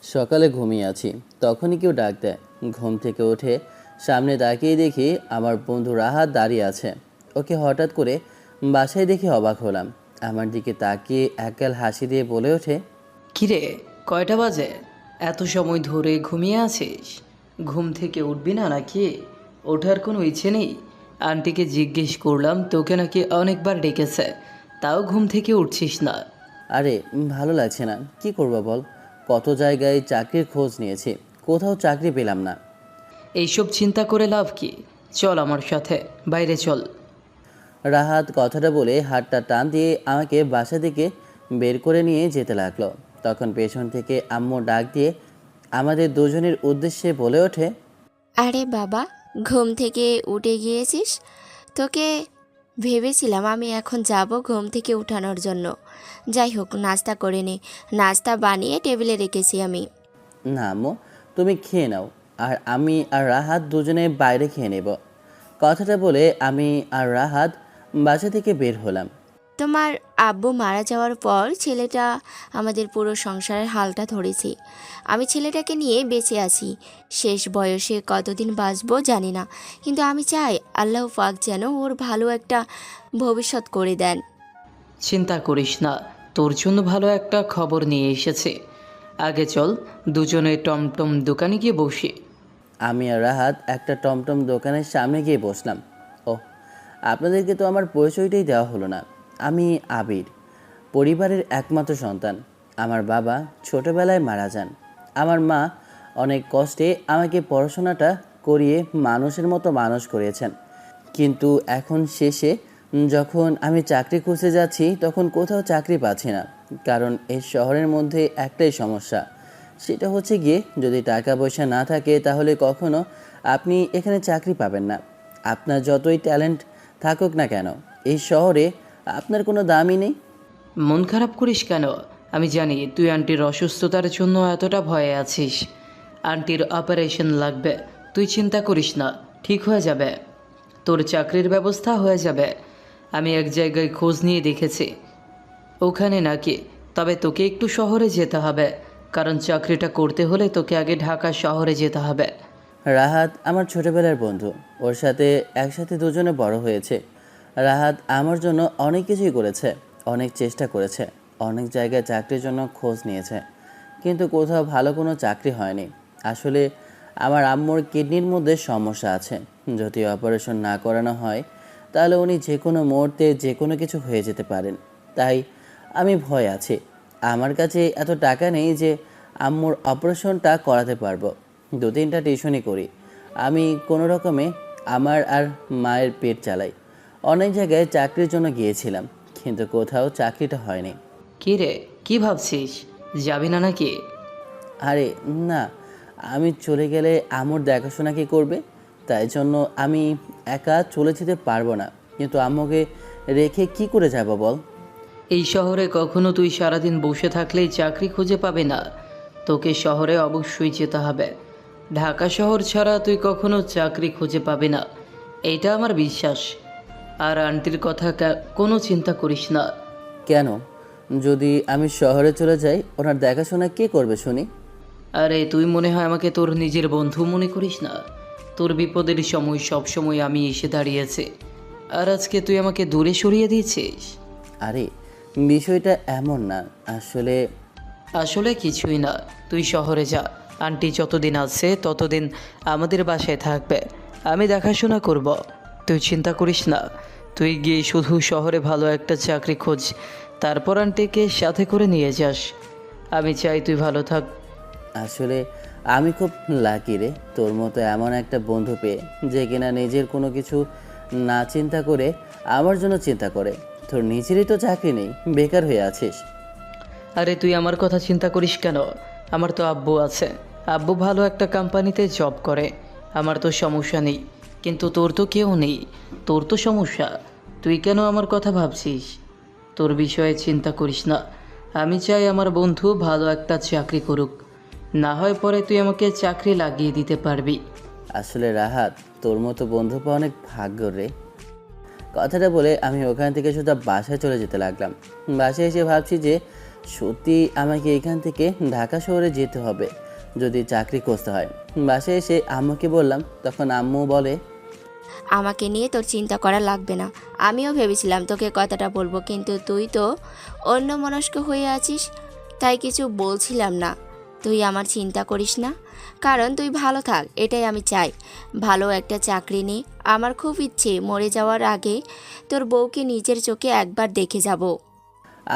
সকালে ঘুমিয়ে আছি, তখনই কেউ ডাক দেয়। ঘুম থেকে উঠে সামনে তাকিয়ে দেখি আমার বন্ধু রাহাত দাঁড়িয়ে আছে। ওকে হঠাৎ করে বাসায় দেখে অবাক হলাম। আমার দিকে তাকিয়ে একগাল হাসি দিয়ে বলে ওঠে, কিরে, কয়টা বাজে? এত সময় ধরে ঘুমিয়ে আছিস? ঘুম থেকে উঠবি না নাকি? ওঠার কোনো ইচ্ছে নেই? আন্টিকে জিজ্ঞেস করলাম, তোকে নাকি অনেকবার ডেকেছে, তাও ঘুম থেকে উঠছিস না। আরে ভালো লাগছে না, কি করবো বল। কত জায়গায় চাকরির খোঁজ নিয়েছি, কোথাও চাকরি পেলাম না। এইসব চিন্তা করে লাভ কি? চল আমার সাথে, বাইরে চল। রাহাত কথাটা বলে হাতটা টান দিয়ে আমাকে বাসা থেকে বের করে নিয়ে যেতে লাগলো। তখন পেছন থেকে আম্মু ডাক দিয়ে আমাদের দুজনের উদ্দেশ্যে বলে ওঠে, আরে বাবা, ঘুম থেকে উঠে গিয়েছিস? তোকে ভেবেছিলাম আমি এখন যাব ঘুম থেকে উঠানোর জন্য। যাই হোক, নাস্তা করে নে। নাস্তা বানিয়ে টেবিলে রেখেছি আমি। না আম্মু, তুমি খেয়ে নাও, আর আমি আর রাহাত দুজনে বাইরে খেয়ে নেব। কথাটা বলে আমি আর রাহাত বাসা থেকে বের হলাম। তোমার আব্বু মারা যাওয়ার পর ছেলেটা আমাদের পুরো সংসারের হালটা ধরেছে। আমি ছেলেটাকে নিয়ে বেঁচে আছি। শেষ বয়সে কতদিন বাঁচবো জানি না, কিন্তু আমি চাই আল্লাহ পাক যেন ওর ভালো একটা ভবিষ্যৎ করে দেন। চিন্তা করিস না, তোর জন্য ভালো একটা খবর নিয়ে এসেছে। আগে চল, দুজনে টমটম দোকানে গিয়ে বসি। আমি আর রাহাত একটা টমটম দোকানের সামনে গিয়ে বসলাম। ও, আপনাদেরকে তো আমার পরিচয়টাই দেওয়া হলো না। আমি আবির, পরিবারের একমাত্র সন্তান। আমার বাবা ছোটবেলায় মারা যান। আমার মা অনেক কষ্টে আমাকে পড়াশোনাটা করিয়ে মানুষের মতো মানুষ করিয়েছেন। কিন্তু এখন শেষে যখন আমি চাকরি খুঁজতে যাচ্ছি, তখন কোথাও চাকরি পাচ্ছি না। কারণ এই শহরের মধ্যে একটাই সমস্যা, সেটা হচ্ছে গিয়ে যদি টাকা পয়সা না থাকে তাহলে কখনো আপনি এখানে চাকরি পাবেন না। আপনার যতই ট্যালেন্ট থাকুক না কেন, এই শহরে আপনার কোনো দামই নেই। মন খারাপ করিস কেন? আমি জানি তুই আন্টির অসুস্থতার জন্য এতটা ভয়ে আছিস। আন্টির অপারেশন লাগবে, তুই চিন্তা করিস না, ঠিক হয়ে যাবে। তোর চাকরির ব্যবস্থা হয়ে যাবে। আমি এক জায়গায় খোঁজ নিয়ে দেখেছি, ওখানে নাকি। তবে তোকে একটু শহরে যেতে হবে, কারণ চাকরিটা করতে হলে তোকে আগে ঢাকা শহরে যেতে হবে। রাহাত আমার ছোটবেলার বন্ধু, ওর সাথে একসাথে দুজনে বড় হয়েছে। রাহাত আমার জন্য অনেক কিছুই করেছে, অনেক চেষ্টা করেছে, অনেক জায়গায় চাকরির জন্য খোঁজ নিয়েছে, কিন্তু কোথাও ভালো কোনো চাকরি হয়নি। আসলে আমার আম্মুর কিডনির মধ্যে সমস্যা আছে। যদি অপারেশন না করানো হয় তাহলে উনি যে কোনো মুহূর্তে যে কোনো কিছু হয়ে যেতে পারেন। তাই আমি ভয় আছি। আমার কাছে এত টাকা নেই যে আম্মুর অপারেশনটা করাতে পারবো। 2-3টা টিউশনি করি। আমি কোনো রকমে আমার আর মায়ের পেট চালাই। অনেক জায়গায় চাকরির জন্য গিয়েছিলাম, কিন্তু কোথাও চাকরিটা হয়নি। কী রে, কী ভাবছিস? যাবি না নাকি? আরে না, আমি চলে গেলে আম্মুর দেখাশোনা কে করবে? তাই জন্য আমি একা চলে যেতে পারবো না। কিন্তু আম্মুকে রেখে কি করে যাব বল? এই শহরে কখনো তুই সারাদিন বসে থাকলেই চাকরি খুঁজে পাবে না। তোকে শহরে অবশ্যই যেতে হবে। ঢাকা শহর ছাড়া তুই কখনো চাকরি খুঁজে পাবে না, এইটা আমার বিশ্বাস। আর আন্টির কথা কোনো চিন্তা করিস না। কেন? যদি আমি শহরে চলে যাই, ওনার দেখাশোনা কে করবে শুনি? আরে তুই মনে হয় আমাকে তোর নিজের বন্ধু মনে করিস না? তোর বিপদের সময় সব সময় আমি এসে দাঁড়িয়েছি, আর আজকে তুই আমাকে দূরে সরিয়ে দিয়েছিস। আরে বিষয়টা এমন না, আসলে আসলে কিছুই না, তুই শহরে যা। আন্টি যতদিন আছে ততদিন আমাদের বাসায় থাকবে, আমি দেখাশোনা করব। তুই চিন্তা করিস না। তুই গিয়ে শুধু শহরে ভালো একটা চাকরি খোঁজ, তারপর আন্টিকে সাথে করে নিয়ে যাস। আমি চাই তুই ভালো থাক। আসলে আমি খুব লাকি রে, তোর মতো এমন একটা বন্ধু পেয়ে, যে কিনা নিজের কোনো কিছু না চিন্তা করে আমার জন্য চিন্তা করে। তোর নিজেরই তো চাকরি নেই, বেকার হয়ে আছিস। আরে তুই আমার কথা চিন্তা করিস কেন? আমার তো আব্বু আছে, আব্বু ভালো একটা কোম্পানিতে জব করে। আমার তো সমস্যা নেই, কিন্তু তোর তো কেউ নেই, তোর তো সমস্যা। তুই কেন আমার কথা ভাবছিস? তোর বিষয়ে চিন্তা করিস না। আমি চাই আমার বন্ধু ভালো একটা চাকরি করুক, না হয় পরে তুই আমাকে চাকরি লাগিয়ে দিতে পারবি। আসলে রাহাত, তোর মতো বন্ধু পাওয়া অনেক ভাগ্য রে। কথাটা বলে আমি ওখান থেকে সোজা বাসায় চলে যেতে লাগলাম। বাসায় এসে ভাবছি যে সত্যি আমাকে এখান থেকে ঢাকা শহরে যেতে হবে যদি চাকরি খুঁজতে হয়। বাসায় এসে আম্মুকে বললাম, তখন আম্মু বলে, আমাকে নিয়ে তোর চিন্তা করা লাগবে না। আমিও ভেবেছিলাম তোকে কথাটা বলবো, কিন্তু তুই তো অন্যমনস্ক হয়ে আছিস, তাই কিছু বলছিলাম না। তুই আমার চিন্তা করিস না, কারণ তুই ভালো থাক, এটাই আমি চাই। ভালো একটা চাকরি নে। আমার খুব ইচ্ছে মরে যাওয়ার আগে তোর বউকে নিজের চোখে একবার দেখে যাব।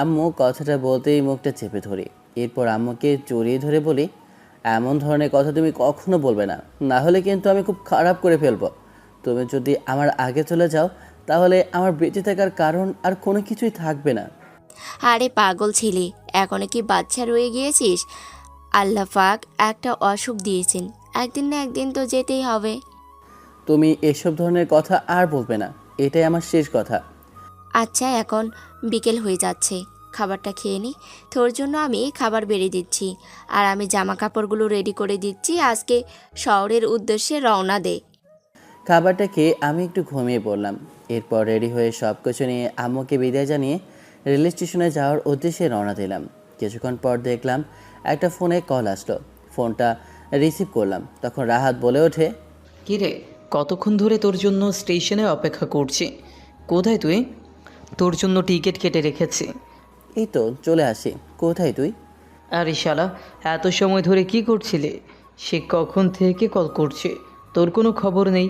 আম্মু কথাটা বলতেই মুখটা চেপে ধরি। এরপর আম্মুকে জড়িয়ে ধরে বলি, এমন ধরনের কথা তুমি কখনো বলবে না, না হলে কিন্তু আমি খুব খারাপ করে ফেলবো। তুমি যদি আমার আগে চলে যাও তাহলে আমার বেঁচে থাকার কারণ আর কোনো কিছুই থাকবে না। আরে পাগল ছেলে, এখনো কি বাচ্চা রয়ে গিয়েছিস? আল্লাহ পাক একটা অসুখ দিয়েছেন, একদিন না একদিন তো যেতেই হবে। তুমি এসব ধরনের কথা আর বলবে না, এটাই আমার শেষ কথা। আচ্ছা, এখন বিকেল হয়ে যাচ্ছে, খাবারটা খেয়ে নি। তোর জন্য আমি খাবার বেড়ে দিচ্ছি, আর আমি জামা কাপড়গুলো রেডি করে দিচ্ছি। আজকে শহরের উদ্দেশ্যে রওনা দে। খাবারটা খেয়ে আমি একটু ঘুমিয়ে পড়লাম। এরপর রেডি হয়ে সব কিছু নিয়ে আম্মুকে বিদায় জানিয়ে রেল স্টেশনে যাওয়ার উদ্দেশ্যে রওনা দিলাম। কিছুক্ষণ পর দেখলাম একটা ফোনে কল আসলো। ফোনটা রিসিভ করলাম, তখন রাহাত বলে ওঠে, কিরে, কতক্ষণ ধরে তোর জন্য স্টেশনে অপেক্ষা করছি। কোথায় তুই? তোর জন্য টিকিট কেটে রেখেছি। এই তো চলে আসি। কোথায় তুই? আরে শালা, এত সময় ধরে কি করছিলে? সে কখন থেকে কল করছে, তোর কোনো খবর নেই।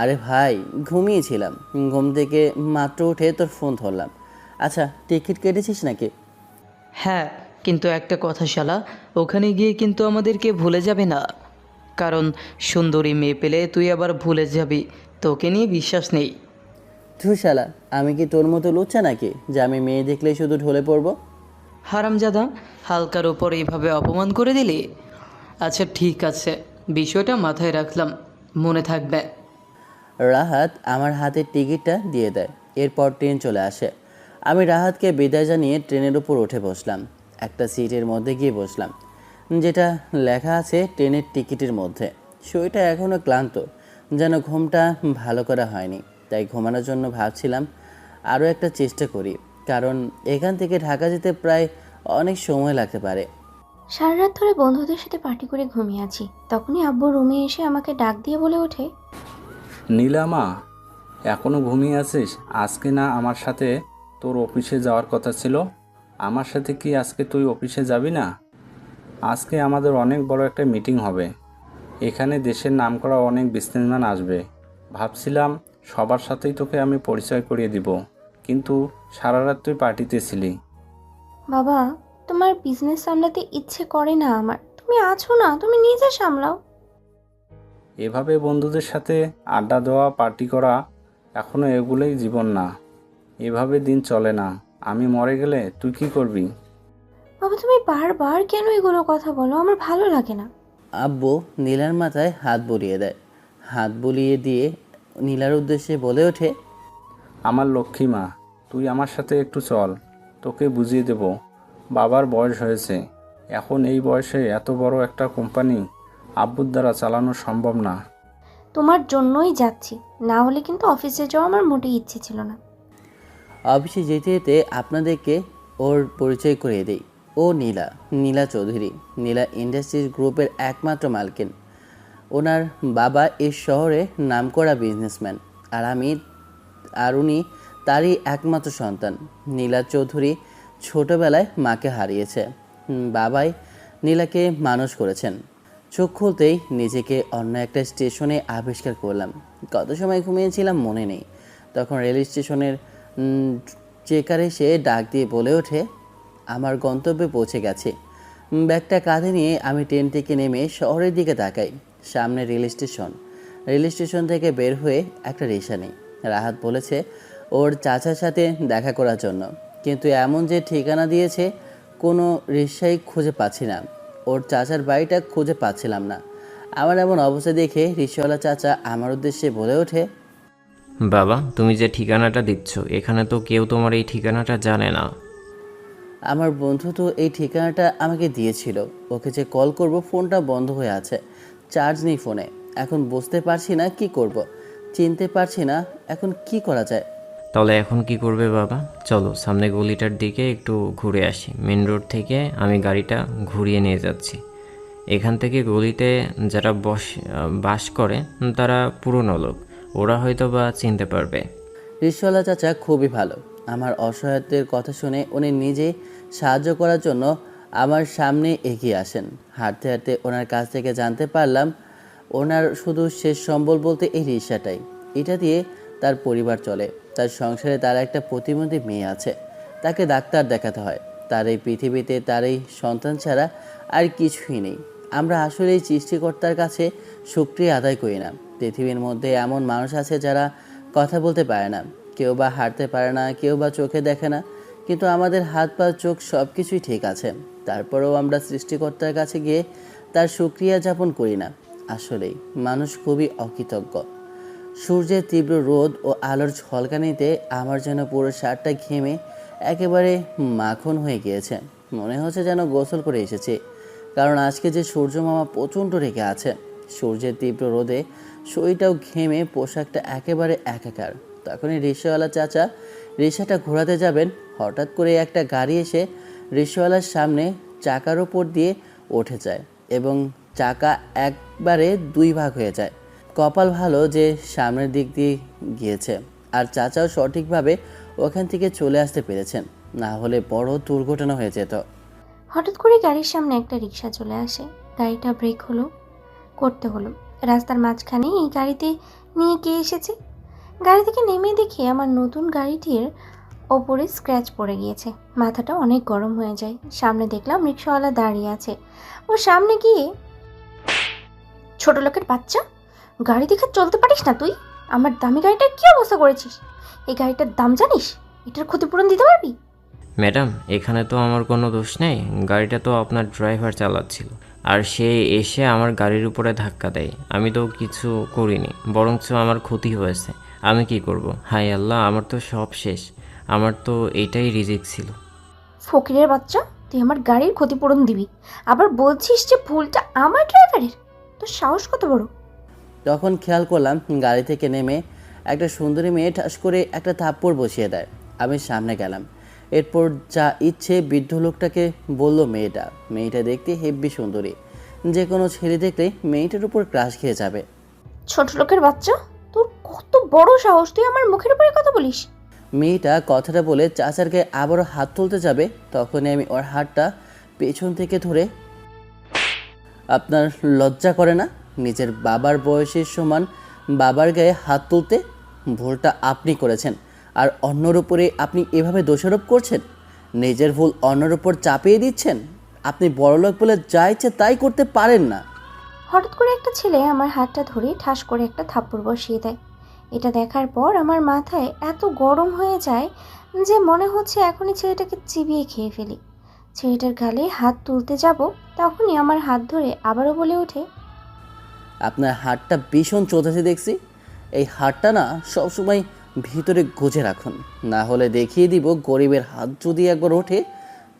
আরে ভাই, ঘুমিয়েছিলাম। ঘুম থেকে মাত্র উঠে তোর ফোন ধরলাম। আচ্ছা, টিকিট কেটেছিস নাকি? হ্যাঁ, কিন্তু একটা কথা শালা, ওখানে গিয়ে কিন্তু আমাদেরকে ভুলে যাবে না। কারণ সুন্দরী মেয়ে পেলে তুই আবার ভুলে যাবি, তোকে নিয়ে বিশ্বাস নেই। তুই শালা, আমি কি তোর মতো লুচ্চা নাকি যে আমি মেয়ে দেখলেই শুধু ঢলে পড়বো? হারামজাদা, হালকার ওপর এইভাবে অপমান করে দিলি। আচ্ছা ঠিক আছে, বিষয়টা মাথায় রাখলাম, মনে থাকবে। রাহাত আমার হাতের টিকিটটা দিয়ে দেয়। এরপর ট্রেন চলে আসে। আমি রাহাতকে বিদায় জানিয়ে ট্রেনের উপর উঠে বসলাম। একটা সিটের মধ্যে গিয়ে বসলাম, যেটা লেখা আছে ট্রেনের টিকিটের মধ্যে। শরীরটা এখনও ক্লান্ত, যেন ঘুমটা ভালো করা হয়নি। তাই ঘুমানোর জন্য ভাবছিলাম আরও একটা চেষ্টা করি, কারণ এখান থেকে ঢাকা যেতে প্রায় অনেক সময় লাগতে পারে। সারা রাত ধরে বন্ধুদের সাথে পার্টি করে ঘুমিয়ে আছি, তখনই আব্বু রুমে এসে আমাকে ডাক দিয়ে বলে ওঠে, নীলামা, এখনও ঘুমিয়ে আছিস? আজকে না আমার সাথে তোর অফিসে যাওয়ার কথা ছিল? আমার সাথে কি আজকে তুই অফিসে যাবি না? আজকে আমাদের অনেক বড় একটা মিটিং হবে। এখানে দেশের নামকরা অনেক বিজনেসম্যান আসবে। ভাবছিলাম সবার সাথেই তোকে আমি পরিচয় করিয়ে দিব, কিন্তু সারা রাত তুই পার্টিতে ছিলি। বাবা, তোমার বিজনেস সামলাতে ইচ্ছে করে না আমার, তুমি আছো না, তুমি নিজে সামলাও। এভাবে বন্ধুদের সাথে আড্ডা দেওয়া, পার্টি করা, এখনও এগুলোই জীবন না। এভাবে দিন চলে না। আমি মরে গেলে তুই কি করবি? বাবা, তুমি বারবার কেন এগুলো কথা বলো? আমার ভালো লাগে না। আব্বু নীলার মাথায় হাত বুলিয়ে দেয়। হাত বুলিয়ে দিয়ে নীলার উদ্দেশ্যে বলে ওঠে, আমার লক্ষ্মী মা, তুই আমার সাথে একটু চল, তোকে বুঝিয়ে দেব। বাবার বয়স হয়েছে, এখন এই বয়সে এত বড় একটা কোম্পানি আব্বুর দ্বারা চালানো সম্ভব না। তোমার জন্যই যাচ্ছি, না হলে কিন্তু অফিসে যাওয়া আমার মোটেই ইচ্ছে ছিল না। অফিসে যেতে যেতে আপনাদেরকে ওর পরিচয় করিয়ে দেই। ও নীলা, নীলা চৌধুরী। নীলা ইন্ডাস্ট্রিজ গ্রুপের একমাত্র মালকিন। ওনার বাবা এই শহরে নামকরা বিজনেসম্যান, আর উনি তারই একমাত্র সন্তান। নীলা চৌধুরী ছোটবেলায় মাকে হারিয়েছে। বাবাই নীলাকে মানুষ করেছেন। চোখ খুলতেই নিজেকে অন্য একটা স্টেশনে আবিষ্কার করলাম। কত সময় ঘুমিয়েছিলাম মনে নেই। তখন রেল স্টেশনের চেকার এসে ডাক দিয়ে বলে ওঠে, আমার গন্তব্যে পৌঁছে গেছে। ব্যাগটা কাঁধে নিয়ে আমি ট্রেন থেকে নেমে শহরের দিকে তাকাই। সামনে রেল স্টেশন। রেল স্টেশন থেকে বের হয়ে একটা রিক্সা নেই। রাহাত বলেছে ওর চাচার সাথে দেখা করার জন্য, কিন্তু এমন যে ঠিকানা দিয়েছে কোনো রিক্সাই খুঁজে পাচ্ছি না। ওর চাচার বাড়িটা খুঁজে পাচ্ছিলাম না। আমার এমন অবস্থা দেখে রিক্সাওয়ালা চাচা আমার উদ্দেশ্যে বলে ওঠে, বাবা, তুমি যে ঠিকানাটা দিচ্ছ, এখানে তো কেউ তোমার এই ঠিকানাটা জানে না। আমার বন্ধু তো এই ঠিকানাটা আমাকে দিয়েছিল। ওকে যে কল করব ফোনটা বন্ধ হয়ে আছে, চার্জ নেই ফোনে। এখন বুঝতে পারছি না কি করব, চিনতে পারছি না এখন কি করা যায়। তাহলে এখন কি করবে বাবা? চলো সামনে গলিটার দিকে একটু ঘুরে আসি। মেন রোড থেকে আমি গাড়িটা ঘুরিয়ে নিয়ে যাচ্ছি। এখান থেকে গলিতে যারা বাস করে তারা পুরনো লোক, ওরা হয়তো বা চিনতে পারবে। রিক্সাওয়ালা চাচা খুবই ভালো। আমার অসহায়ত্বের কথা শুনে উনি নিজে সাহায্য করার জন্য আমার সামনে এগিয়ে আসেন। হাঁটতে হাঁটতে ওনার কাছ থেকে জানতে পারলাম ওনার শুধু শেষ সম্বল বলতে এই রিক্সাটাই। এটা দিয়ে তার পরিবার চলে। তার সংসারে তার একটা প্রতিবন্ধী মেয়ে আছে, তাকে ডাক্তার দেখাতে হয়। তার এই পৃথিবীতে তার এই সন্তান ছাড়া আর কিছুই নেই। আমরা আসলে এই সৃষ্টিকর্তার কাছে শুকরিয়া আদায় করি না। পৃথিবীর মধ্যে এমন মানুষ আছে যারা কথা বলতে পারে না, কেউ বা হাঁটতে পারে না, কেউ বা চোখে দেখে না, কিন্তু আমাদের হাত পা চোখ সব কিছুই ঠিক আছে। তারপরেও আমরা সৃষ্টিকর্তার কাছে গিয়ে তার শুকরিয়া যাপন করি না। আসলেই মানুষ খুবই অকৃতজ্ঞ। সূর্যের তীব্র রোদ ও আলোর ঝলকানিতে আমার যেন পুরো শার্টটা ঘেমে একেবারে মাখন হয়ে গিয়েছে। মনে হচ্ছে যেন গোসল করে এসেছি, কারণ আজকে যে সূর্য মামা প্রচণ্ড রেগে আছে। সূর্যের তীব্র রোদে শরীরটাও ঘেমে পোশাকটা একেবারে একাকার। তখনই রিক্সাওয়ালা চাচা রিক্সাটা ঘোরাতে যাবেন, হঠাৎ করে একটা গাড়ি এসে রিক্সাওয়ালার সামনে চাকার ওপর দিয়ে উঠে যায় এবং চাকা একবারে দুই ভাগ হয়ে যায়। কপাল ভালো যে সামনের দিক দিয়ে গিয়েছে, আর চাচাও সঠিকভাবে ওখান থেকে চলে আসতে পেরেছেন, না হলে বড় দুর্ঘটনা হয়ে যেত। হঠাৎ করে গাড়ির সামনে একটা রিক্সা চলে আসে। গাড়িটা ব্রেক করতে হলো। রাস্তার মাঝখানে এই গাড়িতে নিয়ে কে এসেছে? গাড়ি থেকে নেমে দেখি আমার নতুন গাড়িটির ওপরে স্ক্র্যাচ পড়ে গিয়েছে। মাথাটা অনেক গরম হয়ে যায়। সামনে দেখলাম রিক্সাওয়ালা দাঁড়িয়ে আছে। ও সামনে গিয়ে, ছোট লোকের বাচ্চা, গাড়ি দেখে চলতে পারিস না তুই? আমার দামি গাড়িটার কি অবস্থা করেছিস? এই গাড়িটার দাম জানিস? এটার ক্ষতিপূরণ দিতে পারবি? ম্যাডাম, এখানে তো আমার কোনো দোষ নেই, গাড়িটা তো আপনার ড্রাইভার চালাচ্ছিল, আর সে এসে আমার গাড়ির উপরে ধাক্কা দেয়। আমি তো কিছু করিনি, বরঞ্চ আমার ক্ষতি হয়েছে। আমি কি করব? হায় আল্লাহ, আমার তো সব শেষ। আমার তো এটাই রিজিক ছিল। ফকিরের বাচ্চা, তুই আমার গাড়ির ক্ষতিপূরণ দিবি, আবার বলছিস যে ভুলটা আমার ড্রাইভারের? তোর সাহস কত বড়! তখন খেয়াল করলাম গাড়ি থেকে নেমে একটা সুন্দরী মেয়ে ঠাস করে একটা থাপ্পড় বসিয়ে দেয়। আমি সামনে গেলাম। এরপর যা ইচ্ছে বৃদ্ধ লোকটাকে বলল মেয়েটা। মেয়েটা দেখতে হেব্বি সুন্দরী, যে কোনো ছেলে দেখলে মেয়েটার উপর ক্রাশ খেয়ে যাবে। ছোট লোকের বাচ্চা, তোর কত বড় সাহস, তুই আমার মুখের উপরে কথা বলিস? মেয়েটা কথাটা বলে চাচার গায়ে আবারও হাত তুলতে যাবে, তখনই আমি ওর হাতটা পেছন থেকে ধরে, আপনার লজ্জা করে না নিজের বাবার বয়সের সমান বাবার গায়ে হাত তুলতে? ভুলটা আপনি করেছেন, আর অন্যর উপরে আপনি এভাবে দোষারোপ করছেন। নিজের ভুল অন্যর উপর চাপিয়ে দিচ্ছেন। আপনি বড়লোক বলে যা ইচ্ছে তাই করতে পারেন না। হঠাৎ করে একটা ছেলে আমার হাতটা ধরে ঠাস করে একটা থাপ্পড় বসিয়ে দেয়। এটা দেখার পর আমার মাথায় এত গরম হয়ে যায় যে মনে হচ্ছে এখনই ছেলেটাকে চিবিয়ে খেয়ে ফেলি। ছেলেটার গালে হাত তুলতে যাব, তখনই আমার হাত ধরে আবারও বলে ওঠে, আপনার হাতটা ভীষণ চোদাতে দেখছি। এই হাতটা না সবসময় ভিতরে গুজে রাখুন, না হলে দেখিয়ে দিব গরিবের হাত যদি একবার ওঠে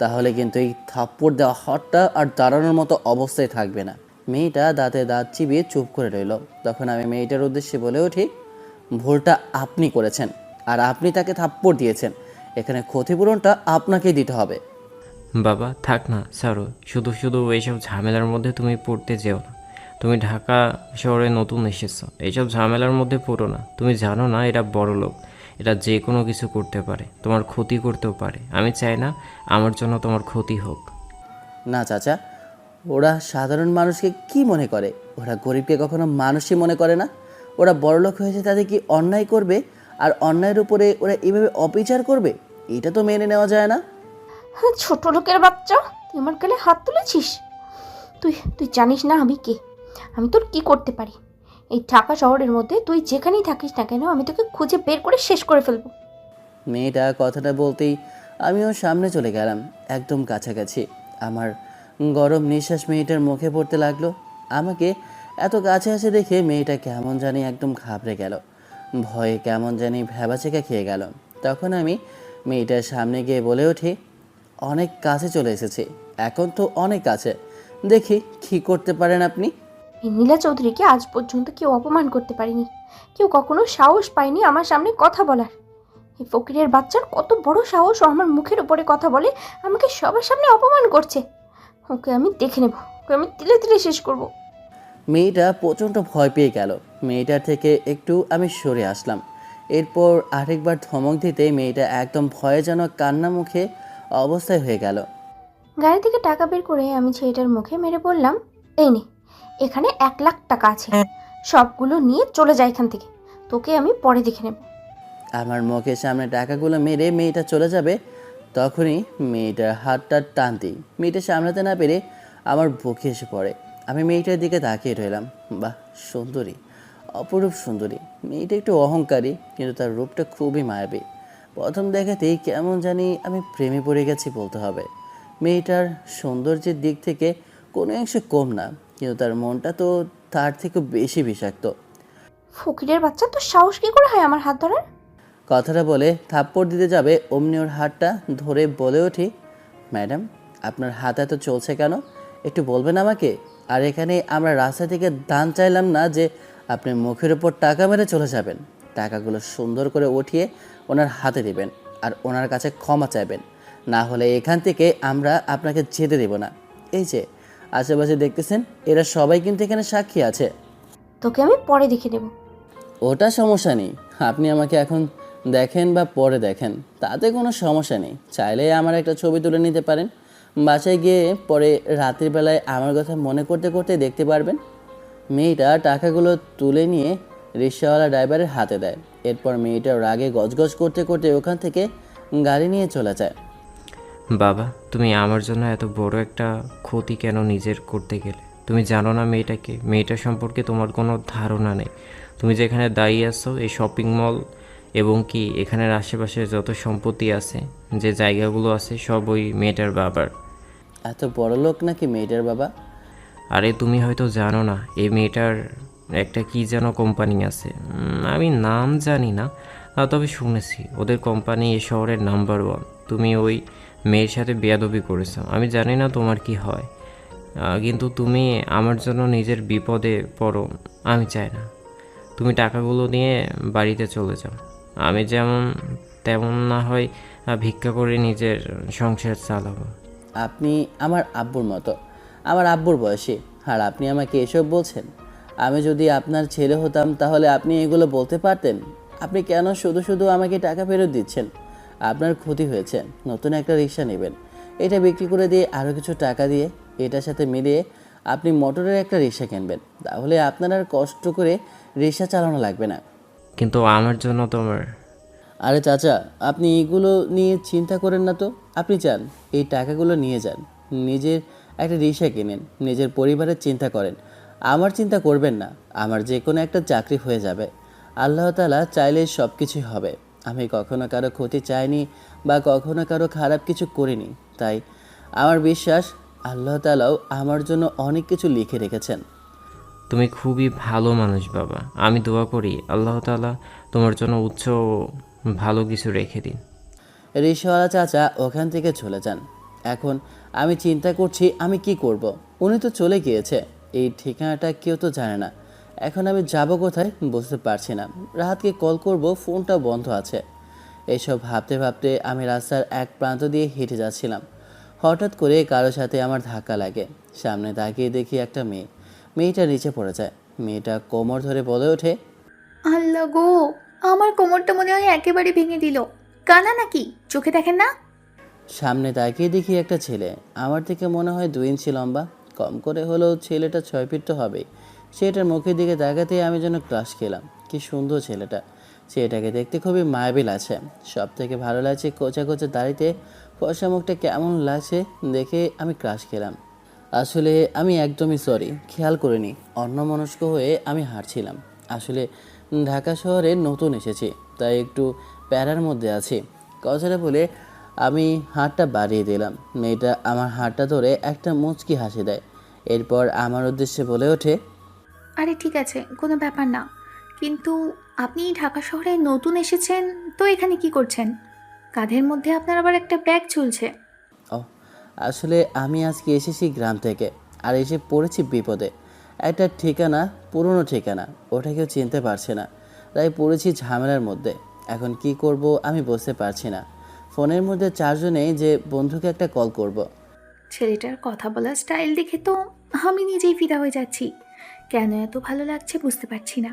তাহলে কিন্তু এই থাপ্পড় দেওয়া হাতটা আর দাঁড়ানোর মতো অবস্থায় থাকবে না। মেয়েটা দাঁতে দাঁত চিবিয়ে চুপ করে রইল। তখন আমি মেয়েটার উদ্দেশ্যে বলে উঠি, ভুলটা আপনি করেছেন, আর আপনি তাকে থাপ্পড় দিয়েছেন। এখানে ক্ষতিপূরণটা আপনাকেই দিতে হবে। বাবা থাক না, ছাড়ো। শুধু শুধু এইসব ঝামেলার মধ্যে তুমি পড়তে যেও না। তুমি ঢাকা শহরে নতুন এসেছো, এইসব ঝামেলার মধ্যে পড়ো না। তুমি জানো না এরা বড় লোক, এরা যে কোনো কিছু করতে পারে, তোমার ক্ষতি করতেও পারে। আমি চাই না আমার জন্য তোমার ক্ষতি হোক। না চাচা, ওরা সাধারণ মানুষকে কি মনে করে? ওরা গরিবকে কখনো মানুষই মনে করে না। ওরা বড়লোক হয়েছে তাদের কি অন্যায় করবে, আর অন্যায়ের উপরে ওরা এভাবে অবিচার করবে? এটা তো মেনে নেওয়া যায় না। হ্যাঁ, ছোট লোকের বাচ্চা, তুই আমার গালে হাত তুলেছিস? তুই তুই জানিস না আমি কে? আমি তোর কি করতে পারি? এই ঢাকা শহরের মধ্যে তুই যেখানেই থাকিস না কেন, আমি তোকে খুঁজে বের করে শেষ করে ফেলবো। মেয়েটা কথাটা বলতেই আমিও সামনে চলে গেলাম, একদম কাছাকাছি। আমার গরম নিঃশ্বাস মেয়েটার মুখে পড়তে লাগলো। আমাকে এত কাছে আসে দেখে মেয়েটা কেমন জানি একদম ঘাবড়ে গেল, ভয়ে কেমন জানি ভ্যাবাচেকা খেয়ে গেল। তখন আমি মেয়েটার সামনে গিয়ে বলে উঠি, অনেক কাছে চলে এসেছি, এখন তো অনেক কাছে, দেখি কী করতে পারেন আপনি। এই নীলা চৌধুরীকে আজ পর্যন্ত কেউ অপমান করতে পারেনি, কেউ কখনো সাহস পায়নি আমার সামনে কথা বলার। এই ফকিরের বাচ্চার কত বড় সাহস, ও আমার মুখের উপরে কথা বলে, আমাকে সবার সামনে অপমান করছে। ওকে আমি দেখে নেব, ওকে আমি তিলে তিলে শেষ করব। মেয়েটা প্রচণ্ড ভয় পেয়ে গেল। মেয়েটার থেকে একটু আমি সরে আসলাম। এরপর আরেকবার ধমক দিতে মেয়েটা একদম ভয়ে যেন কান্না মুখে অবস্থায় হয়ে গেল। গাড়ি থেকে টাকা বের করে আমি ছেলেটার মুখে মেরে বললাম, এই নে, এখানে 1 লাখ টাকা আছে, সবগুলো নিয়ে চলে যায় এখান থেকে, তোকে আমি পরে দেখে নেব। আমার মুখের সামনে টাকাগুলো মেরে মেয়েটা চলে যাবে, তখনই মেয়েটার হাতটা টান দিই। মেয়েটা সামলাতে না পেরে আমার বুকে এসে পড়ে। আমি মেয়েটার দিকে তাকিয়ে রইলাম। বাহ, সুন্দরী, অপরূপ সুন্দরী। মেয়েটা একটু অহংকারী, কিন্তু তার রূপটা খুবই মায়াবী। প্রথম দেখাতেই কেমন জানি আমি প্রেমে পড়ে গেছি বলতে হবে। মেয়েটার সৌন্দর্যের দিক থেকে কোনো অংশে কম না, কিন্তু তার মনটা তো তার থেকে বেশি বিষাক্ত। ফকিরের বাচ্চা, তোর সাহস কি করে হয় আমার হাত ধরার? কথাটা বলে থাপ্পড় দিতে যাবে, অমনি ওর হাতটা ধরে বলে উঠি, ম্যাডাম, আপনার হাত এত চলছে কেন? একটু বলবেন আমাকে? আর এখানে আমরা রাস্তা থেকে দান চাইলাম না যে আপনি মুখের উপর টাকা মেরে চলে যাবেন। টাকাগুলো সুন্দর করে উঠিয়ে ওনার হাতে দিবেন আর ওনার কাছে ক্ষমা চাইবেন, না হলে এখান থেকে আমরা আপনাকে যেতে দেব না। এই যে আশেপাশে দেখতেছেন, এরা সবাই কিন্তু এখানে সাক্ষী আছে। তোকে আমি পরে দেখে নেব। ওটা সমস্যা নেই, আপনি আমাকে এখন দেখেন বা পরে দেখেন, তাতে কোনো সমস্যা নেই। চাইলে আমার একটা ছবি তুলে নিতে পারেন, বাসায় গিয়ে পরে রাতের বেলায় আমার কথা মনে করতে করতে দেখতে পারবেন। মেয়েটা টাকাগুলো তুলে নিয়ে রিক্সাওয়ালা ড্রাইভারের হাতে দেয়। এরপর মেয়েটা রাগে গজগজ করতে করতে ওখান থেকে গাড়ি নিয়ে চলে যায়। বাবা, তুমি আমার জন্য এত বড় একটা ক্ষতি কেন নিজের করতে গেলে? তুমি জানো না মেয়েটাকে? মেয়েটা সম্পর্কে তোমার কোনো ধারণা নেই। তুমি যেখানে দাঁড়িয়ে আছো এই শপিং মল এবং কি এখানের আশেপাশে যত সম্পত্তি আছে, যে জায়গাগুলো আছে, সব ওই মেয়েটার বাবার। এত বড় লোক নাকি মেয়েটার বাবা? আরে তুমি হয়তো জানো না, এই মেয়েটার একটা কি যেন কোম্পানি আছে, আমি নাম জানি না, তবে শুনেছি ওদের কোম্পানি এই শহরের নাম্বার 1। তুমি ওই মেয়ের সাথে বেয়াদবি করেছো। আমি জানি না তোমার কি হয়, কিন্তু তুমি আমার জন্য নিজের বিপদে পড়ো আমি চাই না। তুমি টাকাগুলো নিয়ে বাড়িতে চলে যাও। আমি যেমন তেমন না হয় ভিক্ষা করে নিজের সংসার চালাবো। আপনি আমার আব্বুর মতো, আমার আব্বুর বয়সী, আর আপনি আমাকে এসব বলছেন? আমি যদি আপনার ছেলে হতাম তাহলে আপনি এগুলো বলতে পারতেন। আপনি কেন শুধু শুধু আমাকে টাকা ফেরত দিচ্ছেন? আপনার ক্ষতি হয়েছে, নতুন একটা রিক্সা নেবেন, এটা বিক্রি করে দিয়ে আরও কিছু টাকা দিয়ে এটার সাথে মিলিয়ে আপনি মোটরের একটা রিক্সা কিনবেন, তাহলে আপনার আর কষ্ট করে রিক্সা চালানো লাগবে না। কিন্তু আমার জন্য তোমার... আরে চাচা, আপনি এগুলো নিয়ে চিন্তা করেন না তো। আপনি চান এই টাকাগুলো নিয়ে যান, নিজের একটা রিক্সা কিনেন, নিজের পরিবারের চিন্তা করেন। আমার চিন্তা করবেন না, আমার যে কোনো একটা চাকরি হয়ে যাবে। আল্লাহ তাআলা চাইলে সব কিছুই হবে। আমি কখনো কারো ক্ষতি চাইনি বা কখনো কারো খারাপ কিছু করিনি, তাই আমার বিশ্বাস আল্লাহ তাআলাও আমার জন্য অনেক কিছু লিখে রেখেছেন। তুমি খুবই ভালো মানুষ বাবা। আমি দোয়া করি আল্লাহ তাআলা তোমার জন্য উচ্চ ও ভালো কিছু রেখে দিন। রিক্সাওয়ালা চাচা ওখান থেকে চলে যান। এখন আমি চিন্তা করছি আমি কি করব। উনি তো চলে গিয়েছে, এই ঠিকানাটা কেউ তো জানে না। এখন আমি যাব কোথায় বুঝতে পারছি না। রাহাতকে কল করব, ফোনটা বন্ধ আছে। এইসব ভাবতে ভাবতে আমি রাস্তার এক প্রান্ত দিয়ে হেঁটে যাচ্ছিলাম। হঠাৎ করে কারোর সাথে আমার ধাক্কা লাগে। সামনে তাকিয়ে দেখি একটা মেয়ে। মেয়েটা নিচে পড়ে যায়। মেয়েটা কোমর ধরে বলে ওঠে, আল্লাহ গো, আমার কোমরটা মনে হয় একেবারে ভেঙে দিল। কানা নাকি, চোখে দেখেন না? সামনে তাকিয়ে দেখি একটা ছেলে, আমার থেকে মনে হয় 2 ইঞ্চি লম্বা, কম করে হলেও ছেলেটা 6 ফিট তো হবেই। ছেলেটার মুখের দিকে তাকাতে আমি যেন ক্রাশ খেলাম। কি সুন্দর ছেলেটা! ছেলেটাকে দেখতে খুবই মায়াবী লাগছে। সব থেকে ভালো লাগছে কোচা কোচা দাড়িতে ফর্সা মুখটা কেমন লাগছে দেখে আমি ক্রাশ খেলাম। আসলে আমি একদমই সরি, খেয়াল করিনি, অন্যমনস্ক হয়ে আমি হাঁটছিলাম। আসলে ঢাকা শহরে নতুন এসেছি, তাই একটু প্যারার মধ্যে আছি। কথাটা বলে আমি হাতটা বাড়িয়ে দিলাম। মেয়েটা আমার হাতটা ধরে একটা মুচকি হাসি দেয়। এরপর আমার উদ্দেশ্যে বলে ওঠে, আরে ঠিক আছে, কোনো ব্যাপার না। কিন্তু আপনি ঢাকা শহরে নতুন এসেছেন তো এখানে কি করছেন? কাঁধের মধ্যে আপনার আবার একটা ব্যাগ ঝুলছে। ও, আসলে আমি আজকে এসেছি গ্রাম থেকে, আর এসে পড়েছি বিপদে। একটা ঠিকানা, পুরনো ঠিকানা, ওটা কেউ চিনতে পারছে না, তাই পড়েছি ঝামেলার মধ্যে। এখন কি করব আমি বুঝতে পারছি না। ফোনের মধ্যে চার্জও নেই যে বন্ধুকে একটা কল করব। ছেলেটার কথা বলার স্টাইল দেখে তো আমি নিজেই ফিদা হয়ে যাচ্ছি। কেন এত ভালো লাগছে বুঝতে পারছি না।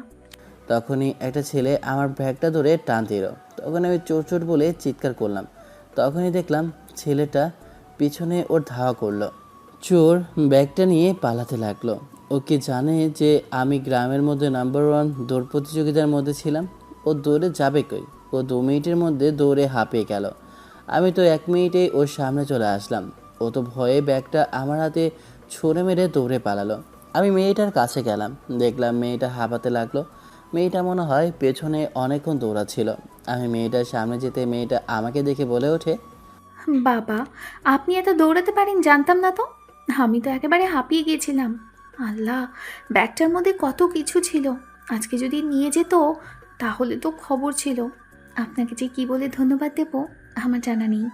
তখনই একটা ছেলে আমার ব্যাগটা ধরে টান দিল। তখন আমি চোর চোর বলে চিৎকার করলাম। তখনই দেখলাম ছেলেটা পিছনে ওর ধাওয়া করলো। চোর ব্যাগটা নিয়ে পালাতে লাগলো। ও কি জানে যে আমি গ্রামের মধ্যে নাম্বার 1 দৌড় প্রতিযোগিতার মধ্যে ছিলাম? ও দৌড়ে যাবে কই? ও 2 মিনিটের মধ্যে দৌড়ে হাঁপিয়ে গেল। আমি তো 1 মিনিটেই ওর সামনে চলে আসলাম। ও তো ভয়ে ব্যাগটা আমার হাতে ছুঁড়ে মেরে দৌড়ে পালালো। আমি মেয়েটার কাছে গেলাম, দেখলাম মেয়েটা হাঁপাতে লাগলো। মেয়েটা মনে হয় পেছনে অনেকক্ষণ দৌড়াচ্ছিল। আমি মেয়েটার সামনে যেতে মেয়েটা আমাকে দেখে বলে ওঠে, বাবা, আপনি এত দৌড়াতে পারেন জানতাম না তো। আমি তো একেবারে হাঁপিয়ে গিয়েছিলাম। আল্লাহ, ব্যাগটার মধ্যে কত কিছু ছিল। আজকে যদি নিয়ে যেত তাহলে তো খবর ছিল। আপনাকে যে কি বলে ধন্যবাদ দেব আমার জানা নেই।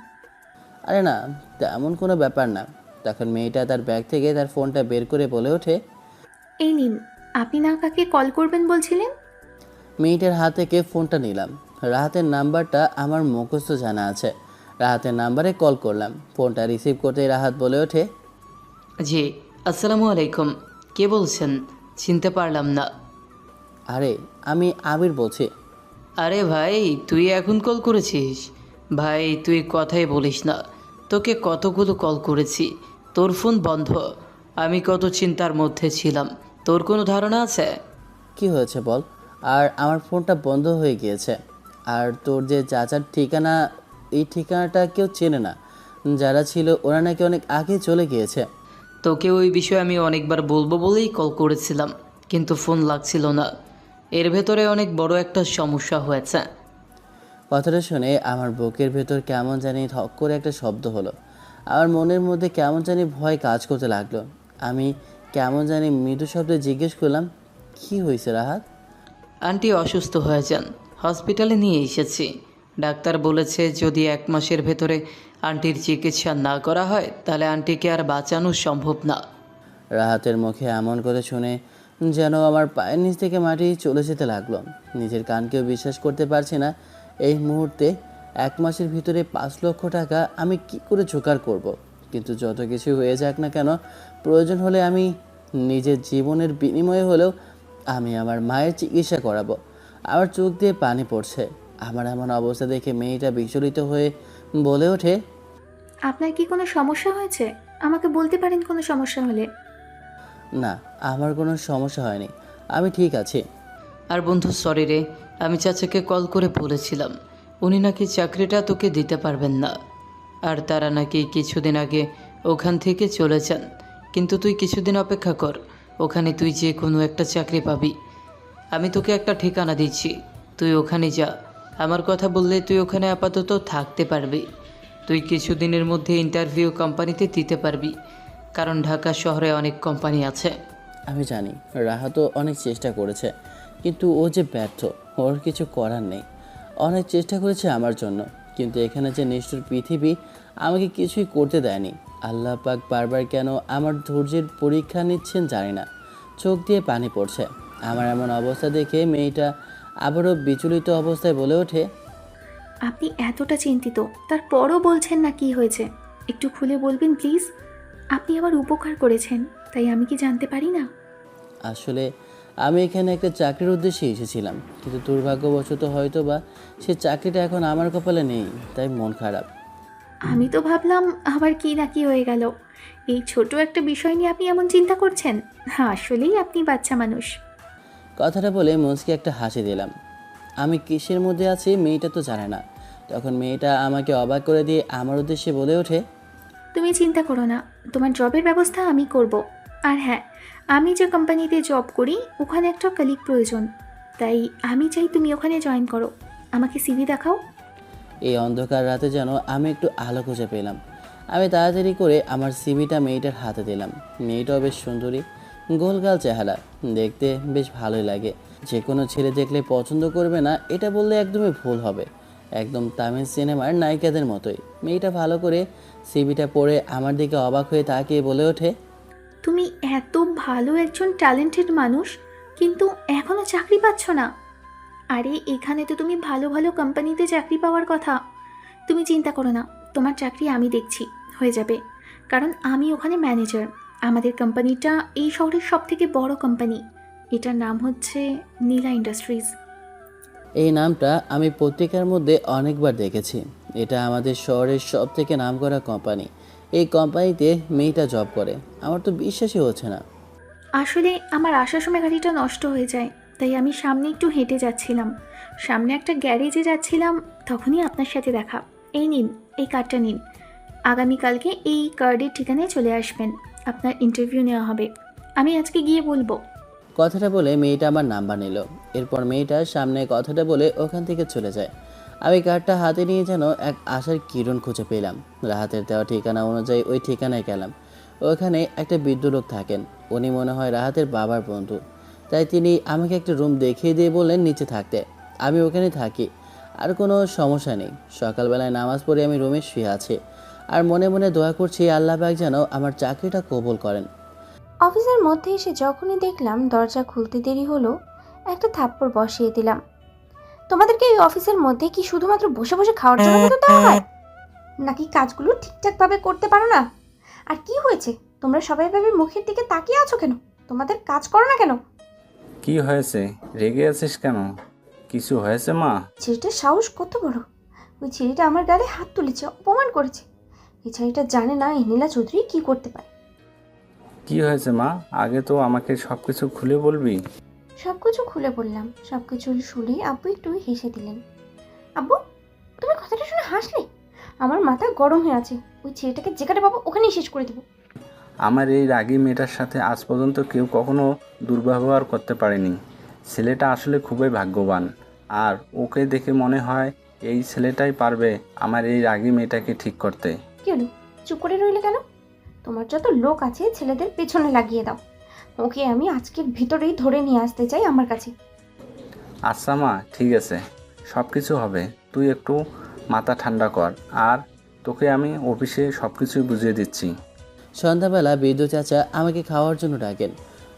আরে না, তেমন কোনো ব্যাপার না। তখন মেয়েটা তার ব্যাগ থেকে তার ফোনটা বের করে বলে ওঠে, এই নিন, আপনি না কাকে কল করবেন বলছিলেন? মেয়েটার হাত থেকে ফোনটা নিলাম। রাহাতের নাম্বারটা আমার মুখস্থ জানা আছে। রাহাতের নাম্বারে কল করলাম। ফোনটা রিসিভ করতেই রাহাত বলে ওঠে, জি, আসসালামু আলাইকুম। কে বলছেন? চিনতে পারলাম না। আরে আমি আবির বলছি। আরে ভাই, তুই এখন কল করেছিস? ভাই তুই কথাই বলিস না। তোকে কতগুলো কল করেছি, তোর ফোন বন্ধ। আমি কত চিন্তার মধ্যে ছিলাম, তোর কোনো ধারণা আছে? কি হয়েছে বল? আর আমার ফোনটা বন্ধ হয়ে গিয়েছে। আর তোর যে চাচার ঠিকানা, এই ঠিকানাটা কেউ চেনে না। যারা ছিল ওরা নাকি অনেক আগে চলে গিয়েছে। তোকে ওই বিষয়ে আমি অনেকবার বলবো বলেই কল করেছিলাম, কিন্তু ফোন লাগছিল না। এর ভেতরে অনেক বড় একটা সমস্যা হয়েছে। কথাটা শুনে আমার বুকের ভেতর কেমন জানি ধক করে একটা শব্দ হলো। আমার মনের মধ্যে কেমন জানি ভয় কাজ করতে লাগলো। আমি কেমন জানি মৃদু শব্দে জিজ্ঞেস করলাম, কি হয়েছে রাহাত? আন্টি অসুস্থ হয়ে যান, হসপিটালে নিয়ে এসেছি। ডাক্তার বলেছে যদি 1 মাসের ভেতরে আন্টির চিকিৎসা না করা হয় তাহলে আন্টিকে আর বাঁচানো সম্ভব না। রাহাতের মুখে এমন করে শুনে যেন আমার পায়ের নিচ থেকে মাটি চলে যেতে লাগলো। নিজের কানকেও বিশ্বাস করতে পারছি না। এই মুহূর্তে 1 মাসের ভিতরে 5 লক্ষ টাকা আমি কি করে জোগাড় করব? কিন্তু যত কিছু হয়ে যাক না কেন, প্রয়োজন হলে আমি নিজের জীবনের বিনিময়ে হলেও আমি আমার মায়ের চিকিৎসা করাবো। আমার চোখ দিয়ে পানি পড়ছে। আমার এমন অবস্থা দেখে মেয়েটা বিচলিত হয়ে বলে ওঠে, আপনার কি কোনো সমস্যা হয়েছে? আমাকে বলতে পারেন কোনো সমস্যা হলে। না, আমার কোনো সমস্যা হয়নি, আমি ঠিক আছি। আর বন্ধু সরি রে, আমি চাচাকে কল করে বলেছিলাম উনি নাকি চাকরিটা তোকে দিতে পারবেন না। আর তারা নাকি কিছুদিন আগে ওখান থেকে চলে যান। কিন্তু তুই কিছুদিন অপেক্ষা কর, ওখানে তুই যে কোনো একটা চাকরি পাবি। আমি তোকে একটা ঠিকানা দিচ্ছি, তুই ওখানে যা। আমার কথা বললে তুই ওখানে আপাতত থাকতে পারবি। তুই কিছুদিনের মধ্যে ইন্টারভিউ কোম্পানিতে দিতে পারবি, কারণ ঢাকা শহরে অনেক কোম্পানি আছে। আমি জানি রাহাতও অনেক চেষ্টা করেছে, কিন্তু ও যে ব্যর্থ, ওর কিছু করার নেই। অনেক চেষ্টা করেছে আমার জন্য, কিন্তু এখানে যে নিষ্ঠুর পৃথিবী আমাকে কিছুই করতে দেয়নি। আল্লাহ পাক বারবার কেন আমার ধৈর্যের পরীক্ষা নিচ্ছেন জানি না। চোখ দিয়ে পানি পড়ছে। আমার এমন অবস্থা দেখে মেয়েটা আবারও বিচলিত অবস্থায় বলে ওঠে, আপনি এতটা চিন্তিত, তারপরও বলছেন না কি হয়েছে? একটু খুলে বলবেন প্লিজ। আপনি আমার উপকার করেছেন, তাই আমি কি জানতে পারি না? আসলে আমি এখানে একটা চাকরির উদ্দেশ্যে এসেছিলাম, কিন্তু দুর্ভাগ্যবশত হয়তো বা সে চাকরিটা এখন আমার কপালে নেই, তাই মন খারাপ। আমি তো ভাবলাম আবার কি না কি হয়ে গেল। এই ছোট একটা বিষয় নিয়ে আপনি এমন চিন্তা করছেন? হ্যাঁ, আসলেই আপনি বাচ্চা মানুষ। কথাটা বলে মুচকি একটা হাসি দিলাম। আমি কিসের মধ্যে আছি মেয়েটা তো জানে না। তখন মেয়েটা আমাকে অবাক করে দিয়ে আমার উদ্দেশ্যে বলে ওঠে, তুমি চিন্তা করো না, তোমার জবের ব্যবস্থা আমি করব। আর হ্যাঁ, আমি যে কোম্পানিতে জব করি ওখানে একটা কলিগ প্রয়োজন, তাই আমি চাই তুমি ওখানে জয়েন করো। আমাকে সিভি দেখাও। এই অন্ধকার রাতে যেন আমি একটু আলো খুঁজে পেলাম। আমি তাড়াতাড়ি করে আমার সিভিটা মেয়েটার হাতে দিলাম। মেয়েটাও বেশ সুন্দরী, গোলগাল চেহারা, দেখতে বেশ ভালোই লাগে। যে কোনো ছেলে দেখলে পছন্দ করবে না এটা বললে একদমই ভুল হবে। একদম তামিল সিনেমার নায়িকাদের মতোই। মেয়েটা ভালো করে সিভিটা পড়ে আমার দিকে অবাক হয়ে তাকিয়ে বলে ওঠে, তুমি এত ভালো একজন ট্যালেন্টেড মানুষ, কিন্তু এখনও চাকরি পাচ্ছ না? আরে এখানে তো তুমি ভালো ভালো কোম্পানিতে চাকরি পাওয়ার কথা। তুমি চিন্তা করো না, তোমার চাকরি আমি দেখছি, হয়ে যাবে। কারণ আমি ওখানে ম্যানেজার। আমাদের কোম্পানিটা এই শহরের সব থেকে বড় কোম্পানি। এটার নাম হচ্ছে নীলা ইন্ডাস্ট্রিজ। এই নামটা আমি পত্রিকার মধ্যে অনেকবার দেখেছি। এটা আমাদের শহরের সব থেকে নামকরা কোম্পানি। এই কোম্পানিতে মেয়েটা জব করে, আমার তো বিশ্বাসই হচ্ছে না। আসলে আমার আসার সময় গাড়িটা নষ্ট হয়ে যায়, তাই আমি সামনে একটু হেঁটে যাচ্ছিলাম। সামনে একটা গ্যারেজে যাচ্ছিলাম, তখনই আপনার সাথে দেখা। এই নিন, এই কার্ডটা নিন। আগামীকালকে এই কার্ডের ঠিকানায় চলে আসবেন, আপনার ইন্টারভিউ নেওয়া হবে। আমি আজকে গিয়ে বলবো। কথাটা বলে মেয়েটা আমার নাম্বার নিল। এরপর মেয়েটা সামনে কথাটা বলে ওখান থেকে চলে যায়। আমি কার্ডটা হাতে নিয়ে যেন এক আশার কিরণ খুঁজে পেলাম। রাহাতের দেওয়া ঠিকানা অনুযায়ী ওই ঠিকানায় গেলাম। ওখানে একটা বৃদ্ধ লোক থাকেন। উনি মনে হয় রাহাতের বাবার বন্ধু, তাই তিনি আমাকে একটা রুম দেখিয়ে দিয়ে বললেন নিচে থাকতে। আমি ওখানে থাকি, আর কোনো সমস্যা নেই। সকালবেলায় নামাজ পড়ে আমি রুমে শুয়ে আছি, আর মনে মনে দোয়া করছি আল্লাহ পাক যেন আমার চাকরিটা কবুল করেন। অফিসের মধ্যে এসে যখনই দেখলাম দরজা খুলতে দেরি হলো, একটা থাপ্পড় বসিয়ে দিলাম। তোমাদেরকে এই অফিসের মধ্যে কি শুধুমাত্র বসে বসে খাওয়ার জন্য বেতন দেওয়া হয়, নাকি কাজগুলো ঠিকঠাকভাবে করতে পারো না? আর কি হয়েছে, তোমরা সবাই ভাবে মুখের দিকে তাকিয়ে আছো কেন? তোমাদের কাজ করো না কেন? কি হয়েছে, রেগে আছিস কেন? কিছু হয়েছে মা? ছেলেটার সাহস কত বড়! ওই ছেলেটা আমার গালে হাত তুলেছে, অপমান করেছে। এই ছেলেটা জানে না এই নীলা চৌধুরী কি করতে পারে। কি হয়েছে মা, আগে তো আমাকে সব কিছু খুলে বলবি। সবকিছু খুলে বললাম। সবকিছু শুনে আব্বু একটু হেসে দিলেন। আব্বু, তুমি কথাটা শুনে হাসলে? আমার মাথা গরম হয়ে আছে। ওই ছেলেটাকে যেখানে পাবো ওখানেই শেষ করে দেবো। আমার এই রাগী মেয়েটার সাথে আজ পর্যন্ত কেউ কখনো দুর্ব্যবহার করতে পারেনি। ছেলেটা আসলে খুবই ভাগ্যবান, আর ওকে দেখে মনে হয় এই ছেলেটাই পারবে আমার এই রাগী মেয়েটাকে ঠিক করতে। কি হলো, চুপ করে রইলে কেন? তোমার যত লোক আছে ছেলেদের পেছনে লাগিয়ে দাও। ওকে আমি আজকের ভিতরেই ধরে নিয়ে আসতে চাই আমার কাছে। আচ্ছা মা, ঠিক আছে, সব কিছু হবে। তুই একটু মাথা ঠান্ডা কর, আর তোকে আমি অফিসে সব কিছুই বুঝিয়ে দিচ্ছি। সন্ধ্যাবেলা বৃদ্ধ চাচা আমাকে খাওয়ার জন্য ডাকেন।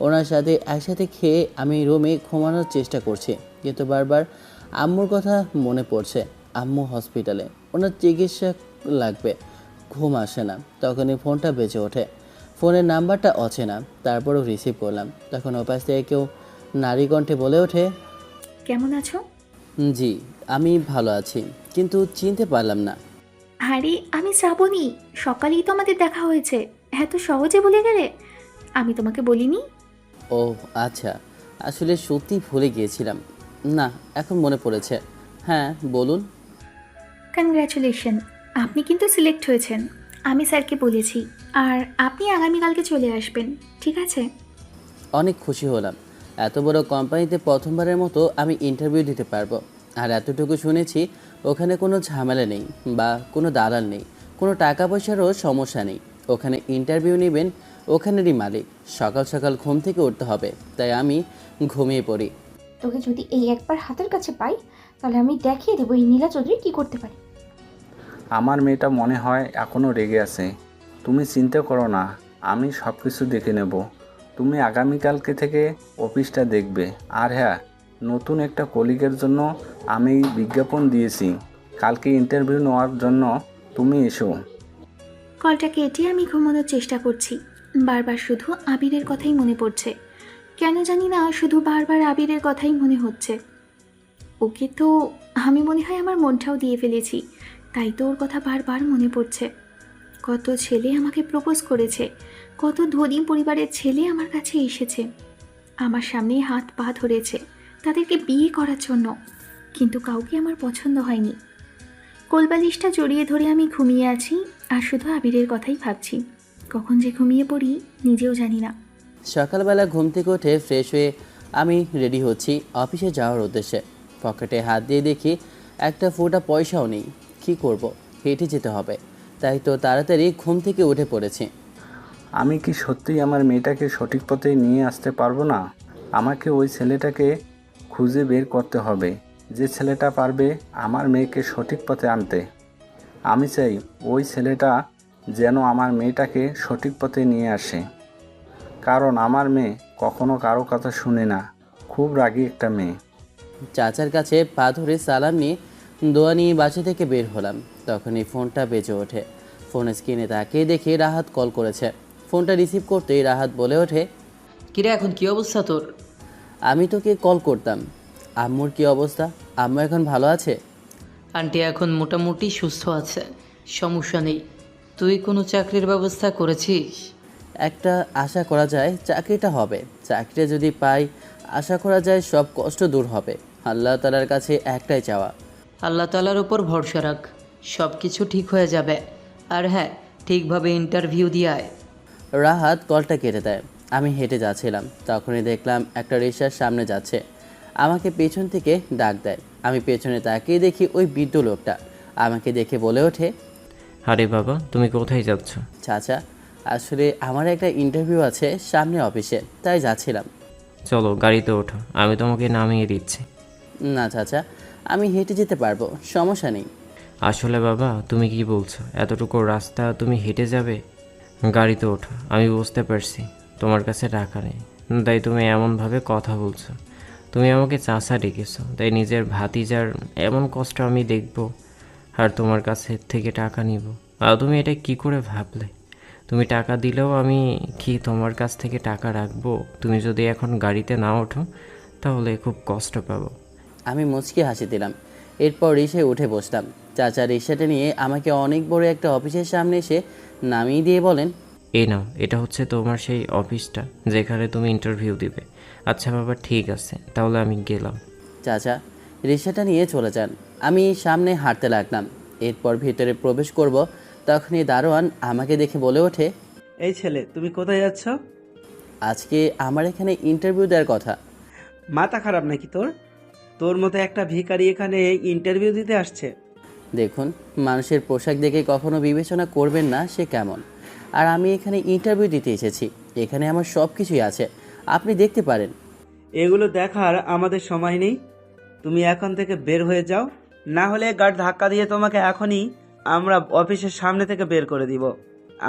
ওনার সাথে একসাথে খেয়ে আমি রুমে ঘুমানোর চেষ্টা করছি, কিন্তু বারবার আম্মুর কথা মনে পড়ছে। আম্মু হসপিটালে, ওনার চিকিৎসা লাগবে। ঘুম আসে না। তখনই ফোনটা বেজে ওঠে। ফোনের নাম্বারটা অচেনা, তারপরও রিসিভ করলাম। তখন ওপাশ থেকে কেউ নারী কণ্ঠে বলে ওঠে, কেমন আছো? জি আমি ভালো আছি, কিন্তু চিনতে পারলাম না। আরে আমি শ্রাবণী, সকালেই তো আমাদের দেখা হয়েছে। এত সহজে ভুলে গেলে? আমি তোমাকে বলিনি? ও আচ্ছা, আসলে সত্যি ভুলে গিয়েছিলাম। না, এখন মনে পড়েছে। হ্যাঁ বলুন। কনগ্র্যাচুলেশন, আপনি কিন্তু সিলেক্ট হয়েছেন। আমি স্যারকে বলেছি, আর আপনি আগামীকালকে চলে আসবেন, ঠিক আছে? অনেক খুশি হলাম। এত বড় কোম্পানিতে প্রথমবারের মতো আমি ইন্টারভিউ দিতে পারবো। আর এতটুকু শুনেছি ওখানে কোনো ঝামেলা নেই, বা কোনো দালাল নেই, কোনো টাকা পয়সারও সমস্যা নেই। ওখানে ইন্টারভিউ নেবেন ওখানেরই মালিক। সকাল সকাল ঘুম থেকে উঠতে হবে, তাই আমি ঘুমিয়ে পড়ি। তোকে যদি এই একবার হাতের কাছে পাই, তাহলে আমি দেখিয়ে দেবো এই নীলা চৌধুরী কি করতে পারে। আমার মেয়েটা মনে হয় এখনও রেগে আছে। তুমি চিন্তা করো না, আমি সব কিছু দেখে নেব। তুমি আগামীকালকে থেকে অফিসটা দেখবে। আর হ্যাঁ, নতুন একটা কলিগের জন্য আমি বিজ্ঞাপন দিয়েছি, কালকে ইন্টারভিউ নেওয়ার জন্য তুমি এসো। কলটা কেটে আমি ঘুমানোর চেষ্টা করছি। বারবার শুধু আবিরের কথাই মনে পড়ছে। কেন জানি না, শুধু বারবার আবিরের কথাই মনে হচ্ছে। ওকে তো আমি মনে হয় আমার মনটাও দিয়ে ফেলেছি, তাই তো ওর কথা বারবার মনে পড়ছে। কত ছেলে আমাকে প্রপোজ করেছে, কত ধনী পরিবারের ছেলে আমার কাছে এসেছে, আমার সামনে হাত পা ধরেছে তাদেরকে বিয়ে করার জন্য, কিন্তু কাউকে আমার পছন্দ হয়নি। কোলবালিশটা জড়িয়ে ধরে আমি ঘুমিয়ে আছি, আর শুধু আবিরের কথাই ভাবছি। কখন যে ঘুমিয়ে পড়ি নিজেও জানি না। সকালবেলা ঘুম থেকে উঠে ফ্রেশ হয়ে আমি রেডি হচ্ছি অফিসে যাওয়ার উদ্দেশ্যে। পকেটে হাত দিয়ে দেখি একটা ফোঁটা পয়সাও নেই। কী করব, হেঁটে যেতে হবে। তাই তো তাড়াতাড়ি ঘুম থেকে উঠে পড়েছি। আমি কি সত্যিই আমার মেয়েটাকে সঠিক পথে নিয়ে আসতে পারবো না? আমাকে ওই ছেলেটাকে খুঁজে বের করতে হবে, যে ছেলেটা পারবে আমার মেয়েকে সঠিক পথে আনতে। আমি চাই ওই ছেলেটা যেন আমার মেয়েটাকে সঠিক পথে নিয়ে আসে, কারণ আমার মেয়ে কখনো কারো কথা শুনে না। খুব রাগী একটা মেয়ে। চাচার কাছে পা ধরে সালাম নিয়ে দোয়া নিয়ে বাসা থেকে বের হলাম। তখনই ফোনটা বেজে ওঠে। ফোনের স্ক্রিনে তাকিয়ে দেখি রাহাত কল করেছে। ফোনটা রিসিভ করতেই রাহাত বলে ওঠে, কিরে এখন কি অবস্থা তোর? আমি তোকে কল করতাম। আম্মুর কি অবস্থা? আম্মু এখন ভালো আছে? আন্টি এখন মোটামুটি সুস্থ আছে, সমস্যা নেই। তুই কোনো চাকরির ব্যবস্থা করেছিস? একটা আশা করা যায় চাকরিটা হবে। চাকরিটা যদি পাই আশা করা যায় সব কষ্ট দূর হবে। আল্লাহ তাআলার কাছে একটাই চাওয়া। আল্লাহ তাআলার উপর ভরসা রাখ, সব কিছু ঠিক হয়ে যাবে। আর হ্যাঁ, ঠিকভাবে ইন্টারভিউ দিয়ে আয়। রাহাত কলটা কেটে দেয়। আমি হেঁটে যাচ্ছিলাম, তখনই দেখলাম একটা রিকশার সামনে যাচ্ছে। আমাকে পেছন থেকে ডাক দেয়। আমি পেছনে তাকিয়ে দেখি ওই বৃদ্ধ লোকটা আমাকে দেখে বলে ওঠে, আরে বাবা, তুমি কোথায় যাচ্ছ? চাচা, আসলে আমার একটা ইন্টারভিউ আছে সামনে অফিসে, তাই যাচ্ছিলাম। চলো গাড়িতে ওঠো, আমি তোমাকে নামিয়ে দিচ্ছি। না চাচা, আমি হেঁটে যেতে পারবো, সমস্যা নেই। আসলে বাবা, তুমি কি বলছো? এতটুকু রাস্তা তুমি হেঁটে যাবে? গাড়িতে ওঠো, আমি বুঝতে পারছি তোমার কাছে টাকা নেই, তাই তুমি এমনভাবে কথা বলছো। তুমি আমাকে চাচা ডেকেছো, তাই নিজের ভাতিজার এমন কষ্ট আমি দেখব আর তোমার কাছে থেকে টাকা নিব? আর তুমি এটা কি করে ভাবলে? তুমি টাকা দিলেও আমি কি তোমার কাছ থেকে টাকা রাখবো? তুমি যদি এখন গাড়িতে না ওঠো তাহলে খুব কষ্ট পাবো। আমি মুচকি হাসি দিলাম। এরপর রিকশায় উঠে বসলাম। চাচা রিকশাটা নিয়ে আমাকে অনেক বড় একটা অফিসের সামনে এসে নামিয়ে দিয়ে বলেন, এই নাও, এটা হচ্ছে তোমার সেই অফিসটা যেখানে তুমি ইন্টারভিউ দিবে। আচ্ছা বাবা, ঠিক আছে, তাহলে আমি গেলাম। চাচা রিকশাটা নিয়ে চলে যান। আমি সামনে হাঁটতে লাগলাম। এরপর ভিতরে প্রবেশ করব, তখনই দারোয়ান আমাকে দেখে বলে ওঠে, এই ছেলে, তুমি কোথায় যাচ্ছ? আজকে আমার এখানে ইন্টারভিউ দেওয়ার কথা। মাথা খারাপ নাকি তোর? তোর মতো একটা ভিখারি এখানে ইন্টারভিউ দিতে আসছে? দেখুন, মানুষের পোশাক দেখে কখনো বিবেচনা করবেন না সে কেমন। আর আমি এখানে ইন্টারভিউ দিতে এসেছি, এখানে আমার সব কিছুই আছে, আপনি দেখতে পারেন। এগুলো দেখার আমাদের সময় নেই। তুমি এখন থেকে বের হয়ে যাও, না হলে গার্ড ধাক্কা দিয়ে তোমাকে এখনই আমরা অফিসের সামনে থেকে বের করে দিব।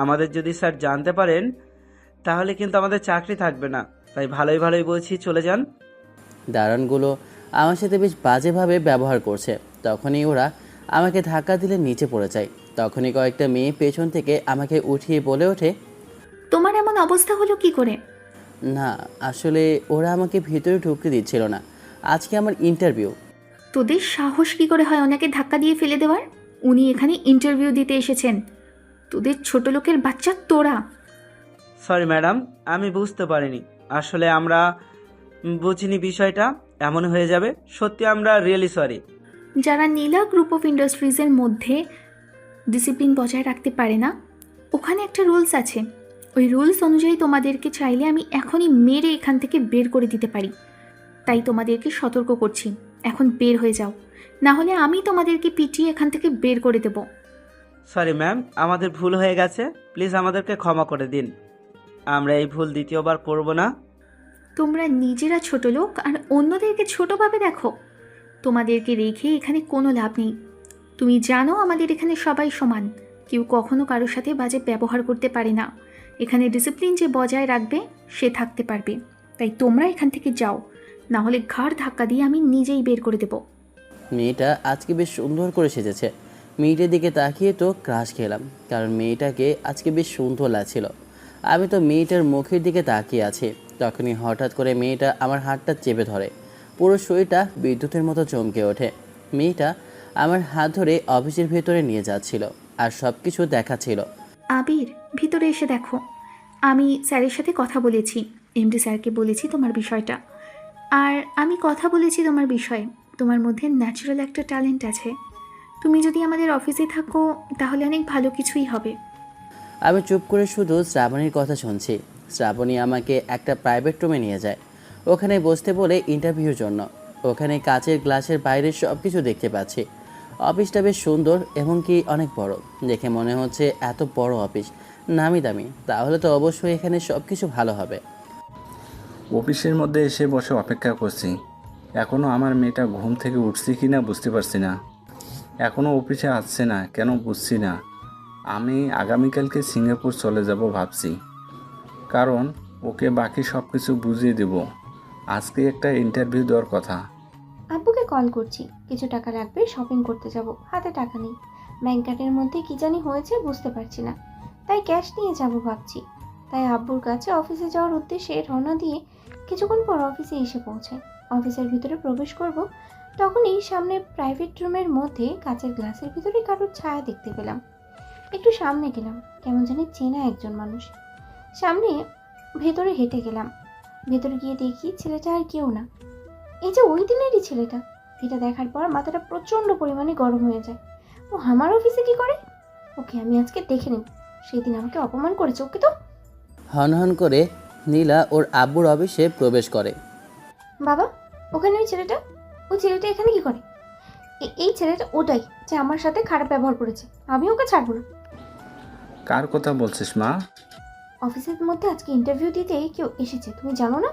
আমাদের যদি স্যার জানতে পারেন তাহলে কিন্তু আমাদের চাকরি থাকবে না, তাই ভালোই ভালোই বলছি চলে যান। দারোয়ানগুলো আমার সাথে বেশ বাজেভাবে ব্যবহার করছে। তখনই ওরা আমাকে ধাক্কা দিলে নিচে পড়ে যায়। তখনই কয়েকটা মেয়ে পেছন থেকে আমাকে উঠিয়ে বলে ওঠে, তোমার এমন অবস্থা হলো কি করে? না আসলে ওরা আমাকে ভিতরে ঢুকতে দিচ্ছিল না, আজকে আমার ইন্টারভিউ। তোদের সাহস কি করে হয় ওনাকে ধাক্কা দিয়ে ফেলে দেওয়ার? উনি এখানে ইন্টারভিউ দিতে এসেছেন। তোদের ছোট লোকের বাচ্চা তোরা। সরি ম্যাডাম, আমি বুঝতে পারিনি। আসলে আমরা বুঝিনি বিষয়টা এমন হয়ে যাবে। সত্যি আমরা রিয়েলি সরি। যারা নীলা গ্রুপ অফ ইন্ডাস্ট্রিজের মধ্যে ডিসিপ্লিন বজায় রাখতে পারে না, ওখানে একটা রুলস আছে। ওই রুলস অনুযায়ী তোমাদেরকে চাইলে আমি এখনই মেরে এখান থেকে বের করে দিতে পারি। তাই তোমাদেরকে সতর্ক করছি, এখন বের হয়ে যাও, না হলে আমি তোমাদেরকে পিটিয়ে এখান থেকে বের করে দেব। সরি ম্যাম, আমাদের ভুল হয়ে গেছে, প্লিজ আমাদেরকে ক্ষমা করে দিন। আমরা এই ভুল দ্বিতীয়বার করব না। তোমরা নিজেরা ছোট লোক আর অন্যদেরকে ছোটভাবে দেখো। তোমাদেরকে রেখে এখানে কোনো লাভ নেই। তুমি জানো আমাদের এখানে সবাই সমান, কেউ কখনো কারোর সাথে বাজে ব্যবহার করতে পারে না। এখানে ডিসিপ্লিন যে বজায় রাখবে সে থাকতে পারবে। তাই তোমরা এখান থেকে যাও, না হলে ঘাড় ধাক্কা দিয়ে আমি নিজেই বের করে দেব। মেয়েটা আজকে বেশ সুন্দর করে সেজেছে। মেয়েটার দিকে তাকিয়ে তো ক্রাশ খেলাম, কারণ মেয়েটাকে আজকে বেশ সুন্দর লাগছিল। আমি তো মেয়েটার মুখের দিকে তাকিয়ে আছি। তখনই হঠাৎ করে মেয়েটা আমার হাতটা চেপে ধরে। পুরো শরীরটা বিদ্যুতের মতো চমকে ওঠে। মেয়েটা আমার হাত ধরে অফিসের ভেতরে নিয়ে যাচ্ছিল আর সব কিছু দেখাচ্ছিল। আবির, ভিতরে এসে দেখো। আমি স্যারের সাথে কথা বলেছি, এমডি স্যারকে বলেছি তোমার বিষয়টা। আর আমি কথা বলেছি তোমার বিষয়ে। তোমার মধ্যে ন্যাচারাল একটা ট্যালেন্ট আছে। তুমি যদি আমাদের অফিসে থাকো তাহলে অনেক ভালো কিছুই হবে। আমি চুপ করে শুধু শ্রাবণীর কথা শুনছি। শ্রাবণী আমাকে একটা প্রাইভেট রুমে নিয়ে যায়, ওখানে বসতে বলে ইন্টারভিউর জন্য। ওখানে কাচের গ্লাসের বাইরে সব কিছু দেখতে পাচ্ছি। অফিসটা বেশ সুন্দর এবং কি অনেক বড়। দেখে মনে হচ্ছে এত বড় অফিস, নামি দামি, তাহলে তো অবশ্যই এখানে সব কিছু ভালো হবে। অফিসের মধ্যে এসে বসে অপেক্ষা করছি। এখনও আমার মেয়েটা ঘুম থেকে উঠছে কি না বুঝতে পারছি না। এখনও অফিসে আসছে না কেন বুঝছি না। আমি আগামীকালকে সিঙ্গাপুর চলে যাব ভাবছি, কারণ ওকে বাকি সব কিছু বুঝিয়ে দেব। আজকে একটা ইন্টারভিউ দেওয়ার কথা, আব্বুকে কল করছি, কিছু টাকা লাগবে, শপিং করতে যাব, হাতে টাকা নেই। ব্যাংক কার্ডের মধ্যে কি জানি হয়েছে বুঝতে পারছি না, তাই ক্যাশ নিয়ে যাব ভাবছি। তাই আব্বুর কাছে অফিসে যাওয়ার উদ্দেশ্যে রওনা দিয়ে কিছুক্ষণ পর অফিসে এসে পৌঁছাই। অফিসের ভিতরে প্রবেশ করব, তখনই সামনে প্রাইভেট রুমের মধ্যে কাচের গ্লাসের ভিতরে কারোর ছায়া দেখতে পেলাম। একটু সামনে গেলাম, কেমন জানি চেনা একজন মানুষ। সামনে ভেতরে হেঁটে গেলাম, ভেতরে গিয়ে দেখি ছেলেটা আর কেউ না, এই যে ওই দিনেরই ছেলেটা। এটা দেখার পর মাথাটা প্রচণ্ড পরিমাণে গরম হয়ে যায়। ও আমার অফিসে কি করে? ওকে আমি আজকে দেখে নেব। সেদিন আমাকে অপমান করেছে, ওকে তো। হনহন করে নীলা ওর আব্বুর অফিসে প্রবেশ করে। বাবা, ওখানে ওই ছেলেটা এখানে কি করে? এই ছেলেটা ওটাই যে আমার সাথে খারাপ ব্যবহার করেছে, আমি ওকে ছাড়বো না। কার কথা বলছিস মা? অফিসের মধ্যে আজকে ইন্টারভিউ দিতে কেউ এসেছে, তুমি জানো না?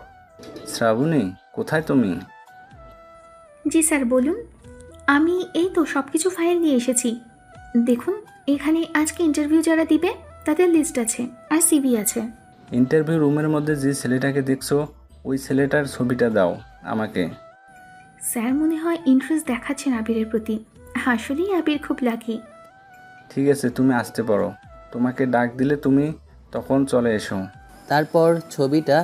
শ্রাবণী, কোথায় তুমি? জি স্যার, বলুন। আমি এই তো সব কিছু ফাইল নিয়ে এসেছি। দেখুন, এখানে আজকে ইন্টারভিউ যারা দিবে তাদের লিস্ট আছে আর সিভি আছে। ইন্টারভিউ রুমের মধ্যে যে ছেলেটাকে দেখছো, ওই ছেলেটার ছবিটা দাও আমাকে। স্যার মনে হয় ইন্টারেস্ট দেখাচ্ছেন আবিরের প্রতি। আসলেই আবির খুব লাকি। ঠিক আছে, তুমি আসতে পারো। তোমাকে ডাক দিলে তুমি তখন চলে এসো। তারপর ছবিটা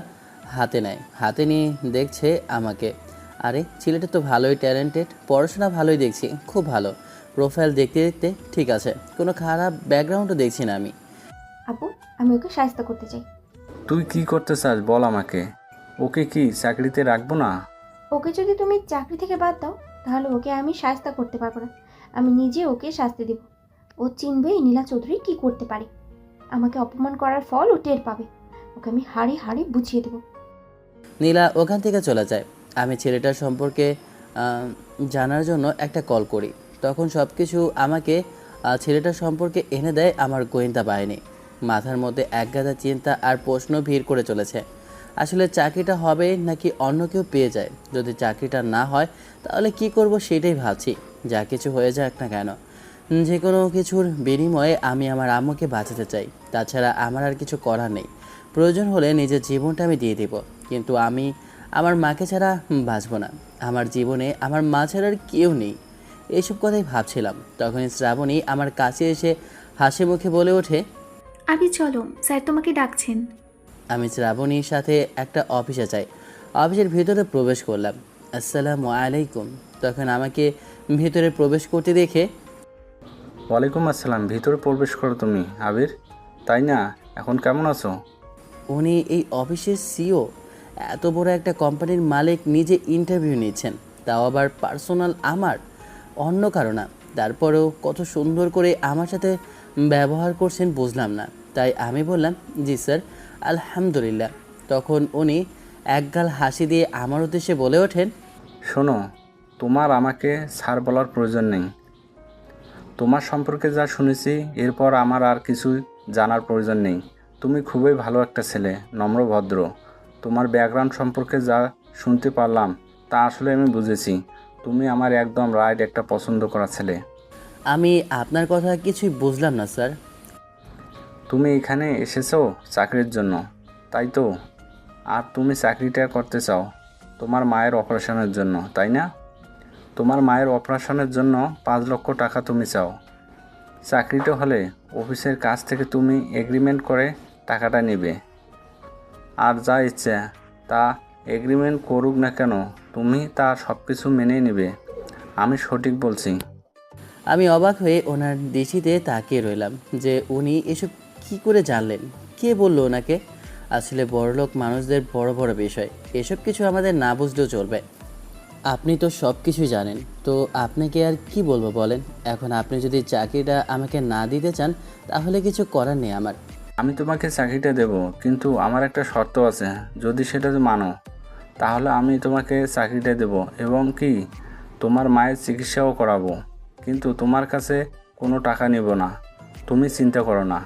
হাতে নেয়, হাতে নিয়ে দেখছে আমাকে। আরে ছেলেটা তো ভালোই ট্যালেন্টেড, পড়াশোনা ভালোই দেখছি, খুব ভালো প্রোফাইল দেখতে দেখতে ঠিক আছে, কোনো খারাপ ব্যাকগ্রাউন্ডও দেখছি না আমি। আপু, আমি ওকে সাহায্য করতে চাই। তুই কি করতে চাস বল আমাকে। ওকে কি চাকরিতে রাখবো না? ওকে যদি তুমি চাকরি থেকে বাদ দাও তাহলে ওকে আমি সাহায্য করতে পারবো না। আমি নিজে ওকে শাস্তি দেব। ও চিনবে এই নীলা চৌধুরী কি করতে পারে। আমাকে অপমান করার ফল ও টের পাবে। ওকে আমি হাড়ি হাড়ি বুঝিয়ে দেবো। নীলা ওখান থেকে চলে যায়। আমি ছেলেটার সম্পর্কে জানার জন্য একটা কল করি। তখন সব কিছু আমাকে ছেলেটার সম্পর্কে এনে দেয় আমার গোয়েন্দা বাহিনী। মাথার মধ্যে একগাদা চিন্তা আর প্রশ্ন ভিড় করে চলেছে। আসলে চাকরিটা হবে নাকি অন্য কেউ পেয়ে যায়? যদি চাকরিটা না হয় তাহলে কি করব সেটাই ভাবছি। যা কিছু হয়ে যাক না কেন, যে কোনো কিছুর বিনিময়ে আমি আমার আম্মুকে বাঁচাতে চাই। তাছাড়া আমার আর কিছু করার নেই। প্রয়োজন হলে নিজের জীবনটা আমি দিয়ে দেব, কিন্তু আমি আমার মাকে ছাড়া বাঁচব না। আমার জীবনে আমার মা ছাড়া আর কেউ নেই। এইসব কথাই ভাবছিলাম, তখনই শ্রাবণী আমার কাছে এসে হাসি মুখে বলে ওঠে, আবির চলো, স্যার তোমাকে ডাকছেন। আমি শ্রাবণীর সাথে একটা অফিসে যাই। অফিসের ভিতরে প্রবেশ করলাম। আসসালামু আলাইকুম। তখন আমাকে ভিতরে প্রবেশ করতে দেখে, ওয়ালাইকুম আসসালাম। ভিতরে প্রবেশ করো তুমি আবির, তাই না? এখন কেমন আছো? উনি এই অফিসের সিও, এত বড় একটা কোম্পানির মালিক, নিজে ইন্টারভিউ নিচ্ছেন, তাও আবার পার্সোনাল, আমার, অন্য কারো না। তারপরেও কত সুন্দর করে আমার সাথে ব্যবহার করছেন বুঝলাম না। তাই আমি বললাম, জি স্যার, আলহামদুলিল্লাহ। তখন উনি একগাল হাসি দিয়ে আমার উদ্দেশ্যে বলে ওঠেন, শোনো, তোমার আমাকে স্যার বলার প্রয়োজন নেই। তোমার সম্পর্কে যা শুনেছি এরপর আমার আর কিছু জানার প্রয়োজন নেই। তুমি খুবই ভালো একটা ছেলে, নম্র ভদ্র। তোমার ব্যাকগ্রাউন্ড সম্পর্কে যা শুনতে পারলাম তা আসলে আমি বুঝেছি তুমি আমার একদম রাইট একটা পছন্দ করা ছেলে। আমি আপনার কথা কিছুই বুঝলাম না স্যার। তুমি এখানে এসেছো চাকরির জন্য, তাই তো? আর তুমি চাকরিটা করতে চাও তোমার মায়ের অপারেশনের জন্য, তাই না? তোমার মায়ের অপারেশনের জন্য 5 লক্ষ টাকা তুমি চাও। চাকরিটা হলে অফিসের কাছ থেকে তুমি এগ্রিমেন্ট করে টাকাটা নেবে, আর যা ইচ্ছে তা এগ্রিমেন্ট করুক না কেন তুমি তা সব কিছু মেনে নেবে। আমি সঠিক বলছি? আমি অবাক হয়ে ওনার দৃষ্টিতে তাকিয়ে রইলাম যে উনি এসব কি করে জানলেন, কে বললো ওনাকে? আসলে বড়লোক মানুষদের বড় বড় বিষয়, এসব কিছু আমাদের না বুঝলেও চলবে। আপনি তো সব কিছুই জানেন, তো আপনাকে আর কি বলবো বলেন। এখন আপনি যদি চাকরিটা আমাকে না দিতে চান তাহলে কিছু করার নেই আমার। আমি তোমাকে চাকরিটা দেব, কিন্তু আমার একটা শর্ত আছে। যদি সেটা মানো তাহলে আমি তোমাকে চাকরিটা দেব এবং কি তোমার মায়ের চিকিৎসাও করাবো, কিন্তু তোমার কাছে কোনো টাকা নেব না। তুমি চিন্তা করো না।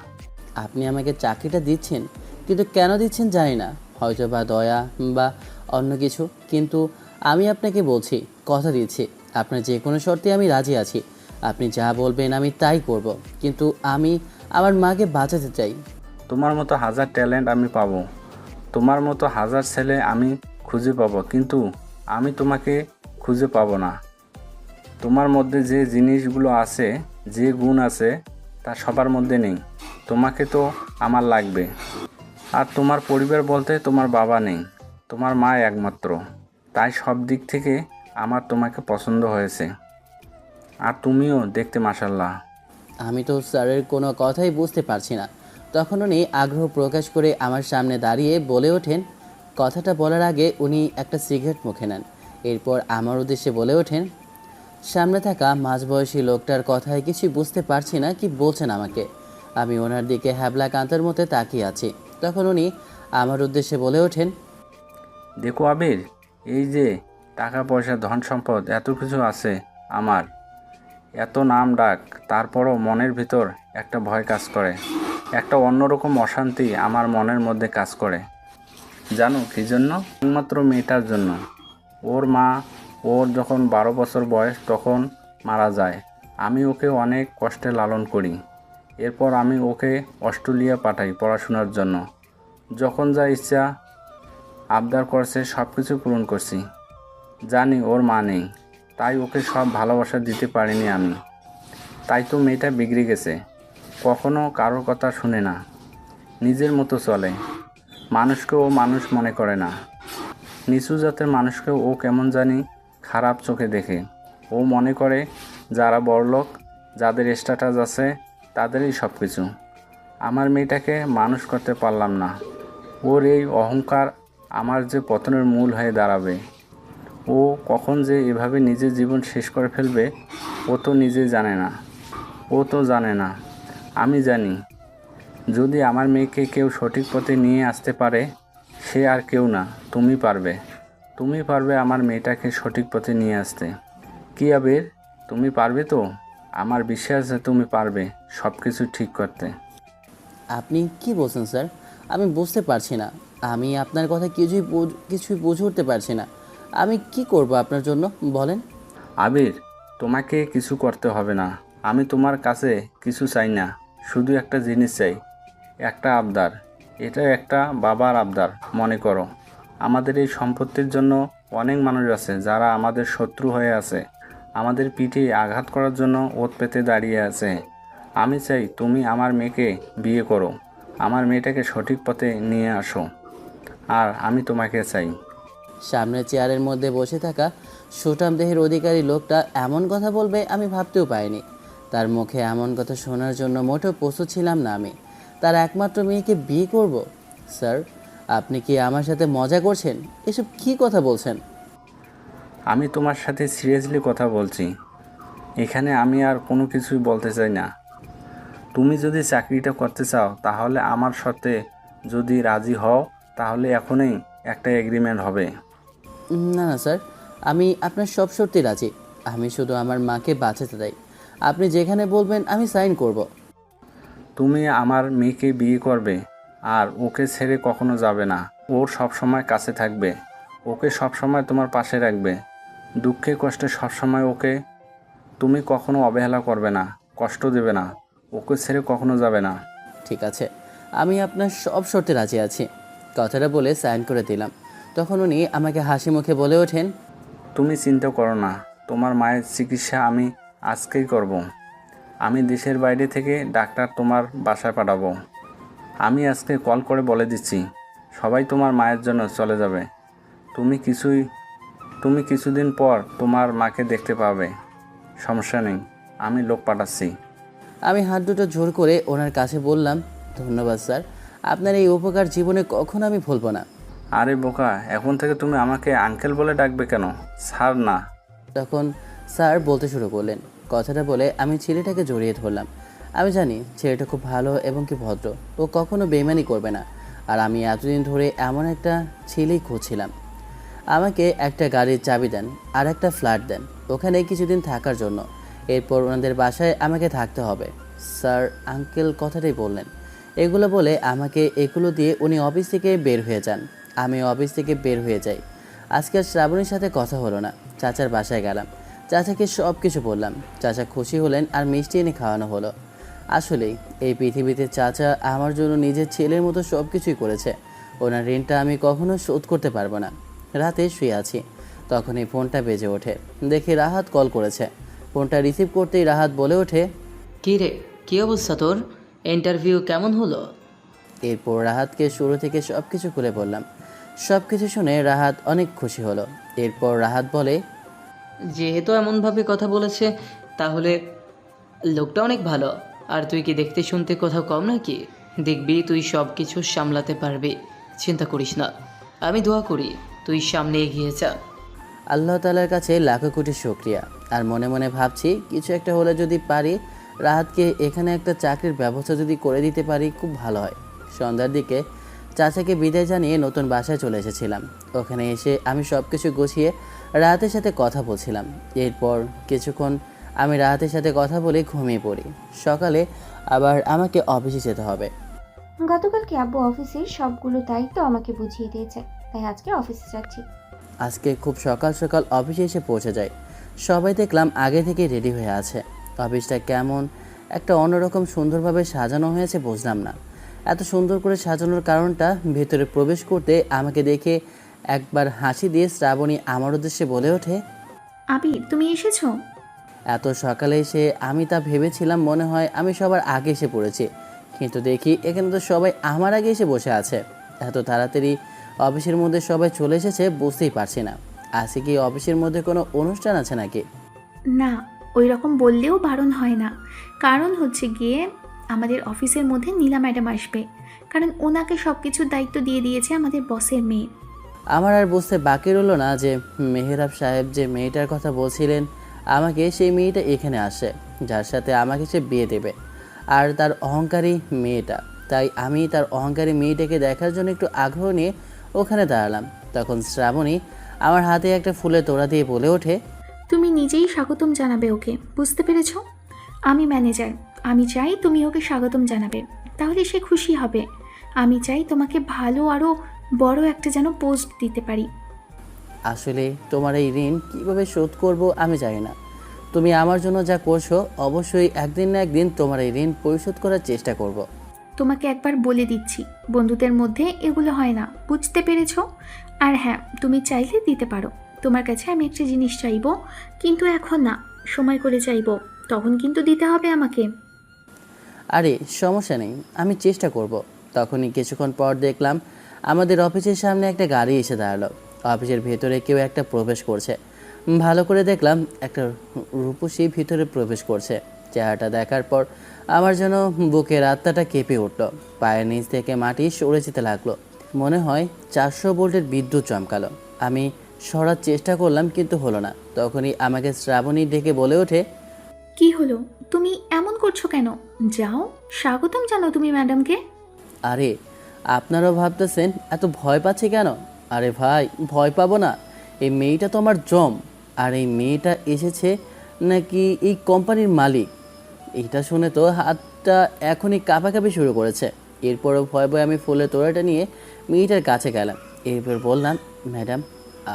আপনি আমাকে চাকরিটা দিচ্ছেন, কিন্তু কেন দিচ্ছেন জানি না, হয়তো বা দয়া বা অন্য কিছু। কিন্তু আমি আপনাকে বলছি, কথা দিচ্ছি, আপনার যে কোনো শর্তে আমি রাজি আছি। আপনি যা বলবেন আমি তাই করব, কিন্তু আমি আমার মাকে বাঁচাতে চাই। তোমার মতো হাজার ট্যালেন্ট আমি পাবো, তোমার মতো হাজার ছেলে আমি খুঁজে পাবো, কিন্তু আমি তোমাকে খুঁজে পাবো না। তোমার মধ্যে যে জিনিসগুলো আছে, যে গুণ আছে, তা সবার মধ্যে নেই। তোমাকে তো আমার লাগবে। আর তোমার পরিবার বলতে তোমার বাবা নেই, তোমার মা একমাত্র। তাই সব দিক থেকে আমার তোমাকে পছন্দ হয়েছে। আর তুমিও দেখতে মাশাআল্লাহ। আমি তো স্যারের কোনো কথাই বুঝতে পারছি না। তখন উনি আগ্রহ প্রকাশ করে আমার সামনে দাঁড়িয়ে বলে ওঠেন। কথাটা বলার আগে উনি একটা সিগারেট মুখে নেন। এরপর আমার উদ্দেশ্যে বলে ওঠেন, সামনে থাকা মাঝবয়সী লোকটার কথায় কিছুই বুঝতে পারছি না কি বলছেন আমাকে। আমি ওনার দিকে হ্যাবলা কান্তার মতো তাকিয়ে আছি। তখন উনি আমার উদ্দেশ্যে বলে ওঠেন, দেখো আবির, এই যে টাকা পয়সা ধন সম্পদ এত কিছু আছে আমার, এত নাম ডাক, তারপরও মনের ভিতর একটা ভয় কাজ করে, একটা অন্যরকম অশান্তি আমার মনের মধ্যে কাজ করে। জানো কী জন্য? একমাত্র মেয়েটার জন্য। ওর মা ওর যখন 12 বছর বয়স তখন মারা যায়। আমি ওকে অনেক কষ্টে লালন করি। এরপর আমি ওকে অস্ট্রেলিয়া পাঠাই পড়াশোনার জন্য। যখন যা ইচ্ছা আবদার করছে সব কিছু পূরণ করছি। জানি ওর মা নেই, তাই ওকে সব ভালোবাসা দিতে পারিনি আমি। তাই তো মেয়েটা বিগড়ে গেছে। কখনো কারোর কথা শুনে না, নিজের মতো চলে। মানুষকে ও মানুষ মনে করে না। নিচু জাতের মানুষকে ও কেমন জানি খারাপ চোখে দেখে। ও মনে করে যারা বড়লোক, যাদের স্ট্যাটাস আছে, তাদেরই সব কিছু। আমার মেয়েটাকে মানুষ করতে পারলাম না। ওর এই অহংকার আমার যে পতনের মূল হয়ে দাঁড়াবে। ও কখন যে এভাবে নিজের জীবন শেষ করে ফেলবে ও তো নিজে জানে না। ও তো জানে না, আমি জানি। যদি আমার মেয়েকে কেউ সঠিক পথে নিয়ে আসতে পারে, সে আর কেউ না, তুমি পারবে। তুমি পারবে আমার মেয়েটাকে সঠিক পথে নিয়ে আসতে। কি আবির, তুমি পারবে তো? আমার বিশ্বাস যে তুমি পারবে সব কিছু ঠিক করতে। আপনি কি বলছেন স্যার? আমি বুঝতে পারছি না। আমি আপনার কথা কিছুই বুঝে উঠতে পারছি না। আমি কি করব আপনার জন্য বলেন? আবির, তোমাকে কিছু করতে হবে না। আমি তোমার কাছে কিছু চাই না, শুধু একটা জিনিস চাই, একটা আবদার। এটা একটা বাবার আবদার মনে করো। আমাদের এই সম্পত্তির জন্য অনেক মানুষ আছে যারা আমাদের শত্রু হয়ে আছে, আমাদের পিঠে আঘাত করার জন্য ওত পেতে দাঁড়িয়ে আছে। আমি চাই তুমি আমার মেয়েকে বিয়ে করো, আমার মেয়েটাকে সঠিক পথে নিয়ে আসো। আর আমি তোমাকে চাই। সামনের চেয়ারের মধ্যে বসে থাকা সুঠাম দেহের অধিকারী লোকটা এমন কথা বলবে আমি ভাবতেও পারিনি। তার মুখে এমন কথা শোনার জন্য মোটেও প্রস্তুত ছিলাম না আমি। তার একমাত্র মেয়েকে বিয়ে করব? স্যার, আপনি কি আমার সাথে মজা করছেন? এসব কি কথা বলছেন? আমি তোমার সাথে সিরিয়াসলি কথা বলছি। এখানে আমি আর কোনো কিছুই বলতে চাই না। তুমি যদি চাকরিটা করতে চাও তাহলে আমার সাথে যদি রাজি হও তাহলে এখনই একটা এগ্রিমেন্ট হবে। না না স্যার, আমি আপনার সব শর্তে রাজি। আমি শুধু আমার মাকে বাঁচাতে চাই। আপনি যেখানে বলবেন আমি সাইন করব। তুমি আমার মেয়েকে বিয়ে করবে আর ওকে ছেড়ে কখনো যাবে না। ওর সব সময় কাছে থাকবে, ওকে সব সময় তোমার পাশে রাখবে, দুঃখে কষ্টে সব সময় ওকে তুমি কখনো অবহেলা করবে না, কষ্ট দেবে না, ওকে ছেড়ে কখনো যাবে না। ঠিক আছে, আমি আপনার সব শর্তে রাজি আছি। কথাটা বলে সাইন করে দিলাম। তখন উনি আমাকে হাসি মুখে বলে ওঠেন, তুমি চিন্তা করো না, তোমার মায়ের চিকিৎসা আমি আজকেই করব। আমি দেশের বাইরে থেকে ডাক্তার তোমার বাসায় পাঠাবো। আমি আজকে কল করে বলে দিচ্ছি, সবাই তোমার মায়ের জন্য চলে যাবে। তুমি কিছুদিন পর তোমার মাকে দেখতে পাবে। সমস্যা নেই, আমি লোক পাঠাচ্ছি। আমি হাত দুটো জোর করে ওনার কাছে বললাম, ধন্যবাদ স্যার, আপনার এই উপকার জীবনে কখনো আমি ভুলব না। আরে বোকা, এখন থেকে তুমি আমাকে আঙ্কেল বলে ডাকবে কেন, স্যার না। তখন স্যার বলতে শুরু করলেন। কথাটা বলে আমি ছেলেটাকে জড়িয়ে ধরলাম। আমি জানি ছেলেটা খুব ভালো এবং কি ভদ্র, ও কখনো বেইমানি করবে না। আর আমি এতদিন ধরে এমন একটা ছেলেই খুঁজছিলাম। আমাকে একটা গাড়ির চাবি দেন আর একটা ফ্ল্যাট দেন ওখানে কিছুদিন থাকার জন্য। এরপর ওনাদের বাসায় আমাকে থাকতে হবে। স্যার আঙ্কেল কথাটাই বললেন। এগুলো বলে আমাকে এগুলো দিয়ে উনি অফিস থেকে বের হয়ে যান। আমি অফিস থেকে বের হয়ে যাই। আজকে আর শ্রাবণীর সাথে কথা হলো না। চাচার বাসায় গেলাম, চাচাকে সব কিছু বললাম। চাচা খুশি হলেন আর মিষ্টি এনে খাওয়ানো হলো। আসলেই এই পৃথিবীতে চাচা আমার জন্য নিজের ছেলের মতো সব কিছুই করেছে। ওনার ঋণটা আমি কখনো শোধ করতে পারবো না। রাতে শুয়ে আছি, তখনই ফোনটা বেজে ওঠে। দেখি রাহাত কল করেছে। ফোনটা রিসিভ করতেই রাহাত বলে ওঠে, কী রে, কী অবস্থা তোর? ইন্টারভিউ কেমন হলো? এরপর রাহাতকে শুরু থেকে সব কিছু খুলে বললাম। সব কিছু শুনে রাহাত অনেক খুশি হলো। এরপর রাহাত বলে, যেহেতু এমনভাবে কথা বলেছে তাহলে লোকটা অনেক ভালো। আর তুই কি দেখতে শুনতে কোথাও কম নাকি? দেখবি তুই সব কিছু সামলাতে পারবি, চিন্তা করিস না। আমি দোয়া করি তুই সামনে এগিয়ে যা। আল্লাহ তাআলার কাছে লাখো কোটি শুকরিয়া। আর মনে মনে ভাবছি কিছু একটা হলে যদি পারি, রাহাতকে এখানে একটা চাকরির ব্যবস্থা যদি করে দিতে পারি খুব ভালো হয়। সন্ধ্যার দিকে চাচাকে বিদায় জানিয়ে নতুন বাসায় চলে এসেছিলাম। ওখানে এসে আমি সব কিছু গুছিয়ে রাহাতের সাথে কথা বলছিলাম। এরপর কিছুক্ষণ আমি রাহাতের সাথে কথা বলে ঘুমিয়ে পড়ি। সকালে আবার আমাকে অফিসে যেতে হবে। গতকালকে আব্বু অফিসের সবগুলো দায়িত্ব আমাকে বুঝিয়ে দিয়েছে, তাই আজকে অফিসে যাচ্ছি। আজকে খুব সকাল সকাল অফিসে এসে পৌঁছে যাই। সবাই দেখলাম আগে থেকে রেডি হয়ে আছে। অফিসটা কেমন একটা অন্যরকম সুন্দরভাবে সাজানো হয়েছে বুঝলাম না। এত সুন্দর করে সাজানোর কারণটা ভেতরে প্রবেশ করতে আমাকে দেখে একবার হাসি দিয়ে শ্রাবণী আমার উদ্দেশ্যে বলে ওঠে, আবির তুমি এসেছো? এত সকালে এসে আমি তা ভেবেছিলাম মনে হয় আমি সবার আগে এসে পড়েছি, কিন্তু দেখি এখানে তো সবাই আমার আগে এসে বসে আছে। এত তাড়াতাড়ি অফিসের মধ্যে সবাই চলে এসেছে বুঝতেই পারছি না। আজকে কি অফিসের মধ্যে কোনো অনুষ্ঠান আছে নাকি? না, ওই রকম বললেও বারণ হয় না। কারণ হচ্ছে গিয়ে আমাদের অফিসের মধ্যে নীলা ম্যাডাম আসবে, কারণ ওনাকে সব কিছুর দায়িত্ব দিয়ে দিয়েছে আমাদের বসের মেয়ে। আমার আর বুঝতে বাকি রইল না যে মেহরাব সাহেব যে মেয়েটার কথা বলছিলেন আমাকে, সেই মেয়েটা এখানে আসে যার সাথে আমাকে সে বিয়ে দেবে। আর তার অহংকারী মেয়েটা। তাই আমি তার অহংকারী মেয়েটাকে দেখার জন্য একটু আগ্রহ নিয়ে ওখানে দাঁড়ালাম। তখন শ্রাবণী আমার হাতে একটা ফুলের তোড়া দিয়ে বলে ওঠে, তুমি নিজেই স্বাগতম জানাবে ওকে, বুঝতে পেরেছো? আমি ম্যানেজার, আমি চাই তুমি ওকে স্বাগতম জানাবে, তাহলে সে খুশি হবে। আমি চাই তোমাকে ভালো আরও বড় একটা যেন পোস্ট দিতে পারি। আসলে তোমার এই ঋণ কীভাবে শোধ করব আমি জানি না। তুমি আমার জন্য যা করছো অবশ্যই একদিন না একদিন তোমার এই ঋণ পরিশোধ করার চেষ্টা করব। তোমাকে একবার বলে দিচ্ছি, বন্ধুদের মধ্যে এগুলো হয় না, বুঝতে পেরেছো? আর হ্যাঁ, তুমি চাইলে দিতে পারো। তোমার কাছে আমি একটা জিনিস চাইবো, কিন্তু এখন না, সময় করে চাইবো, তখন কিন্তু দিতে হবে আমাকে। আরে সমস্যা নেই, আমি চেষ্টা করব। তখনই কিছুক্ষণ পর দেখলাম আমাদের অফিসের সামনে একটা গাড়ি এসে দাঁড়ালো। অফিসের ভেতরে কেউ একটা প্রবেশ করছে। ভালো করে দেখলাম একটা রূপসী ভিতরে প্রবেশ করছে। চেহারাটা দেখার পর আমার যেন বুকের আত্মাটা কেঁপে উঠল। পায়ের নিচ থেকে মাটি সরে যেতে লাগলো। মনে হয় 400 ভোল্টের বিদ্যুৎ চমকালো। আমি সরার চেষ্টা করলাম কিন্তু হলো না। তখনই আমাকে শ্রাবণী ডেকে বলে ওঠে, কি হলো? তুমি এমন করছো কেন? যাও, স্বাগতম জানো তুমি ম্যাডামকে। আরে আপনারাও ভাবতেছেন এত ভয় পাচ্ছি কেন? আরে ভাই, ভয় পাবো না। এই মেয়েটা তো আমার জম। আর এই মেয়েটা এসেছে নাকি এই কোম্পানির মালিক। এইটা শুনে তো হাতটা এখনই কাঁপাকাঁপি শুরু করেছে। এরপরও ভয় ভয় আমি ফুলের তোড়াটা নিয়ে মেয়েটার কাছে গেলাম। এরপর বললাম, ম্যাডাম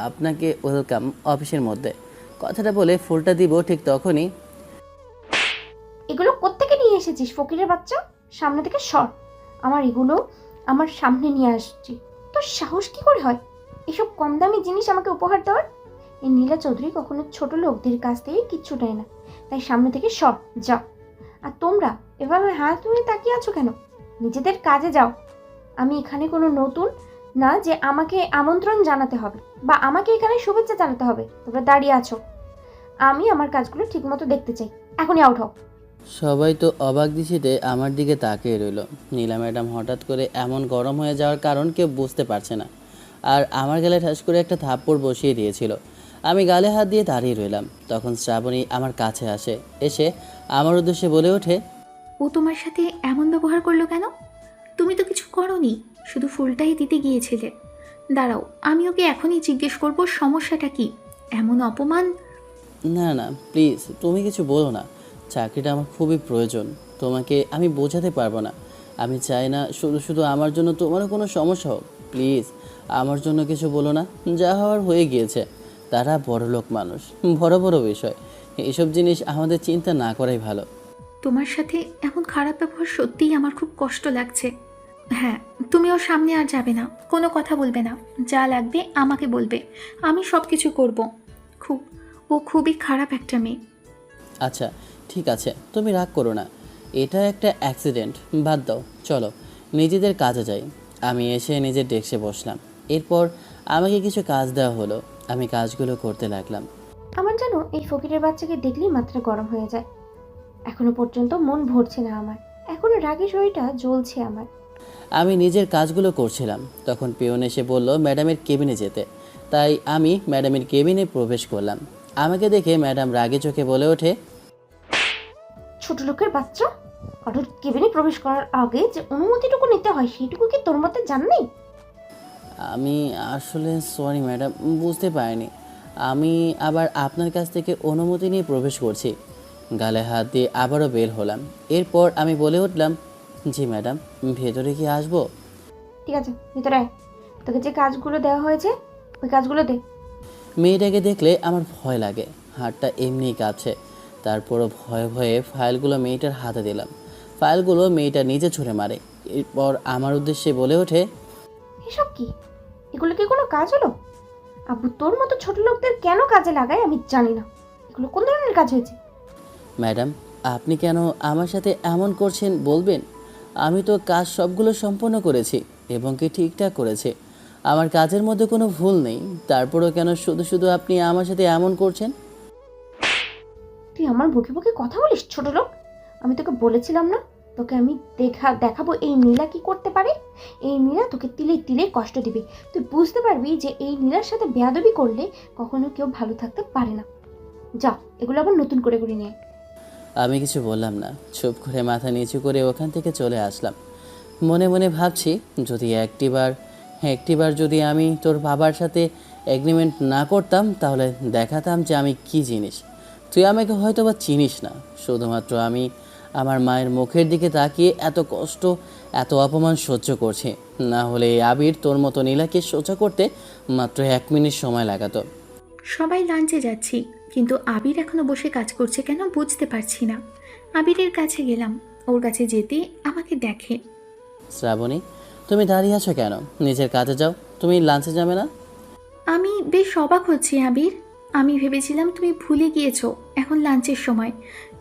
আপনাকে ওয়েলকাম অফিসের মধ্যে। কথাটা বলে ফুলটা দিব ঠিক তখনই, এগুলো কোত্থেকে নিয়ে এসেছিস ফকিরের বাচ্চা? সামনে থেকে সর। আমার এগুলো আমার সামনে নিয়ে আসছি। তোর সাহস কি করে হয় এসব কম দামি জিনিস আমাকে উপহার দেওয়ার? এই নীলা চৌধুরী কখনো ছোট লোকদের কাছ থেকে কিচ্ছু নেয় না, তাই সামনে থেকে সর যাও। আর তোমরা এভাবে হাত ধুয়ে তাকিয়ে আছো কেন? নিজেদের কাজে যাও। আমি এখানে কোনো নতুন না যে আমাকে আমন্ত্রণ জানাতে হবে বা আমাকে এখানে শুভেচ্ছা জানাতে হবে। তোমরা দাঁড়িয়ে আছো, আমি আমার কাজগুলো ঠিকমতো দেখতে চাই। এখনই আউট হও। সবাই তো অবাক দৃষ্টিতে আমার দিকে তাকিয়ে রইল। নীলা ম্যাডাম হঠাৎ করে এমন গরম হয়ে যাওয়ার কারণ কেউ বুঝতে পারছে না। আর আমার গালে ঠাস করে একটা থাপ্পড় বসিয়ে দিয়েছিল। আমি গালে হাত দিয়ে দাঁড়িয়ে রইলাম। তখন শ্রাবণী আমার কাছে আসে, এসে আমার উদ্দেশ্যে বলে ওঠে, ও তোমার সাথে এমন ব্যবহার করলো কেন? তুমি তো কিছু করোনি, শুধু ফুলটাই দিতে গিয়েছিলে। দাঁড়াও, আমি ওকে এখনই জিজ্ঞেস করবো সমস্যাটা কি। এমন অপমান! না না প্লিজ, তুমি কিছু বলো না। চাকরিটা আমার খুবই প্রয়োজন। তোমাকে আমি বোঝাতে পারবো না। আমি চাই না শুধু শুধু আমার জন্য তোমারও কোনো সমস্যা হোক। প্লিজ আমার জন্য কিছু বলো না। যা হওয়ার হয়ে গিয়েছে। তারা বড়লোক মানুষ, বড় বড় বিষয়, এসব জিনিস আমাদের চিন্তা না করাই ভালো। তোমার সাথে এমন খারাপ ব্যবহার সত্যিই আমার খুব কষ্ট লাগছে। হ্যাঁ, তুমি ওর সামনে আর যাবে না, কোনো কথা বলবে না, যা লাগবে আমাকে বলবে, আমি সব কিছু করব। ও খুবই খারাপ একটা মেয়ে। আচ্ছা ঠিক আছে, তুমি রাগ করো না, এটা একটা অ্যাক্সিডেন্ট, বাদ দাও, চলো নিজেদের কাজে যাই। আমি এসে নিজের ডেস্কে বসলাম। এরপর আমাকে কিছু কাজ দেওয়া হলো, আমি কাজগুলো করতে লাগলাম। আমার যেন এই ফকিরের বাচ্চাকে দেখলেই মাত্রা গরম হয়ে যায়। এখনো পর্যন্ত মন ভরছে না আমার, এখনো রাগী শরীরটা জ্বলছে আমার। আমি নিজের কাজগুলো করছিলাম, তখন পিয়ন এসে বলল ম্যাডামের কেবিনে যেতে। তাই আমি ম্যাডামের কেবিনে প্রবেশ করলাম। আমাকে দেখে ম্যাডাম রাগে চোখে বলে ওঠে, ছোট লোকের বাচ্চা, কারোর কেবিনে প্রবেশ করার আগে যে অনুমতিটুকু নিতে হয় সেইটুকু কি তোর মতে জান নেই? আমি আসলে সরি ম্যাডাম, বুঝতে পারিনি। আমি আবার আপনার কাছ থেকে অনুমতি নিয়ে প্রবেশ করছি। গালে হাত দিয়ে আবারও বের হলাম। এরপর আমি বলে উঠলাম, জি ম্যাডাম, ভেতরে কি আসবো? ঠিক আছে, ভিতরে আয়। তোকে যে কাজগুলো দেওয়া হয়েছে ওই কাজগুলো দে। মেয়েটাকে দেখলে আমার ভয় লাগে, হাতটা এমনিই কাঁপছে। তারপরও ভয়ে ভয়ে ফাইলগুলো মেয়েটার হাতে দিলাম। ফাইলগুলো মেয়েটা নিজে ছুঁড়ে মারে। এরপর আমার উদ্দেশ্যে বলে ওঠে, এসব কি? এগুলো কি কোনো কাজ হলো? আব্বু তোর মতো ছোট লোকদের কেন কাজে লাগায় আমি জানি না। এগুলো কোন ধরনের কাজ হয়েছে? ম্যাডাম, আপনি কেন আমার সাথে এমন করছেন বলবেন? আমি তো কাজ সবগুলো সম্পন্ন করেছি এবং কি ঠিকঠাক করেছি। আমার কাজের মধ্যে কোনো ভুল নেই, তারপরও কেন শুধু শুধু আপনি আমার সাথে এমন করছেন? তুই আমার বুকে বুকে কথা বলিস ছোট লোক? আমি তোকে বলেছিলাম না তোকে আমি দেখাবো এই নীলা কি করতে পারে। এই নীলা তোকে তিলে তিলে কষ্ট দিবে। তুই বুঝতে পারবি যে এই নীলার সাথে বেয়াদবি করলে কখনো কেউ ভালো থাকতে পারে না। যা, এগুলো আবার নতুন করে করে নিয়ে। আমি কিছু বললাম না, চুপ করে মাথা নিচু করে ওখান থেকে চলে আসলাম। মনে মনে ভাবছি, যদি একটিবার যদি আমি তোর বাবার সাথে এগ্রিমেন্ট না করতাম, তাহলে দেখাতাম যে আমি কি জিনিস। তুই আমাকে হয়তো বা চিনিস না, শুধুমাত্র আমি আমার মায়ের মুখের দিকে তাকিয়ে এত কষ্ট, এত অপমান সহ্য করছি। না হলে এই আবির তোর মতো নীলাকে সোজা করতে মাত্র 1 মিনিট সময় লাগাতো। সবাই লাঞ্চে যাচ্ছি, কিন্তু আবির এখনো বসে কাজ করছে কেন বুঝতে পারছি না। আবিরের কাছে গেলাম, ওর কাছে যেতে আমাকে দেখে। শ্রাবণী, তুমি দাঁড়িয়ে আছো কেন? নিজের কাজে যাও, তুমি লাঞ্চে যাবে না? আমি বেশ অবাক হচ্ছি আবির, আমি ভেবেছিলাম তুমি ভুলে গিয়েছো এখন লাঞ্চের সময়,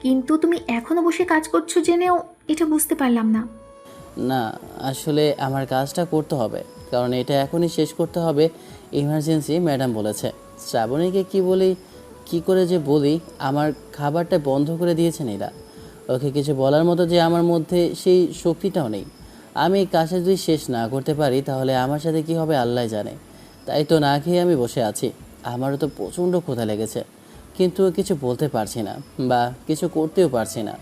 কিন্তু তুমি এখনো বসে কাজ করছো জেনেও এটা বুঝতে পারলাম না। না, আসলে আমার কাজটা করতে হবে, কারণ এটা এখনই শেষ করতে হবে, ইমার্জেন্সি ম্যাডাম বলেছে। শ্রাবণীকে কি করে যে বলি, আমার খাবারটা বন্ধ করে দিয়েছেন এরা। ওকে কিছু বলার মতো যে আমার মধ্যে সেই শক্তিটাও নেই। আমি এই কাজটা যদি শেষ না করতে পারি তাহলে আমার সাথে কি হবে আল্লাহ জানে। তাই তো না খেয়ে আমি বসে আছি। আমারও তো প্রচণ্ড ক্ষুধা লেগেছে, কিন্তু কিছু বলতে পারছি না বা কিছু করতেও পারছি না।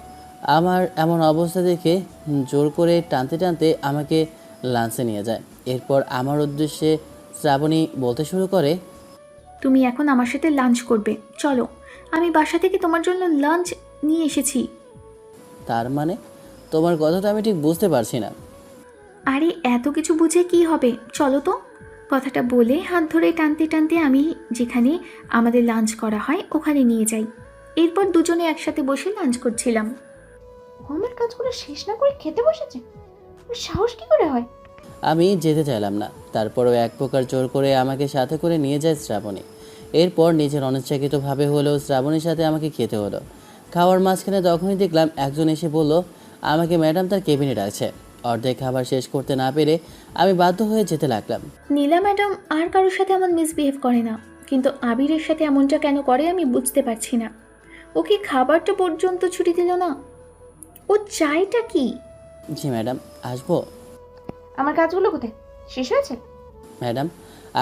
আমার এমন অবস্থা দেখে জোর করে টানতে টানতে আমাকে লাঞ্চে নিয়ে যায়। এরপর আমার উদ্দেশ্যে শ্রাবণী বলতে শুরু করে, তুমি এখন আমার সাথে লাঞ্চ করবে, চলো। আমি বাসা থেকে তোমার জন্য লাঞ্চ নিয়ে এসেছি। তার মানে তোমার কথা তো আমি ঠিক বুঝতে পারছি না। আরে এত কিছু বুঝে কি হবে, চলো তো। কথাটা বলে হাত ধরে টানতে টানতে আমি যেখানে আমাদের লাঞ্চ করা হয় ওখানে নিয়ে যাই। এরপর দুজনে একসাথে বসে লাঞ্চ করছিলাম। ও আমার কাজগুলো শেষ না করে খেতে বসেছে, ওর সাহস কি করে হয়? আমি যেতে চাইলাম না, তারপরও এক প্রকার জোর করে আমাকে সাথে করে নিয়ে যায় শ্রাবণী। এরপর নিজের অনিচ্ছাকৃতভাবে হলেও শ্রাবণীর সাথে আমাকে খেতে হলো। খাওয়ার মাঝখানে তখনই দেখলাম একজন এসে বলল আমাকে ম্যাডাম তার কেবিনে ডাকছে। অর্ধেক খাবার শেষ করতে না পেরে আমি বাধ্য হয়ে যেতে লাগলাম। নীলা ম্যাডাম আর কারোর সাথে এমন মিসবিহেভ করে না, কিন্তু আবিরের সাথে এমনটা কেন করে আমি বুঝতে পারছি না। ও কি খাবারটা পর্যন্ত ছুটি দিল না? ও চাইটা কি? জি ম্যাডাম, আসবো? আমার কাজগুলো কোথায়, শেষ হয়েছে? ম্যাডাম,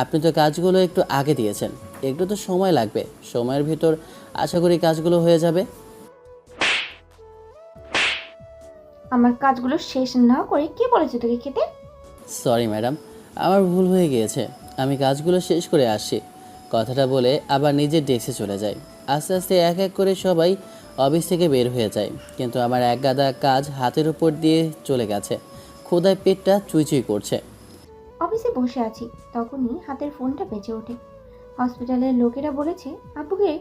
আপনি তো কাজগুলো একটু আগে দিয়েছেন, একটু তো সময় লাগবে, সময়ের ভিতর আশা করি কাজগুলো হয়ে যাবে। আমার কাজগুলো শেষ না করে কে বলেছে তোকে খেতে? সরি ম্যাডাম, আমার ভুল হয়ে গিয়েছে, আমি কাজগুলো শেষ করে আসছি। কথাটা বলে আবার নিজের ডেস্কে চলে যায়। আস্তে আস্তে এক এক করে সবাই অফিস থেকে বের হয়ে যায়, কিন্তু আমার এক গাদা কাজ হাতের উপর দিয়ে চলে গেছে। ক্ষুধায় পেটটা চুইচুই করছে। অফিসে বসে আছি, তখনই হাতের ফোনটা বেজে ওঠে। হসপিটালের লোকেরা বলেছে আব্বুকে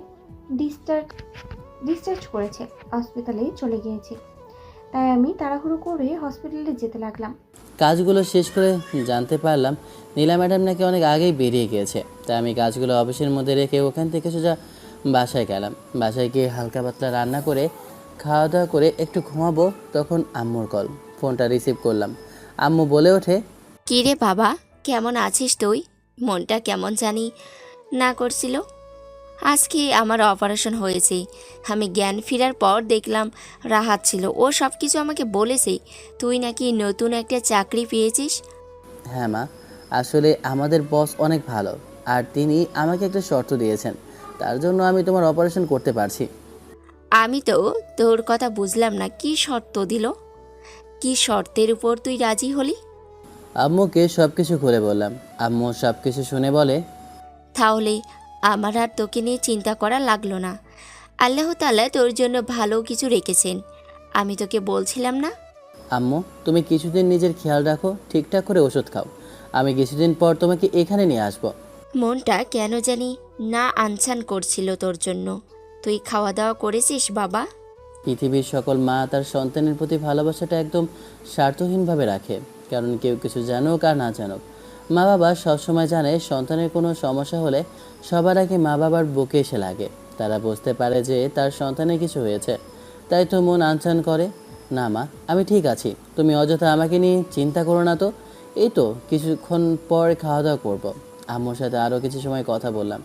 ডিসচার্জ করেছে, হসপিটালে চলে গিয়েছে। তাই আমি তাড়াহুড়ো করে হসপিটালে যেতে লাগলাম। কাজগুলো শেষ করে জানতে পারলাম নীলা ম্যাডাম নাকি অনেক আগেই বেরিয়ে গিয়েছে। তাই আমি কাজগুলো অফিসের মধ্যে রেখে ওখান থেকে সোজা বাসায় গেলাম। বাসায় গিয়ে হালকা পাতলা রান্না করে খাওয়া দাওয়া করে একটু ঘুমাবো, তখন আম্মুর কল। ফোনটা রিসিভ করলাম। আম্মু বলে ওঠে, কী রে বাবা, কেমন আছিস তুই? মনটা কেমন জানি না করছিল। আজকে আমার অপারেশন হয়েছে। আমি জ্ঞান ফেরার পর দেখলাম রাহাত ছিল, ও সব কিছু আমাকে বলেছে। তুই নাকি নতুন একটা চাকরি পেয়েছিস। হ্যাঁ মা, আসলে আমাদের বস অনেক ভালো, আর তিনি আমাকে একটা শর্ত দিয়েছেন, তার জন্য আমি তোমার অপারেশন করতে পারছি। আমি তো তোর কথা বুঝলাম না, কি শর্ত দিল? কি শর্তের উপর তুই রাজি হলি? আম্মুকে সব কিছু খুলে বললাম। আম্মু সব কিছু শুনে বলে, তাহলে আমার আর তোকে নিয়ে চিন্তা করা লাগলো না। আল্লাহ তাআলা তোর জন্য ভালো কিছু রেখেছেন। আমি তোকে বলছিলাম না? আম্মু তুমি কিছুদিন নিজের খেয়াল রাখো, ঠিকঠাক করে ওষুধ খাও। আমি কিছুদিন পর তোমাকে এখানে নিয়ে আসবো। মনটা কেন জানি না আনছান করছিল তোর জন্য। তুই খাওয়া দাওয়া করেছিস বাবা? পৃথিবীর সকল মা তার সন্তানের প্রতি ভালোবাসাটা একদম স্বার্থহীনভাবে রাখে, কারণ কেউ কিছু জানুক আর না জানুক, মা বাবা সবসময় জানে সন্তানের কোনো সমস্যা হলে সবার আগে মা বাবার বুকে এসে লাগে। তারা বুঝতে পারে যে তার সন্তানের কিছু হয়েছে, তাই তো মন আনচান করে। না মা, আমি ঠিক আছি, তুমি অযথা আমাকে নিয়ে চিন্তা করো না তো। এই তো কিছুক্ষণ পর খাওয়া দাওয়া করবো। আম্মুর সাথে আরও কিছু সময় কথা বললাম,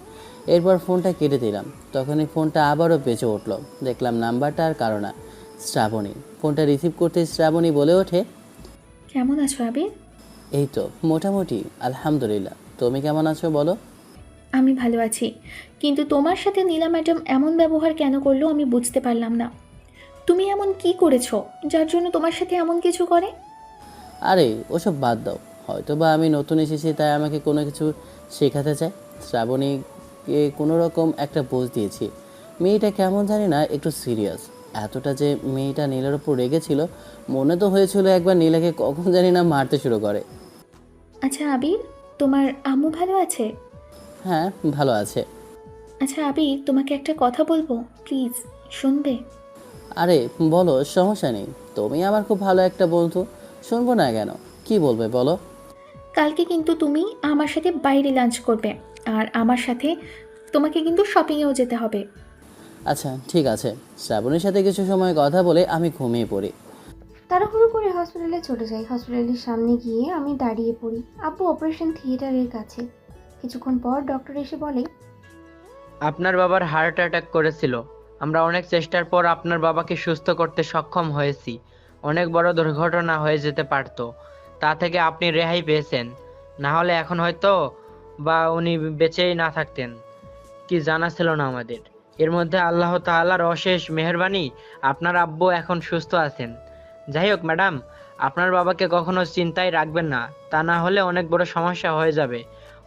এরপর ফোনটা কেটে দিলাম। তখনই ফোনটা আবারও বেঁচে উঠলো। দেখলাম নাম্বারটা আর কারো না, শ্রাবণী। ফোনটা রিসিভ করতে শ্রাবণী বলে ওঠে, কেমন আছো আবির? এই তো মোটামুটি আলহামদুলিল্লাহ, তুমি কেমন আছো বলো? আমি ভালো আছি, কিন্তু তোমার সাথে নীলা ম্যাডাম এমন ব্যবহার কেন করলো আমি বুঝতে পারলাম না। তুমি এমন কি করেছো যার জন্য তোমার সাথে এমন কিছু করে? আরে ওসব বাদ দাও, হয়তো বা আমি নতুন এসেছি তাই আমাকে কোনো কিছু শেখাতে চায়। শ্রাবণীকে কোনো রকম একটা বোঝ দিয়েছি। মেয়েটা কেমন জানি না একটু সিরিয়াস। এতটা যে মেয়েটা নীলার উপর রেগেছিল, মনে তো হয়েছিল একবার নীলাকে কখন জানি না মারতে শুরু করে। আচ্ছা আবির, তোমার আম্মু ভালো আছে? হ্যাঁ ভালো আছে। আচ্ছা আবির, তোমাকে একটা কথা বলবো, প্লিজ শুনবে? আরে বলো, সমস্যা নেই, তুমি আমার খুব ভালো একটা বন্ধু, শুনবো না কেন? কি বলবে বলো? কালকে কিন্তু তুমি আমার সাথে বাইরে লাঞ্চ করবে, আর আমার সাথে তোমাকে কিন্তু শপিংয়েও যেতে হবে। আচ্ছা ঠিক আছে। শ্রাবণীর সাথে কিছু সময় কথা বলে আমি ঘুমিয়ে পড়ি। তাড়াহুড়ো করে হসপিটালে চলে যাই। হসপিটালের সামনে গিয়ে আমি দাঁড়িয়ে পড়ি আব্বু অপারেশন থিয়েটারের কাছে। কিছুক্ষণ পর ডক্টর এসে বলে, আপনার বাবার হার্ট অ্যাটাক করেছিল। আমরা অনেক চেষ্টার পর আপনার বাবাকে সুস্থ করতে সক্ষম হয়েছি। অনেক বড় দুর্ঘটনা হয়ে যেতে পারত, তা থেকে আপনি রেহাই পেয়েছেন। না হলে এখন হয়তো বা উনি বেঁচেই না থাকতেন, কি জানা ছিল না আমাদের। এর মধ্যে আল্লাহ তাআলার অশেষ মেহেরবানি, আপনার আব্বু এখন সুস্থ আছেন। যাই হোক ম্যাডাম, আপনার বাবাকে কখনো চিন্তায় রাখবেন না, তা না হলে অনেক বড় সমস্যা হয়ে যাবে।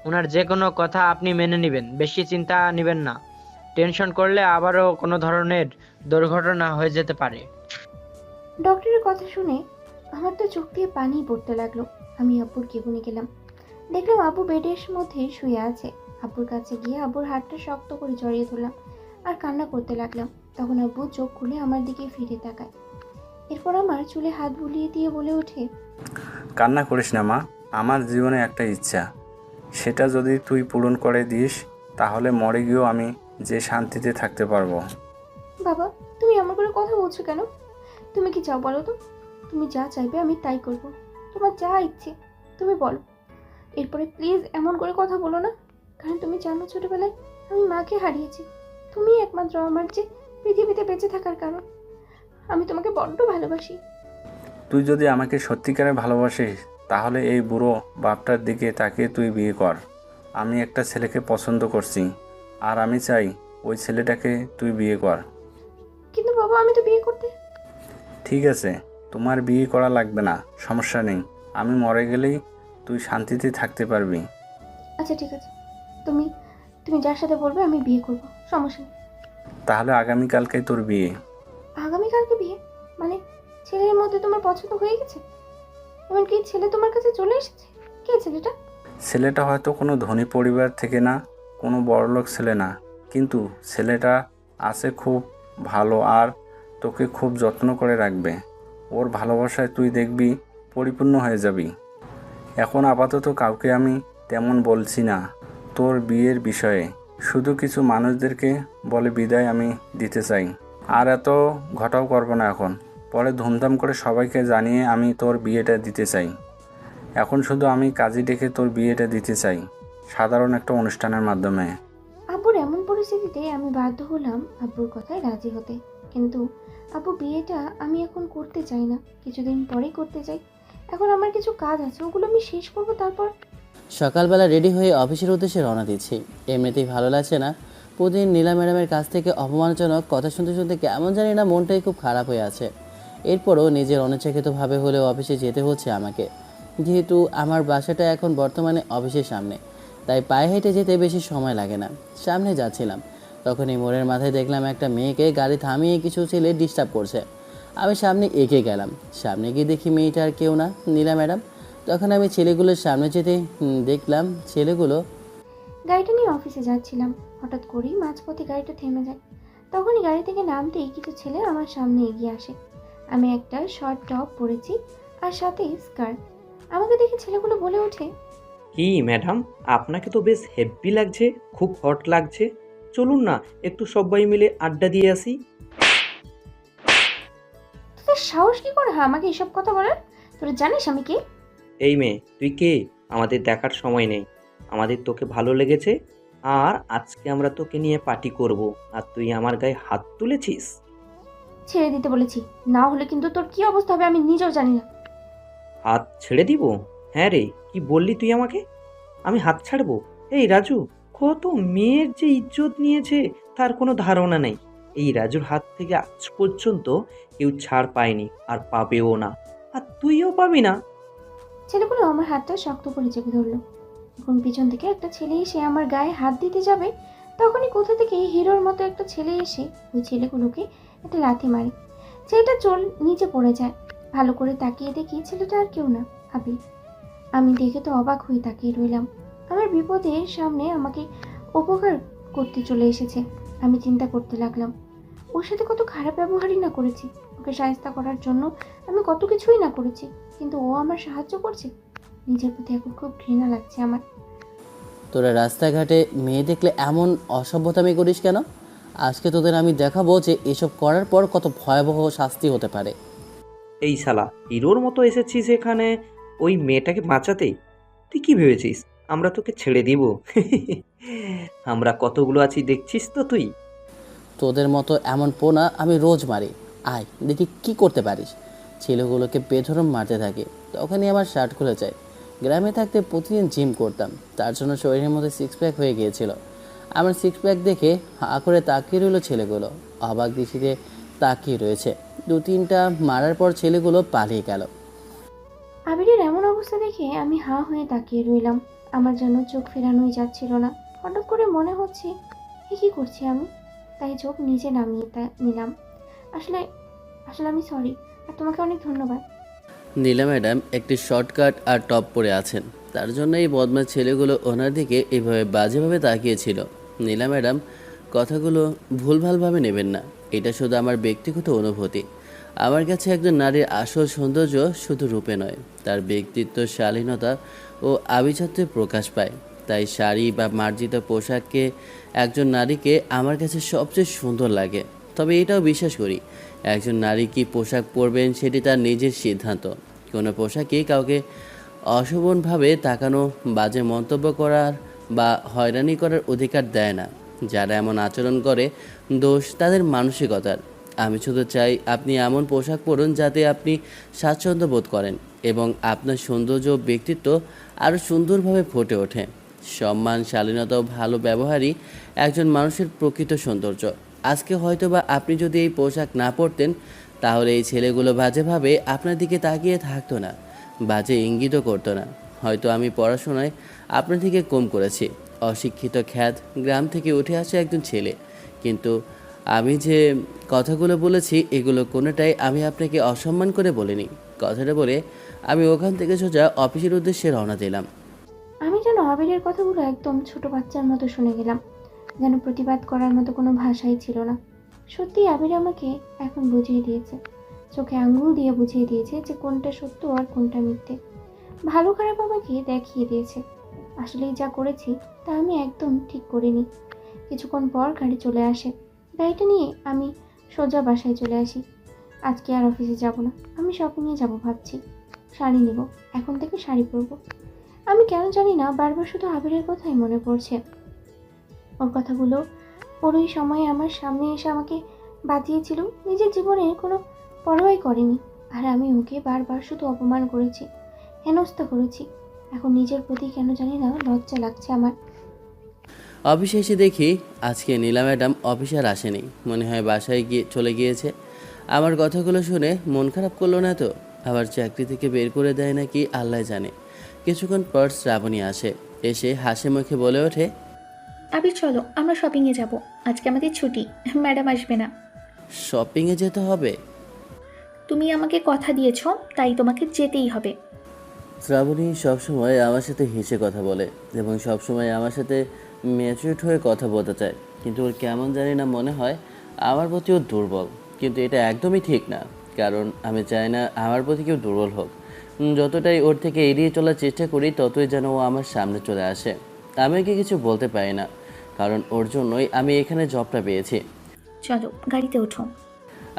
ওনার যে কোনো কথা আপনি মেনে নেবেন, বেশি চিন্তা নেবেন না। টেনশন করলে আবারও কোনো ধরনের দুর্ঘটনা হয়ে যেতে পারে। ডক্টরের কথা শুনে আমার তো চোখ দিয়ে পানি পড়তে লাগলো। আমি আব্বুর কেবিনে গেলাম। দেখলাম আব্বু বেডের মধ্যে শুয়ে আছে। আব্বুর কাছে গিয়ে আব্বুর হাতটা শক্ত করে জড়িয়ে ধরলাম আর কান্না করতে লাগলাম। তখন আব্বু চোখ খুলে আমার দিকে ফিরে তাকায়। এরপর আমার চুলে হাত বুলিয়ে দিয়ে বলে ওঠে, কান্না করিস না মা, আমার জীবনে একটা ইচ্ছা, সেটা যদি তুই পূরণ করে দিস তাহলে মরে গিয়েও আমি যে শান্তিতে থাকতে পারবো। বাবা তুমি আমার করে কথা বলছো কেন? তুমি কি চাও বলো তো? তুমি যা চাইবে আমি তাই করব। তোমার যা ইচ্ছে তুমি বলো। এরপরে প্লিজ এমন করে কথা বলো না, কারণ তুমি জানো ছোটবেলায় আমি মাকে হারিয়েছি। তুমি একমাত্র আমার যে পৃথিবীতে বেঁচে থাকার কারণ। আমি তোমাকে বড্ড ভালোবাসি। তুই যদি আমাকে সত্যিকারে ভালোবাসিস তাহলে এই বুড়ো বাপটার দিকে তাকিয়ে তুই বিয়ে কর। আমি একটা ছেলেকে পছন্দ করছি, আর আমি চাই ওই ছেলেটাকে তুই বিয়ে কর। কিন্তু বাবা আমি তো বিয়ে করতে। ঠিক আছে, তোমার বিয়ে করা লাগবে না, সমস্যা নেই। আমি মরে গেলেই তুই শান্তিতে থাকতে পারবি। আচ্ছা ঠিক আছে, তুমি তুমি যার সাথে বলবে আমি বিয়ে করব, সমস্যা নেই। তাহলে আগামীকালকে তোর বিয়ে। আগামীকালকে বিয়ে? মানে ছেলের মধ্যে তোমার পছন্দ হয়ে গেছে? এমনকি ছেলে তোমার কাছে চলে এসেছে? কে ছেলেটা? ছেলেটা হয়তো কোনো ধনী পরিবার থেকে না, কোনো বড়লোক ছেলে না, কিন্তু ছেলেটা আছে খুব ভালো আর তোকে খুব যত্ন করে রাখবে। ওর ভালোবাসায় তুই দেখবি পরিপূর্ণ হয়ে যাবি। এখন আপাতত কাউকে আমি তেমন বলছি না তোর বিয়ের বিষয়ে, শুধু কিছু মানুষদেরকে বলে বিদায় আমি দিতে চাই। আর এত ঘটাও করবো না এখন, পরে ধুমধাম করে সবাইকে জানিয়ে আমি তোর বিয়েটা দিতে চাই। এখন শুধু আমি কাজী ডেকে তোর বিয়েটা দিতে চাই, সাধারণ একটা অনুষ্ঠানের মাধ্যমে। আব্বুর এমন পরিস্থিতিতে আমি বাধ্য হলাম আব্বুর কথায় রাজি হতে। কিন্তু আব্বু, বিয়েটা আমি এখন করতে চাই না, কিছুদিন পরেই করতে চাই। এখন আমার কিছু কাজ আছে, ওগুলো আমি শেষ করব, তারপর। সকালবেলা রেডি হয়ে অফিসের উদ্দেশ্যে রওনা দিচ্ছি। এমনিতেই ভালো লাগছে না, প্রতিদিন নীলা ম্যাডামের কাছ থেকে অপমানজনক কথা শুনতে শুনতে কেমন জানি না মনটাই খুব খারাপ হয়ে আছে। এরপরও নিজের অনিচ্ছাকৃতভাবে হলেও অফিসে যেতে হচ্ছে আমাকে, যেহেতু আমার বাসাটা এখন বর্তমানে অফিসের সামনে, তাই পায়ে হেঁটে যেতে বেশি সময় লাগে না। সামনে যাচ্ছিলাম, তখনই মোড়ের মাথায় দেখলাম একটা মেয়েকে গাড়ি থামিয়ে কিছু ছেলে ডিস্টার্ব করছে। আমি সামনে এগিয়ে গেলাম, সামনে গিয়ে দেখি মেয়েটা আর কেউ না, নীলা ম্যাডাম। তখন আমি ছেলেগুলোর সামনে যেতে দেখলাম ছেলেগুলো। গাড়িটা নিয়ে অফিসে যাচ্ছিলাম, হঠাৎ করেই মাঝপথে গাড়িটা থেমে যায়। তখনই গাড়ি থেকে নামতেই কিছু ছেলে আমার সামনে এগিয়ে আসে। আমি একটা শর্ট টপ পরেছি আর সাথে স্কার্ট। আমাকে দেখে ছেলেগুলো বলে ওঠে, কি ম্যাডাম, আপনাকে তো বেশ হেভি লাগছে, খুব হট লাগছে। চলুন না একটু সবাই মিলে আড্ডা দিয়ে আসি। তোদের সাহস কি করে আমাকে এসব কথা বলার? তোরা জানিস আমি কে? এই মেয়ে, তুই কে? আমাদের দেখার সময় নেই, আমাদের তোকে ভালো লেগেছে আর আজকে আমরা তোকে নিয়ে পার্টি করব, আর তুই আমার গায়ে হাত তুলেছিস। ছেড়ে দিতে বলেছি, না হলে কিন্তু তোর কি অবস্থা হবে আমি নিজেও জানি না। হাত ছেড়ে দিব? হ্যাঁ রে, কি বললি তুই আমাকে? আমি হাত ছাড়বো? এই রাজু, কত মেয়ের যে ইজ্জত নিয়েছে তার কোনো ধারণা নেই। এই রাজুর হাত থেকে আজ পর্যন্ত কেউ ছাড় পায়নি আর পাবেও না, আর তুইও পাবি না। ছেলেগুলো আমার হাতটা শক্ত করে চেপে ধরলো। এখন পিছন থেকে একটা ছেলে এসে আমার গায়ে হাত দিতে যাবে, তখনই কোথা থেকে হিরোর মতো একটা ছেলে এসে ওই ছেলেগুলোকে একটা লাথি মারে। ছেলেটা চোল নিচে পড়ে যায়। ভালো করে তাকিয়ে দেখি ছেলেটা আর কেউ না, আবির। আমি দেখে তো অবাক হয়ে তাকিয়ে রইলাম। আমার বিপদের সামনে আমাকে উপকার করতে চলে এসেছে। আমি চিন্তা করতে লাগলাম, ওর সাথে কত খারাপ ব্যবহারই না করেছি, ওকে সাহায্য করার জন্য আমি কত কিছুই না করেছি, কিন্তু ও আমার সাহায্য করছে। নিজের প্রতি এখন খুব ঘৃণা লাগছে আমার। তোরা রাস্তাঘাটে মেয়ে দেখলে এমন অসভ্যতামি করিস কেন? আজকে তোদের আমি দেখাবো যে এসব করার পর কত ভয়াবহ শাস্তি হতে পারে। এই শালা, হিরোর মতো এসেছিস এখানে ওই মেয়েটাকে বাঁচাতে? তুই কি ভেবেছিস আমরা তোকে ছেড়ে দিব? আমরা কতগুলো আছি দেখছিস তো তুই। তোদের মতো এমন পোনা আমি রোজ মারি, আয় দেখি কি করতে পারিস। ছেলেগুলোকে বেধরম মারতে থাকে, তখনই আমার শার্ট খুলে যায়। গ্রামে থাকতে প্রতিদিন জিম করতাম, তার জন্য শরীরের মধ্যে সিক্স প্যাক হয়ে গিয়েছিল। আমার সিক্স প্যাক দেখে হা করে তাকিয়ে রইল ছেলেগুলো, অবাক দৃষ্টিতে তাকিয়ে রয়েছে। দু তিনটা মারার পর ছেলেগুলো পালিয়ে গেল। আবিরের এমন অবস্থা দেখে আমি হাঁ হয়ে তাকিয়ে রইলাম। আমার যেন চোখ ফেরানোই যাচ্ছিল না। হঠাৎ করে মনে হচ্ছে এ কী করছি আমি, তাই চোখ নিচে নামিয়ে নিলাম। আসলে আসলে আমি সরি, আর তোমাকে অনেক ধন্যবাদ। নীলা ম্যাডাম একটি শর্টকাট আর টপ পরে আছেন, তার জন্য এই বদমাশ ছেলেগুলো ওনার দিকে এভাবে বাজেভাবে তাকিয়েছিল। নীলা ম্যাডাম কথাগুলো ভুলভালভাবে নেবেন না, এটা শুধু আমার ব্যক্তিগত অনুভূতি। আমার কাছে একজন নারীর আসল সৌন্দর্য শুধু রূপে নয়, তার ব্যক্তিত্ব, শালীনতা ও আভিজাত্যে প্রকাশ পায়। তাই শাড়ি বা মার্জিত পোশাককে একজন নারীকে আমার কাছে সবচেয়ে সুন্দর লাগে। তবে এটাও বিশ্বাস করি, একজন নারী কী পোশাক পরবেন সেটি তার নিজের সিদ্ধান্ত। কোনো পোশাকই কাউকে অশোভনভাবে তাকানো, বাজে মন্তব্য করার বা হয়রানি করার অধিকার দেয় না। যারা এমন আচরণ করে দোষ তাদের মানসিকতার। আমি শুধু চাই আপনি এমন পোশাক পরুন যাতে আপনি স্বাচ্ছন্দ্য বোধ করেন এবং আপনার সৌন্দর্য ও ব্যক্তিত্ব আরও সুন্দরভাবে ফুটে ওঠে। সম্মান, শালীনতা ও ভালো ব্যবহারই একজন মানুষের প্রকৃত সৌন্দর্য। আজকে হয়তোবা আপনি যদি এই পোশাক না পরতেন, তাহলে এই ছেলেগুলো বাজেভাবে আপনার দিকে তাকিয়ে থাকতো না, বাজে ইঙ্গিতও করতো না। হয়তো আমি পড়াশোনায় আপনার থেকে কম করেছি, অশিক্ষিত খ্যাত গ্রাম থেকে উঠে আসা একজন ছেলে, কিন্তু আমি যে কথাগুলো বলেছি এগুলো কোনোটাই আমি আপনাকে অসম্মান করে বলিনি। কথাটা বলে আমি ওখান থেকে সোজা অফিসের উদ্দেশ্যে রওনা দিলাম। আমি যেন আবিরের কথাগুলো একদম ছোট বাচ্চার মতো শুনে গেলাম, যেন প্রতিবাদ করার মতো কোনো ভাষাই ছিল না। সত্যি আবির আমাকে এখন বুঝিয়ে দিয়েছে চোখে আঙ্গুল দিয়ে বুঝিয়ে দিয়েছে যে কোনটা সত্য আর কোনটা মিথ্যে। ভালো খারাপ আমাকে দেখিয়ে দিয়েছে। আসলেই যা করেছি তা আমি একদম ঠিক করিনি। কিছুক্ষণ পর গাড়ি চলে আসে। গাড়িটা নিয়ে আমি সোজা বাসায় চলে আসি। আজকে আর অফিসে যাব না, আমি শপিংয়ে যাব ভাবছি। শাড়ি নেব, এখন থেকে শাড়ি পরবো। আমি কেন জানি না বারবার শুধু আবিরের কথাই মনে পড়ছে। ওর কথাগুলো ওর ওই সময়ে আমার সামনে এসে আমাকে বাঁচিয়েছিল। নিজের জীবনে কোনো পরোয়াই করেনি, আর আমি ওকে বারবার শুধু অপমান করেছি, হেনস্থা করেছি। এখন নিজের প্রতি কেন জানি না লজ্জা লাগছে আমার। অফিসে এসে দেখি আজকে নীলা ম্যাডাম অফিসে আর আসেনি, মনে হয় বাসায় গিয়ে চলে গিয়েছে। আমার কথাগুলো শুনে মন খারাপ করলো না তো? আবার চাকরি থেকে বের করে দেয় নাকি আল্লাহ জানে। কিছুক্ষণ পর শ্রাবণী আসে, এসে হাসি মুখে বলে ওঠে, আবির চলো আমরা শপিংয়ে যাব, আজকে আমাদের ছুটি, ম্যাডাম আসবে না। শপিংয়ে যেতে হবে? তুমি আমাকে কথা দিয়েছ, তাই তোমাকে যেতেই হবে। শ্রাবণী সবসময় আমার সাথে হেসে কথা বলে এবং সবসময় আমার সাথে ম্যাচিউরড হয়ে কথা বলতে চায়, কিন্তু ওর কেমন জানি না মনে হয় আমার প্রতি ও দুর্বল। কিন্তু এটা একদমই ঠিক না, কারণ আমি চাই না আমার প্রতি কেউ দুর্বল হোক। যতটাই ওর থেকে এড়িয়ে চলার চেষ্টা করি ততই যেন ও আমার সামনে চলে আসে। আমি ওকে কিছু বলতে পারি না, কারণ ওর জন্যই আমি এখানে জবটা পেয়েছি। চলো গাড়িতে ওঠো।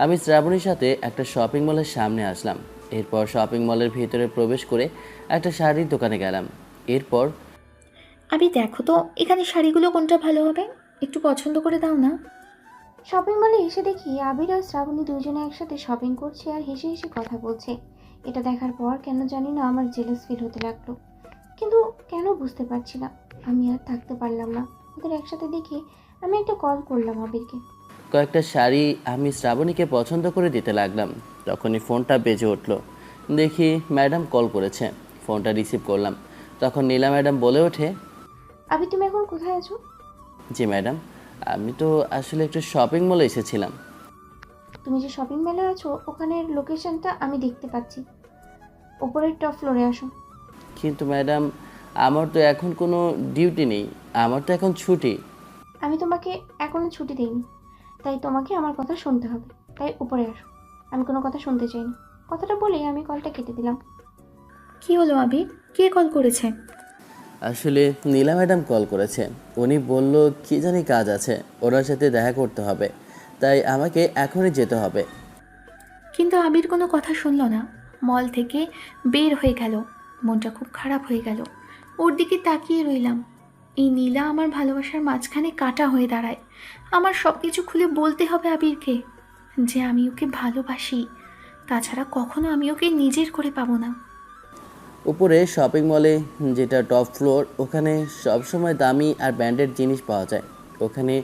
আমি শ্রাবণীর সাথে একটা শপিং মলের সামনে আসলাম। এরপর শপিং মলের ভিতরে প্রবেশ করে একটা শাড়ির দোকানে গেলাম। এরপর আবি দেখো তো এখানে শাড়িগুলো কোনটা ভালো হবে, একটু পছন্দ করে দাও না। শপিং মলে এসে দেখি আবির আর শ্রাবণী দুজনে একসাথে শপিং করছে আর হেসে হেসে কথা বলছে। এটা দেখার পর কেন জানি না আমার জেলাস ফিল হতে লাগলো, কিন্তু কেন বুঝতে পারছি না। আমি আর থাকতে পারলাম না। ওদের একসাথে দেখে আমি একটা কল করলাম আবিরকে। কয়েকটা শাড়ি আমি শ্রাবণীকে পছন্দ করে দিতে লাগলাম, তখনই ফোনটা বেজে উঠলো। দেখি ম্যাডাম কল করেছে। ফোনটা রিসিভ করলাম, তখন নীলা ম্যাডাম বলে ওঠে, আবির তুমি এখন কোথায় আছো? জি ম্যাডাম, আমি তো আসলে একটু শপিং মলে এসেছিলাম। তুমি যে শপিং মলে আছো ওখানের লোকেশনটা আমি দেখতে পাচ্ছি। ওপরের টপ ফ্লোরে আসো। কিন্তু ম্যাডাম, আমার তো এখন কোনো ডিউটি নেই, আমার তো এখন ছুটি। আমি তোমাকে এখনো ছুটি দেইনি, তাই তোমাকে আমার কথা শুনতে হবে। তাই উপরে আসো। আমি কোনো কথা শুনতে চাই না। কথাটা বলেই আমি কলটা কেটে দিলাম। কি হলো আবির, কে কল করেছে? আসলে নীলা ম্যাডাম কল করেছে। উনি বলল কি জানি কাজ আছে, ওনার সাথে দেখা করতে হবে, তাই আমাকে এখনই যেতে হবে। কিন্তু আবির কোনো কথা শুনলো না, মল থেকে বের হয়ে গেল। মনটা খুব খারাপ হয়ে গেল। ওর দিকে তাকিয়ে রইলাম। এই নীলা আমার ভালোবাসার মাঝখানে কাটা হয়ে দাঁড়ায়। আমার সব কিছু খুলে বলতে হবে আবিরকে, যে আমি ওকে ভালোবাসি। তাছাড়া কখনো আমি ওকে নিজের করে পাবো না। উপরে শপিং মলে, যেটা টপ ফ্লোর, ওখানে সবসময় দামি আর ব্র্যান্ডেড জিনিস পাওয়া যায়। ওখানে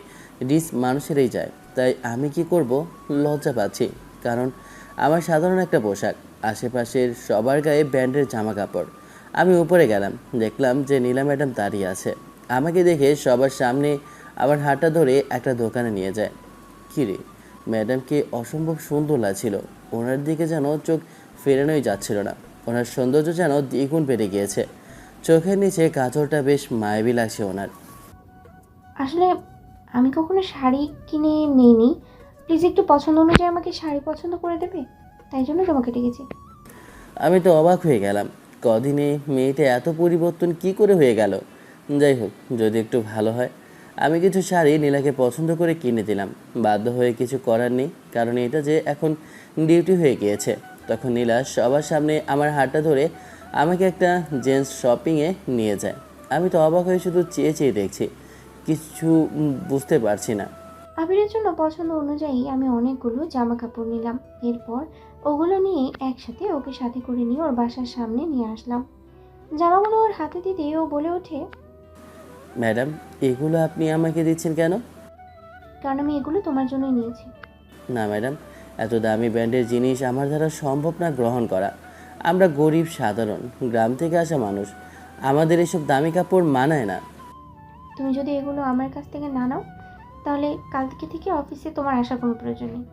রিচ মানুষেরাই যায়, তাই আমি কি করব, লজ্জা পাচ্ছি, কারণ আমার সাধারণ একটা পোশাক, আশেপাশের সবার গায়ে ব্র্যান্ডের জামা কাপড়। আমি উপরে গেলাম, দেখলাম যে নীলা ম্যাডাম দাঁড়িয়ে আছে। আমাকে দেখে সবার সামনে আমার হাতটা ধরে একটা দোকানে নিয়ে যায়। কিরে, ম্যাডামকে অসম্ভব সুন্দর লাগছিল। ওনার দিকে যেন চোখ ফেরানোই যাচ্ছিল না। ওনার সৌন্দর্য যেন দ্বিগুণ বেড়ে গিয়েছে। চোখের নিচে কাজলটা বেশ মায়াবী লাগছে ওনার। আসলে আমি কখনো শাড়ি কিনে নেইনি। প্লিজ একটু পছন্দ অনুযায়ী আমাকে শাড়ি পছন্দ করে দেবে, তাই জন্য তোমাকে ডেকেছি। আমি তো অবাক হয়ে গেলাম, কদিনে মেয়েটা এত পরিবর্তন কি করে হয়ে গেল। যাই হোক, যদি একটু ভালো হয়। আমি কিছু শাড়ি নীলাকে পছন্দ করে কিনে দিলাম। বাধ্য হয়ে কিছু করার নেই, কারণ এটা যে এখন ডিউটি হয়ে গিয়েছে। তখন নীলা সবার সামনে আমার হাতটা ধরে আমাকে একটা জেন্টস শপিংয়ে নিয়ে যায়। আমি তো অবাক হয়ে শুধু চেয়ে চেয়ে দেখছি, কিছু বুঝতে পারছি না। আবিরের জন্য পছন্দ অনুযায়ী আমি অনেকগুলো জামা কাপড় নিলাম। এরপর ওগুলো নিয়ে একসাথে ওকে সাথে করে নিয়ে ওর বাসার সামনে নিয়ে আসলাম। জামাগুলো ওর হাতে দিতে ও বলে ওঠে, ম্যাডাম, এগুলো আপনি আমাকে দিচ্ছেন কেন? কারণ আমি এগুলো তোমার জন্যই নিয়েছি। না ম্যাডাম, এত দামি ব্র্যান্ডের জিনিস আমার দ্বারা সম্ভব না গ্রহণ করা। আমরা গরিব সাধারণ গ্রাম থেকে আসা মানুষ, আমাদের এসব দামি কাপড় মানায় না। তুমি যদি এগুলো আমার কাছ থেকে না নাও তাহলে কালকে থেকে অফিসে তোমার আসার কোনো প্রয়োজন নেই।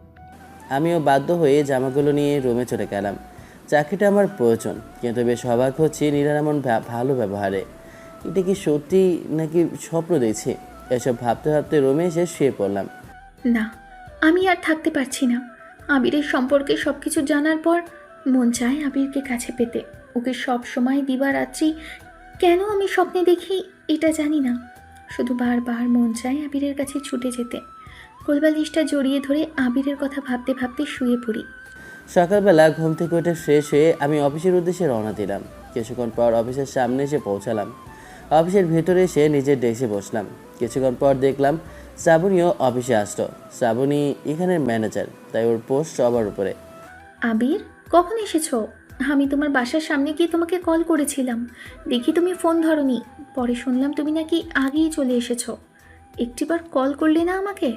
আমিও বাধ্য হয়ে জামাগুলো নিয়ে রুমে চলে গেলাম। চাকরিটা আমার প্রয়োজন, কিন্তু বেশ অবাক হচ্ছি নীলার এমন ভালো ব্যবহারে। এটা কি সত্যি নাকি স্বপ্ন দেখছি? এসব ভাবতে ভাবতে রুমে এসে শুয়ে পড়লাম। না, আমি আর থাকতে পারছি না। আবিরের সম্পর্কে সব কিছু জানার পর মন চায় আবিরকে কাছে পেতে। ওকে সব সময় দিবারাত্রি কেন আমি স্বপ্নে দেখি এটা জানি না, শুধু বারবার মন চায় আবিরের কাছে ছুটে যেতে। কোলবালিশটা জড়িয়ে ধরে আবিরের কথা ভাবতে ভাবতে শুয়ে পড়ি। সকালবেলা ঘুম থেকে উঠে ফ্রেশ হয়ে আমি অফিসের উদ্দেশ্যে রওনা দিলাম। কিছুক্ষণ পর অফিসের সামনে এসে পৌঁছালাম। অফিসের ভেতরে এসে নিজের ডেস্কে বসলাম। কিছুক্ষণ পর দেখলাম শ্রাবণীও অফিসে আসলো। শ্রাবণী এখানের ম্যানেজার, তাই ওর পোস্ট সবার উপরে। আবির, কখন এসেছো? আমি তোমার বাসার সামনে গিয়ে তোমাকে কল করেছিলাম, দেখি তুমি ফোন ধরোনি। পরে শুনলাম তুমি নাকি আগেই চলে এসেছো। একটিবার কল করলে না আমাকে?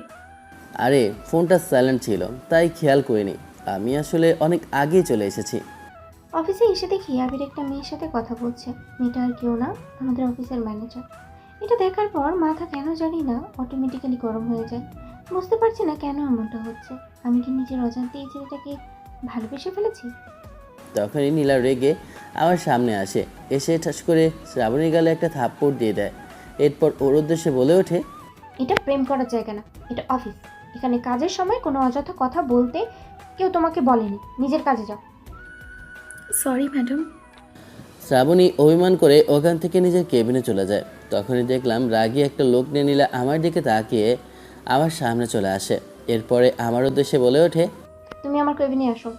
আরে ফোনটা সাইলেন্ট ছিল, তাই খেয়াল করিনি। আমি আসলে অনেক আগেই চলে এসেছি। অফিসে এসে দেখি আবির একটা মেয়ের সাথে কথা বলছে। মেয়েটা আর কেউ না, আমাদের অফিসের ম্যানেজার। এটা দেখার পর মাথা কেন জানি না অটোমেটিক্যালি গরম হয়ে যায়। বুঝতে পারছি না কেন এমনটা হচ্ছে। আমি কি নিজের অজান্তে এই ছেলেটাকে ভালোবেসে ফেলেছি? তখনই নীলা রেগে আমার সামনে আসে, এসে ঠাস করে শ্রাবণীর গালে একটা থাপ্পড় দিয়ে দেয়। এরপর ওর উদ্দেশ্যে বলে ওঠে, এটা প্রেম করার জায়গা না, এটা অফিস। এখানে কাজের সময় কোনো অযথা কথা বলতে কেউ তোমাকে বলেনি। নিজের কাজে যাও। Sorry madam. শ্রাবণী অভিমান করে ওখান থেকে নিজের কেবিনে চলে যায়। তখনই দেখলাম রাগী একটা লোক নিয়ে নীলা আমার দিকে তাকিয়ে আমার সামনে চলে আসে। এরপরে আমার উদ্দেশ্যে বলে ওঠে, তুমি আমার কেবিনে আসো।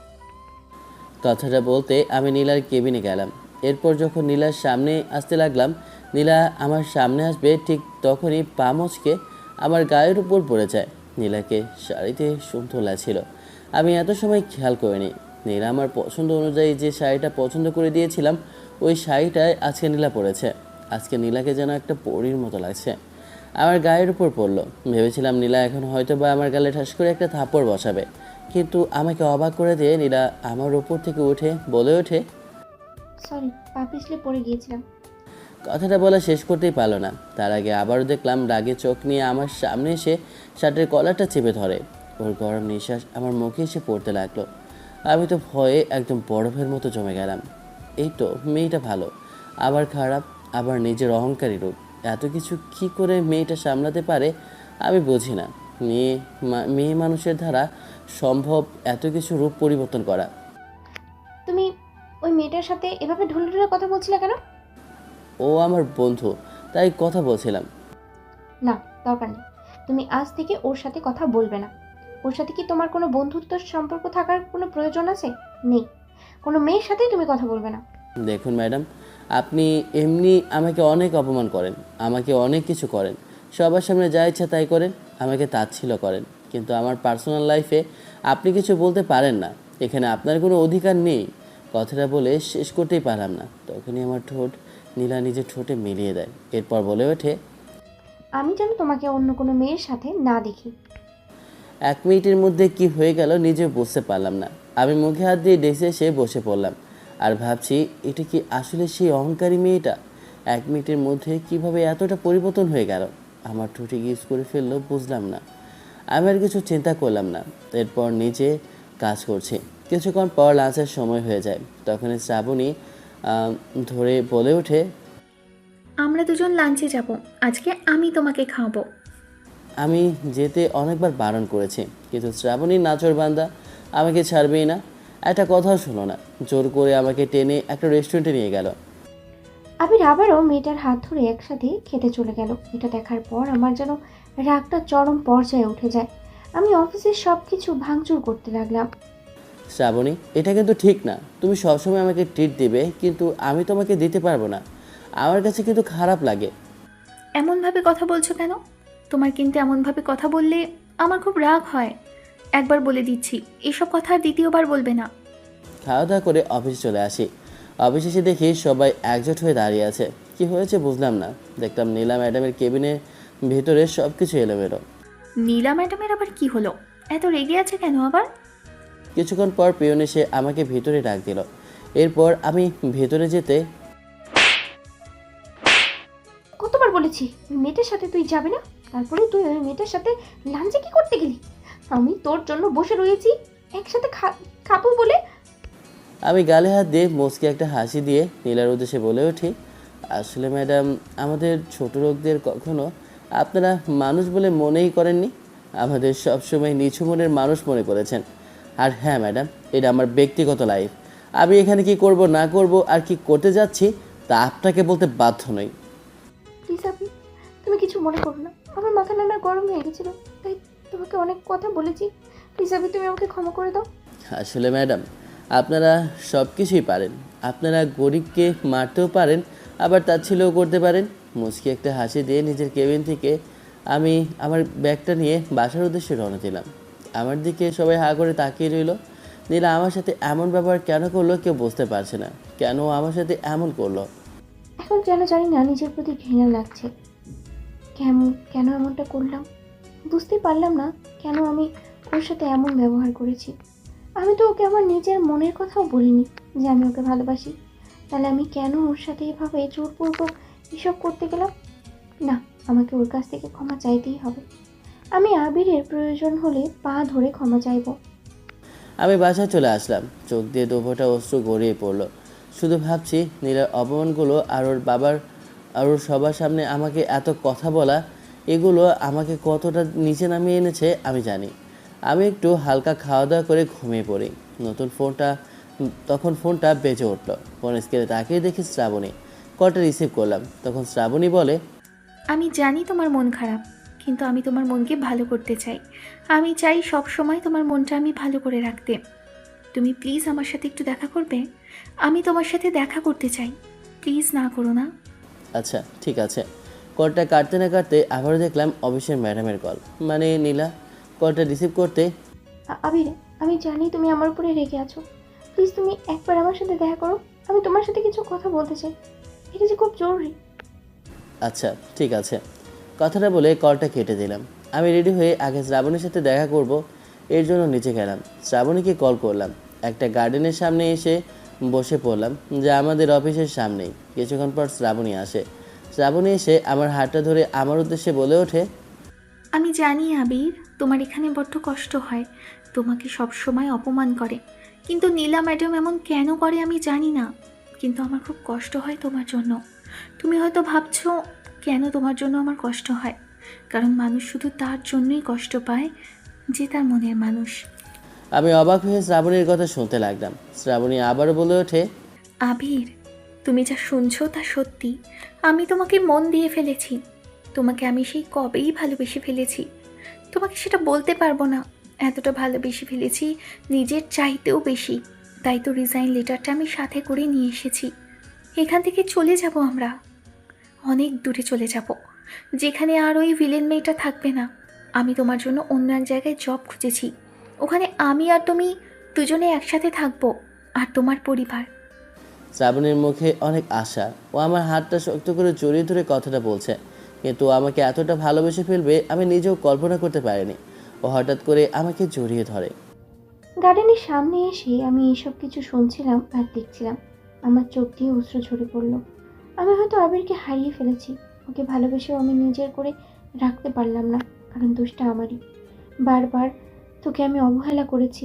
কথাটা বলতে আমি নীলার কেবিনে গেলাম। এরপর যখন নীলার সামনে আসতে লাগলাম, নীলা আমার সামনে আসবে ঠিক তখনই পা মচকে আমার গায়ের উপর পড়ে যায়। নীলাকে শাড়িতে সুন্দর লাগছিল, আমি এত সময় খেয়াল করিনি। নীলা আমার পছন্দ অনুযায়ী যে শাড়িটা পছন্দ করে দিয়েছিলাম, ওই শাড়িটায় আজকে নীলা পরেছে। আজকে নীলাকে যেন একটা পরীর মতো লাগছে। আমার গায়ের উপর পড়লো। ভেবেছিলাম নীলা এখন হয়তো বা আমার গালে ঠাস করে একটা থাপ্পড় বসাবে, কিন্তু আমাকে অবাক করে দিয়ে নীলা আমার ওপর থেকে উঠে বলে ওঠে, সরি, পা পিছলে পড়ে গিয়েছিলাম। কথাটা বলা শেষ করতেই পারলো না। তার আগে আবারও দেখলাম রাগে চোখ নিয়ে আমার সামনে এসে শার্টের কলারটা চেপে ধরে। ওর গরম নিঃশ্বাস আমার মুখে এসে পড়তে লাগলো। আমি তো ভয়ে একদম বরফের মতো জমে গেলাম। এই তো মেয়েটা ভালো, আবার খারাপ, আবার নিজের অহংকারী রূপ। এত কিছু কী করে মেয়েটা সামলাতে পারে আমি বুঝি না। মেয়ে মানুষের দ্বারা সম্ভব এত কিছু রূপ পরিবর্তন করা। তুমি ওই মেয়েটার সাথে এভাবে ঢুলে ঢুলে কথা বলছিলে কেন? ও আমার বন্ধু, তাই কথা বলছিলাম। না, দরকার নেই। তুমি আজ থেকে ওর সাথে কথা বলবে না। ওর সাথে কি তোমার কোনো বন্ধুত্বের সম্পর্ক থাকার কোনো প্রয়োজন আছে? নেই। কোনো মেয়ের সাথেই তুমি কথা বলবে না। দেখুন ম্যাডাম, আপনি এমনি আমাকে অনেক অপমান করেন, আমাকে অনেক কিছু করেন, সবার সামনে যা ইচ্ছা তাই করেন, আমাকে তাচ্ছিল্য করেন, কিন্তু আমার পার্সোনাল লাইফে আপনি কিছু বলতে পারেন না। এখানে আপনার কোনো অধিকার নেই। কথাটা বলে শেষ করতেই পারলাম না। তখনই আমার ঠোঁট নীলা নিজের ঠোঁটে মিলিয়ে দেয়। এরপর বলে ওঠে, আমি যেন তোমাকে অন্য কোনো মেয়ের সাথে না দেখি। 1 মিনিটের মধ্যে কি হয়ে গেল নিজে বুঝতে পারলাম না। আমি মুখে হাত দিয়ে ডেসে এসে বসে পড়লাম আর ভাবছি, এটা কি আসলে সেই অহংকারী মেয়েটা? 1 মিনিটের মধ্যে কিভাবে এতটা পরিবর্তন হয়ে গেল? আমার ঠোঁটে ইউজ করে ফেললো বুঝলাম না। আমি আর কিছু চিন্তা করলাম না। এরপর নিজে কাজ করছি। কিছুক্ষণ পর লাঞ্চের সময় হয়ে যায়। তখনই শ্রাবণী ধরে বলে ওঠে, আমরা দুজন লাঞ্চে যাব, আজকে আমি তোমাকে খাওয়াবো। আমি যেতে অনেকবার বারণ করেছি, কিন্তু শ্রাবণী নাচরবান্দা আমাকে ছাড়বেই না। একটা কথাও শোনো না, জোর করে আমাকে টেনে একটা রেস্টুরেন্টে নিয়ে গেল। আবির আবারও মেয়েটার হাত ধরে একসাথে খেতে চলে গেল। এটা দেখার পর আমার যেন রাগটা চরম পর্যায়ে উঠে যায়। আমি অফিসের সব কিছু ভাঙচুর করতে লাগলাম। শ্রাবণী, এটা কিন্তু ঠিক না। তুমি সবসময় আমাকে ট্রিট দিবে, কিন্তু আমি তোমাকে দিতে পারবো না। আমার কাছে কিন্তু খারাপ লাগে। এমনভাবে কথা বলছো কেন? তোমার কিন্তু এমনভাবে কথা বললে আমার খুব রাগ হয়। একবার বলে দিচ্ছি, এসব কথা আর দ্বিতীয়বার বলবে না। খাওয়া দাওয়া করে অফিসে চলে আসি। অফিসে এসে দেখি সবাই একজোট হয়ে দাঁড়িয়ে আছে। কি হয়েছে বুঝলাম না। দেখলাম নীলা ম্যাডামের কেবিনের ভেতরে সব কিছু এলোমেলো। নীলা ম্যাডামের আবার কি হলো? এত রেগে আছে কেন আবার? কিছুক্ষণ পর পিয়ন এসে আমাকে ভেতরে ডাক দিল। এরপর আমি ভেতরে যেতে, কতবার বলেছি ওই মেয়েটার সাথে তুই যাবি না, তারপরে তুই ওই মেয়েটার সাথে লাঞ্চে কি করতে গেলি? আমি তোর জন্য বসে রয়েছি একসাথে খাবো বলে। আমি গালে হাত দিয়ে মুচকে একটা হাসি দিয়ে নীলার উদ্দেশ্যে বলে উঠি, আসলে ম্যাডাম, আমাদের ছোট লোকদের কখনো আপনারা মানুষ বলে মনেই করেননি। আমাদের সবসময় নিচু মনের মানুষ মনে করেছেন। আর হ্যাঁ ম্যাডাম, এটা আমার ব্যক্তিগত লাইফ। আমি এখানে কি করব না করব আর কি করতে যাচ্ছি তা আপনাকে বলতে বাধ্য নই। প্লিজ আপনি, তুমি কিছু মনে করো না, আমার মাথা না গরম হয়ে গেছিলো, তাই তোমাকে অনেক কথা বলেছি। প্লিজ আপনি, তুমি আমাকে ক্ষমা করে দাও। আসলে ম্যাডাম, আপনারা সব কিছুই পারেন। আপনারা গরিবকে মারতেও পারেন, আবার তাচ্ছিল্যও করতে পারেন। মুচকি একটা হাসি দিয়ে নিজের কেবিন থেকে আমি আমার ব্যাগটা নিয়ে বাসার উদ্দেশ্যে রওনা দিলাম। আমার দিকে সবাই হা করে তাকিয়ে রইল। নীলা আমার সাথে এমন ব্যবহার কেন করলো কেউ বুঝতে পারছে না। কেন ও আমার সাথে এমন করলো? এখন কেন জানি না নিজের প্রতি ঘৃণা লাগছে। কেন এমনটা করলাম বুঝতেই পারলাম না। কেন আমি ওর সাথে এমন ব্যবহার করেছি? আমি তো ওকে আমার নিজের মনের কথাও বলিনি যে আমি ওকে ভালোবাসি। তাহলে আমি কেন ওর সাথে এভাবে জোরপূর্বক এসব করতে গেলাম? না, আমাকে ওর কাছ থেকে ক্ষমা চাইতেই হবে। আমি আবিরের প্রয়োজন হলে পা ধরে ক্ষমা চাইব। আমি বাসায় চলে আসলাম। চোখ দিয়ে দুফোঁটা অশ্রু গড়িয়ে পড়লো। শুধু ভাবছি নীলার অপমানগুলো আর ওর বাবার আর ওর সবার সামনে আমাকে এত কথা বলা, এগুলো আমাকে কতটা নিচে নামিয়ে এনেছে আমি জানি। আমি একটু হালকা খাওয়া দাওয়া করে ঘুমিয়ে পড়ি। তখন ফোনটা বেজে উঠলো। ফোন স্ক্রিনে তাকিয়ে দেখি শ্রাবণী। কলটা রিসিভ করলাম। তখন শ্রাবণী বলে, আমি জানি তোমার মন খারাপ, কিন্তু আমি তোমার মনকে ভালো করতে চাই। আমি চাই সব সময় তোমার মনটা আমি ভালো করে রাখতে। তুমি প্লিজ আমার সাথে একটু দেখা করবে? আমি তোমার সাথে দেখা করতে চাই, প্লিজ না করো না। আচ্ছা ঠিক আছে। কলটা কাটতে না কাটতে আবারও দেখলাম অফিসের ম্যাডামের কল, মানে নীলা। কলটা রিসিভ করতে, আবির, আমি জানি তুমি আমার উপরে রেগে আছো। প্লিজ তুমি একবার আমার সাথে দেখা করো, আমি তোমার সাথে কিছু কথা বলতে চাই। এটা যে খুব জরুরি। আচ্ছা ঠিক আছে। কথাটা বলে কলটা কেটে দিলাম। আমি রেডি হয়ে আগে শ্রাবণীর সাথে দেখা করব, এর জন্য নিচে গেলাম। শ্রাবণীকে কল করলাম। একটা গার্ডেনের সামনে এসে বসে পড়লাম, যা আমাদের অফিসের সামনেই। কিছুক্ষণ পর শ্রাবণী আসে। শ্রাবণী এসে আমার হাতটা ধরে আমার উদ্দেশ্যে বলে ওঠে, আমি জানি আবির, তোমার এখানে বড্ড কষ্ট হয়, তোমাকে সব সময় অপমান করে। কিন্তু নীলা ম্যাডাম এমন কেন করে আমি জানি না, কিন্তু আমার খুব কষ্ট হয় তোমার জন্য। তুমি হয়তো ভাবছো কেন তোমার জন্য আমার কষ্ট হয়, কারণ মানুষ শুধু তার জন্যই কষ্ট পায় যে তার মনের মানুষ। আমি অবাক হয়ে শ্রাবণীর কথা শুনতে লাগলাম। শ্রাবণী আবারও বলে ওঠে, আবির, তুমি যা শুনছো তা সত্যি। আমি তোমাকে মন দিয়ে ফেলেছি। তোমাকে আমি সেই কবেই ভালোবেসে ফেলেছি। তোমাকে সেটা বলতে পারবো না, এতটা ভালোবেসে ফেলেছি নিজের চাইতেও বেশি। তাই তো রিজাইন লেটারটা আমি সাথে করে নিয়ে এসেছি। এখান থেকে চলে যাব আমরা, অনেক দূরে চলে যাব, যেখানে আর ওই ভিলেন মেয়েটা থাকবে না। আমি তোমার জন্য অন্য এক জায়গায় জব খুঁজেছি, ওখানে আমি আর তুমি দুজনে একসাথে থাকবো, আর তোমার পরিবার। শ্রাবণীর মুখে অনেক আশা। ও আমার হাতটা শক্ত করে জড়িয়ে ধরে কথাটা বলছে, কিন্তু আমাকে এতটা ভালোবেসে ফেলবে আমি নিজেও কল্পনা করতে পারিনি। ও হঠাৎ করে আমাকে জড়িয়ে ধরে। গার্ডেনের সামনে এসে আমি এইসব কিছু শুনছিলাম আর দেখছিলাম। আমার চোখ দিয়ে অশ্রু ঝরে পড়ল। আমি হয়তো আবিরকে হারিয়ে ফেলেছি। ওকে ভালোবেসেও আমি নিজের করে রাখতে পারলাম না, কারণ দোষটা আমারই। বারবার তোকে আমি অবহেলা করেছি।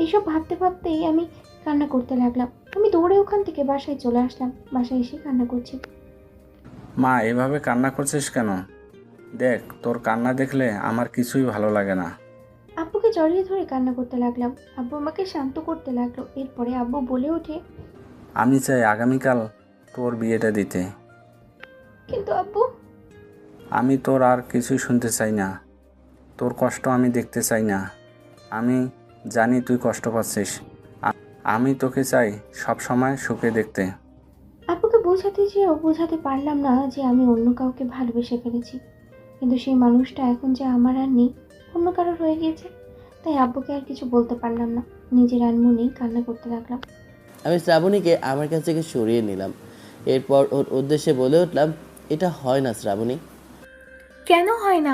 এইসব ভাবতে ভাবতেই আমি কান্না করতে লাগলাম। আমি দৌড়ে ওখান থেকে বাসায় চলে আসলাম। বাসায় এসে কান্না করছি। মা, এভাবে কান্না করছিস কেন? দেখ, তোর কান্না দেখলে আমার কিছুই ভালো লাগে না। আব্বুকে জড়িয়ে ধরে কান্না করতে লাগলাম। আব্বু আমাকে শান্ত করতে লাগলো। এরপরে আব্বু বলে ওঠে, আমি চাই আগামীকাল তোর বিয়েটা দিতে। কিন্তু আব্বু। আমি তোর আর কিছুই শুনতে চাই না। তোর কষ্ট আমি দেখতে চাই না। আমি জানি তুই কষ্ট পাচ্ছিস। আমি তোকে চাই সব সময় সুখে দেখতে। আব্বুকে বোঝাতে চেয়েও বোঝাতে পারলাম না যে আমি অন্য কাউকে ভালোবেসে ফেলেছি। কিন্তু সেই মানুষটা এখন যে আমার আর নেই, অন্য কারোর হয়ে গিয়েছে। তাই আব্বুকে আর কিছু বলতে পারলাম না। নিজের আনমনেই কান্না করতে লাগলাম। আমি শ্রাবণীকে আমার কাছ থেকে সরিয়ে নিলাম। এরপর ওর উদ্দেশ্যে বলে উঠলাম, এটা হয় না শ্রাবণী। কেন হয় না?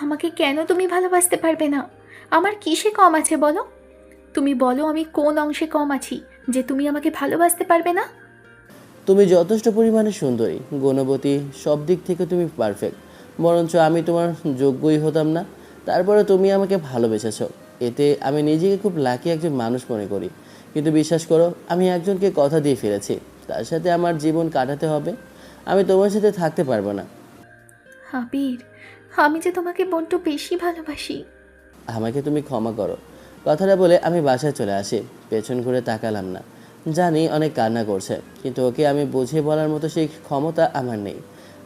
আমাকে কেন তুমি ভালোবাসতে পারবে না? আমার কিসে কম আছে বলো? তুমি বলো আমি কোন অংশে কম আছি যে তুমি আমাকে ভালোবাসতে পারবে না? তুমি যথেষ্ট পরিমাণে সুন্দরী, গুণবতী, সব দিক থেকে তুমি পারফেক্ট। বরঞ্চ আমি তোমার যোগ্যই হতাম না, তারপরে তুমি আমাকে ভালোবেসেছো। এতে আমি নিজেকে খুব লাকি একজন মানুষ মনে করি। কিন্তু বিশ্বাস করো, আমি একজনকে কথা দিয়ে ফেলেছি, তার সাথে আমার জীবন কাটাতে হবে। আমি তোমার সাথে থাকতে পারবো না। আবির, আমি যে তোমাকে বড্ড বেশি ভালোবাসি। আমাকে তুমি ক্ষমা করো। কথাটা বলে আমি বাসায় চলে আসি। পেছন ঘুরে তাকালাম না। জানি অনেক কান্না করছে, কিন্তু ওকে আমি বুঝিয়ে বলার মতো সেই ক্ষমতা আমার নেই।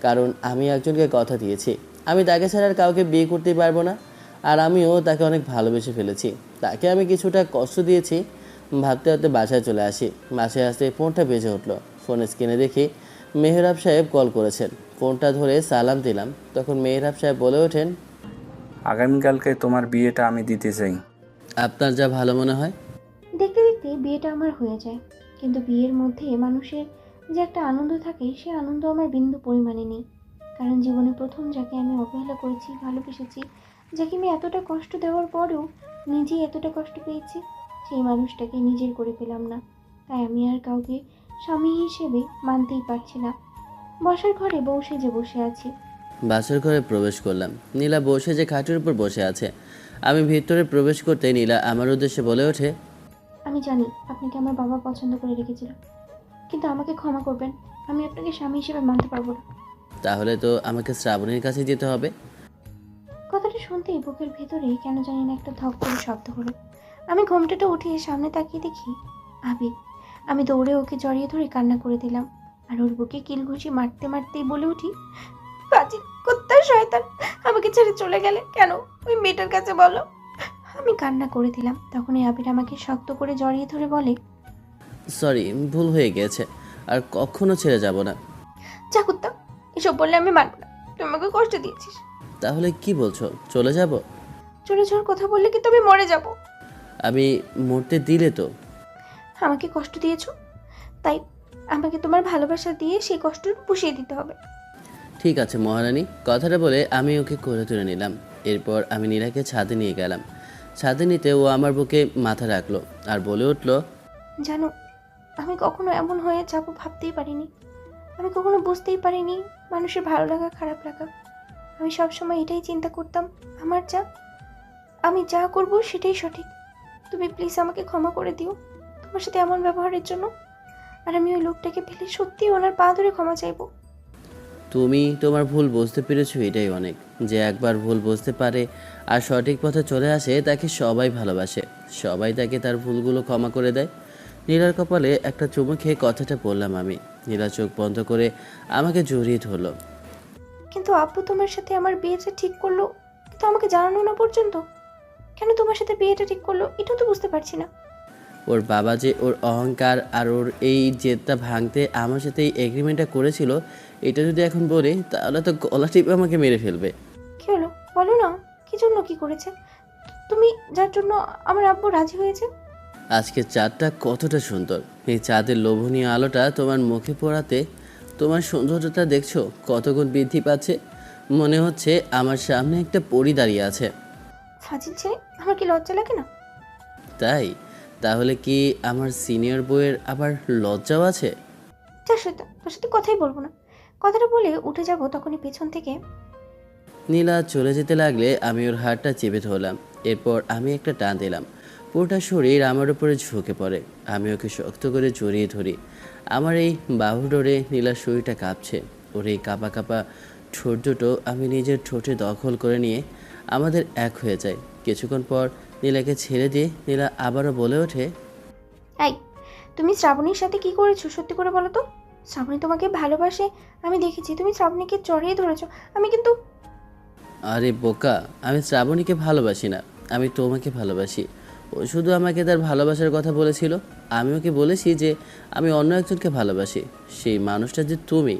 কারণ আমি একজনকে কথা দিয়েছি, আমি তাকে ছাড়া আর কাউকে বিয়ে করতেই পারবো না। আর আমিও তাকে অনেক ভালোবেসে ফেলেছি। তাকে আমি কিছুটা কষ্ট দিয়েছি। ভাবতে ভাবতে বাসায় চলে আসি। বাসায় আসতে ফোনটা বেজে উঠলো। ফোনের স্ক্রিনে দেখি মেহরাব সাহেব কল করেছেন। ফোনটা ধরে সালাম দিলাম। তখন মেহরাব সাহেব বলে ওঠেন, আগামীকালকে তোমার বিয়েটা আমি দিতে চাই। আপনার যা ভালো মনে হয়। দেখতে দেখতে বিয়েটা আমার হয়ে যায়, কিন্তু বিয়ের মধ্যে মানুষের যে একটা আনন্দ থাকে, সে আনন্দ আমার বিন্দু পরিমাণে নেই। কারণ জীবনে প্রথম যাকে আমি অবহেলা করেছি, ভালোবেসেছি, যাকে আমি এতটা কষ্ট দেওয়ার পরেও নিজেই এতটা কষ্ট পেয়েছি, সেই মানুষটাকে নিজের করে পেলাম না। তাই আমি আর কাউকে স্বামী হিসেবে মানতেই পারছি না। বসার ঘরে বউ সেজে বসে আছি। বাসার ঘরে প্রবেশ করলাম। নীলা বসে যে খাটের উপর বসে আছে। আমি ভিতরে প্রবেশ করতে নীলা আমার উদ্দেশ্যে বলে ওঠে, আমি জানি আপনাকে আমার বাবা পছন্দ করে রেখেছিল, কিন্তু আমাকে ক্ষমা করবেন, আমি আপনাকে স্বামী হিসেবে মানতে পারবো না। তাহলে তো আমাকে শ্রাবণীর কাছে যেতে হবে। কথাটা শুনতেই বুকের ভেতরে কেন জানি না একটা ধক করে শব্দ হলো। আমি ঘোমটাটা উঠিয়ে সামনে তাকিয়ে দেখি আবির। আমি দৌড়ে ওকে জড়িয়ে ধরে কান্না করে দিলাম, আর ওর বুকে কিল ঘুষি মারতে মারতেই বলে উঠি, পাজি কুত্তার শয়তান, আমাকে ছেড়ে চলে গেলে কেন? ওই মেয়েটার কাছে বলো। আমি কান্না করে দিলাম। তখনই আবির আমাকে শক্ত করে জড়িয়ে ধরে বলে, সরি, ভুল হয়ে গিয়েছে, আর কখনো ছেড়ে যাব না। যা কুত্তা, এসব বললে আমি মানব না, তুই আমাকে কষ্ট দিয়েছিস। তাহলে কি বলছো, চলে যাব? চলে যাওয়ার কথা বললে কি তুমি মরে যাব? আমি মরতে দিলে তো। আমাকে কষ্ট দিয়েছো, তাই আমাকে তোমার ভালোবাসা দিয়ে সেই কষ্ট পুষিয়ে দিতে হবে। ঠিক আছে মহারানী। কথাটা বলে আমি ওকে কোলে তুলে নিলাম। এরপর আমি নীলাকে ছাদে নিয়ে গেলাম। ছাদে নিতে ও আমার বুকে মাথা রাখলো আর বলে উঠলো, জানো, আমি কখনো এমন হয়ে যাব ভাবতেই পারিনি। আমি কখনো বুঝতেই পারিনি মানুষের ভালো লাগা খারাপ লাগা। আমি সবসময় এটাই চিন্তা করতাম, আমি যা করব সেটাই সঠিক। তুমি প্লিজ আমাকে ক্ষমা করে দিও তোমার সাথে এমন ব্যবহারের জন্য। আর আমি ওই লোকটাকে পেলে সত্যিই ওনার পা ধরে ক্ষমা চাইবো। তুমি তোমার ভুল বুঝতে পেরেছো, এটাই অনেক। যে একবার ভুল বুঝতে পারে আর সঠিক পথে চলে আসে, তাকে সবাই ভালোবাসে, সবাই তাকে তার ভুলগুলো ক্ষমা করে দেয়। নীলার কপালে একটা চুমু খেয়ে কথাটা বললাম আমি। নীলা চোখ বন্ধ করে আমাকে জড়িয়ে ধরলো। কিন্তু আব্বু তোমার সাথে আমার বিয়েটা ঠিক করলো, কিন্তু আমাকে জানানো না পর্যন্ত। কেন তোমার সাথে বিয়েটা ঠিক করলো এটাও তো বুঝতে পারছি না। ওর বাবা যে ওর অহংকার আর ওর এই জেদটা ভাঙতে আমার সাথে এই এগ্রিমেন্টটা করেছিল, এটা যদি এখন বলি তাহলে তো গলা টিপে আমাকে মেরে ফেলবে। কি হলো বলো না, কি জন্য কি করেছে তুমি, যার জন্য আমার আব্বু রাজি হয়েছে? আজকে চাঁদটা কতটা সুন্দর। এই চাঁদের লোভনীয় আলোটা তোমার মুখে পড়াতে তোমার সৌন্দর্যটা দেখছো কত গুণ বৃদ্ধি পাচ্ছে। মনে হচ্ছে আমার সামনে একটা পরী দাঁড়িয়ে আছে। ফাজিল ছেলে, আমার কি লজ্জা লাগে না? তাই? তাহলে কি আমার সিনিয়র বইয়ের আবার লজ্জাও আছে? যার সাথে তোর সাথে কথাই বলবো না। কথাটা বলে উঠে যাব, তখনই পেছন থেকে নীলা চলে যেতে লাগলে আমি ওর হাতটা চেপে ধরলাম। এরপর আমি একটা টান দিলাম। পুরোটা শরীর আমার উপরে ঝুঁকে পড়ে। আমি ওকে শক্ত করে জড়িয়ে ধরি। আমার এই বাহু ডোরে নীলার শরীরটা কাঁপছে। ওর এই কাঁপা কাঁপা ঠোঁট দুটো আমি নিজের ঠোঁটে দখল করে নিয়ে আমাদের এক হয়ে যায়। কিছুক্ষণ পর নীলাকে ছেড়ে দিয়ে নীলা আবারও বলে ওঠে, এই তুমি শ্রাবণীর সাথে কি করেছো সত্যি করে বলো তো? শ্রাবণী তোমাকে ভালোবাসে, আমি দেখেছি তুমি শ্রাবণীকে জড়িয়ে ধরেছো। আমি কিন্তু আরে বোকা, আমি শ্রাবণীকে ভালোবাসি না, আমি তোমাকে ভালোবাসি। ও শুধু আমাকে তার ভালোবাসার কথা বলেছিল। আমি ওকে বলেছি যে আমি অন্য একজনকে ভালোবাসি, সেই মানুষটা যে তুমি।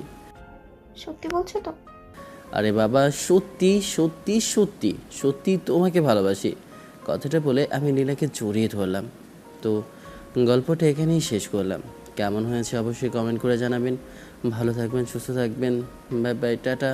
সত্যি বলছো তো? আরে বাবা, সত্যি সত্যি সত্যি সত্যি তোমাকে ভালোবাসি। কথাটা বলে আমি নীলাকে জড়িয়ে ধরলাম। তো গল্পটা এখানেই শেষ করলাম। কেমন হয়েছে অবশ্যই কমেন্ট করে জানাবেন। ভালো থাকবেন, সুস্থ থাকবেন। Bye bye, tata.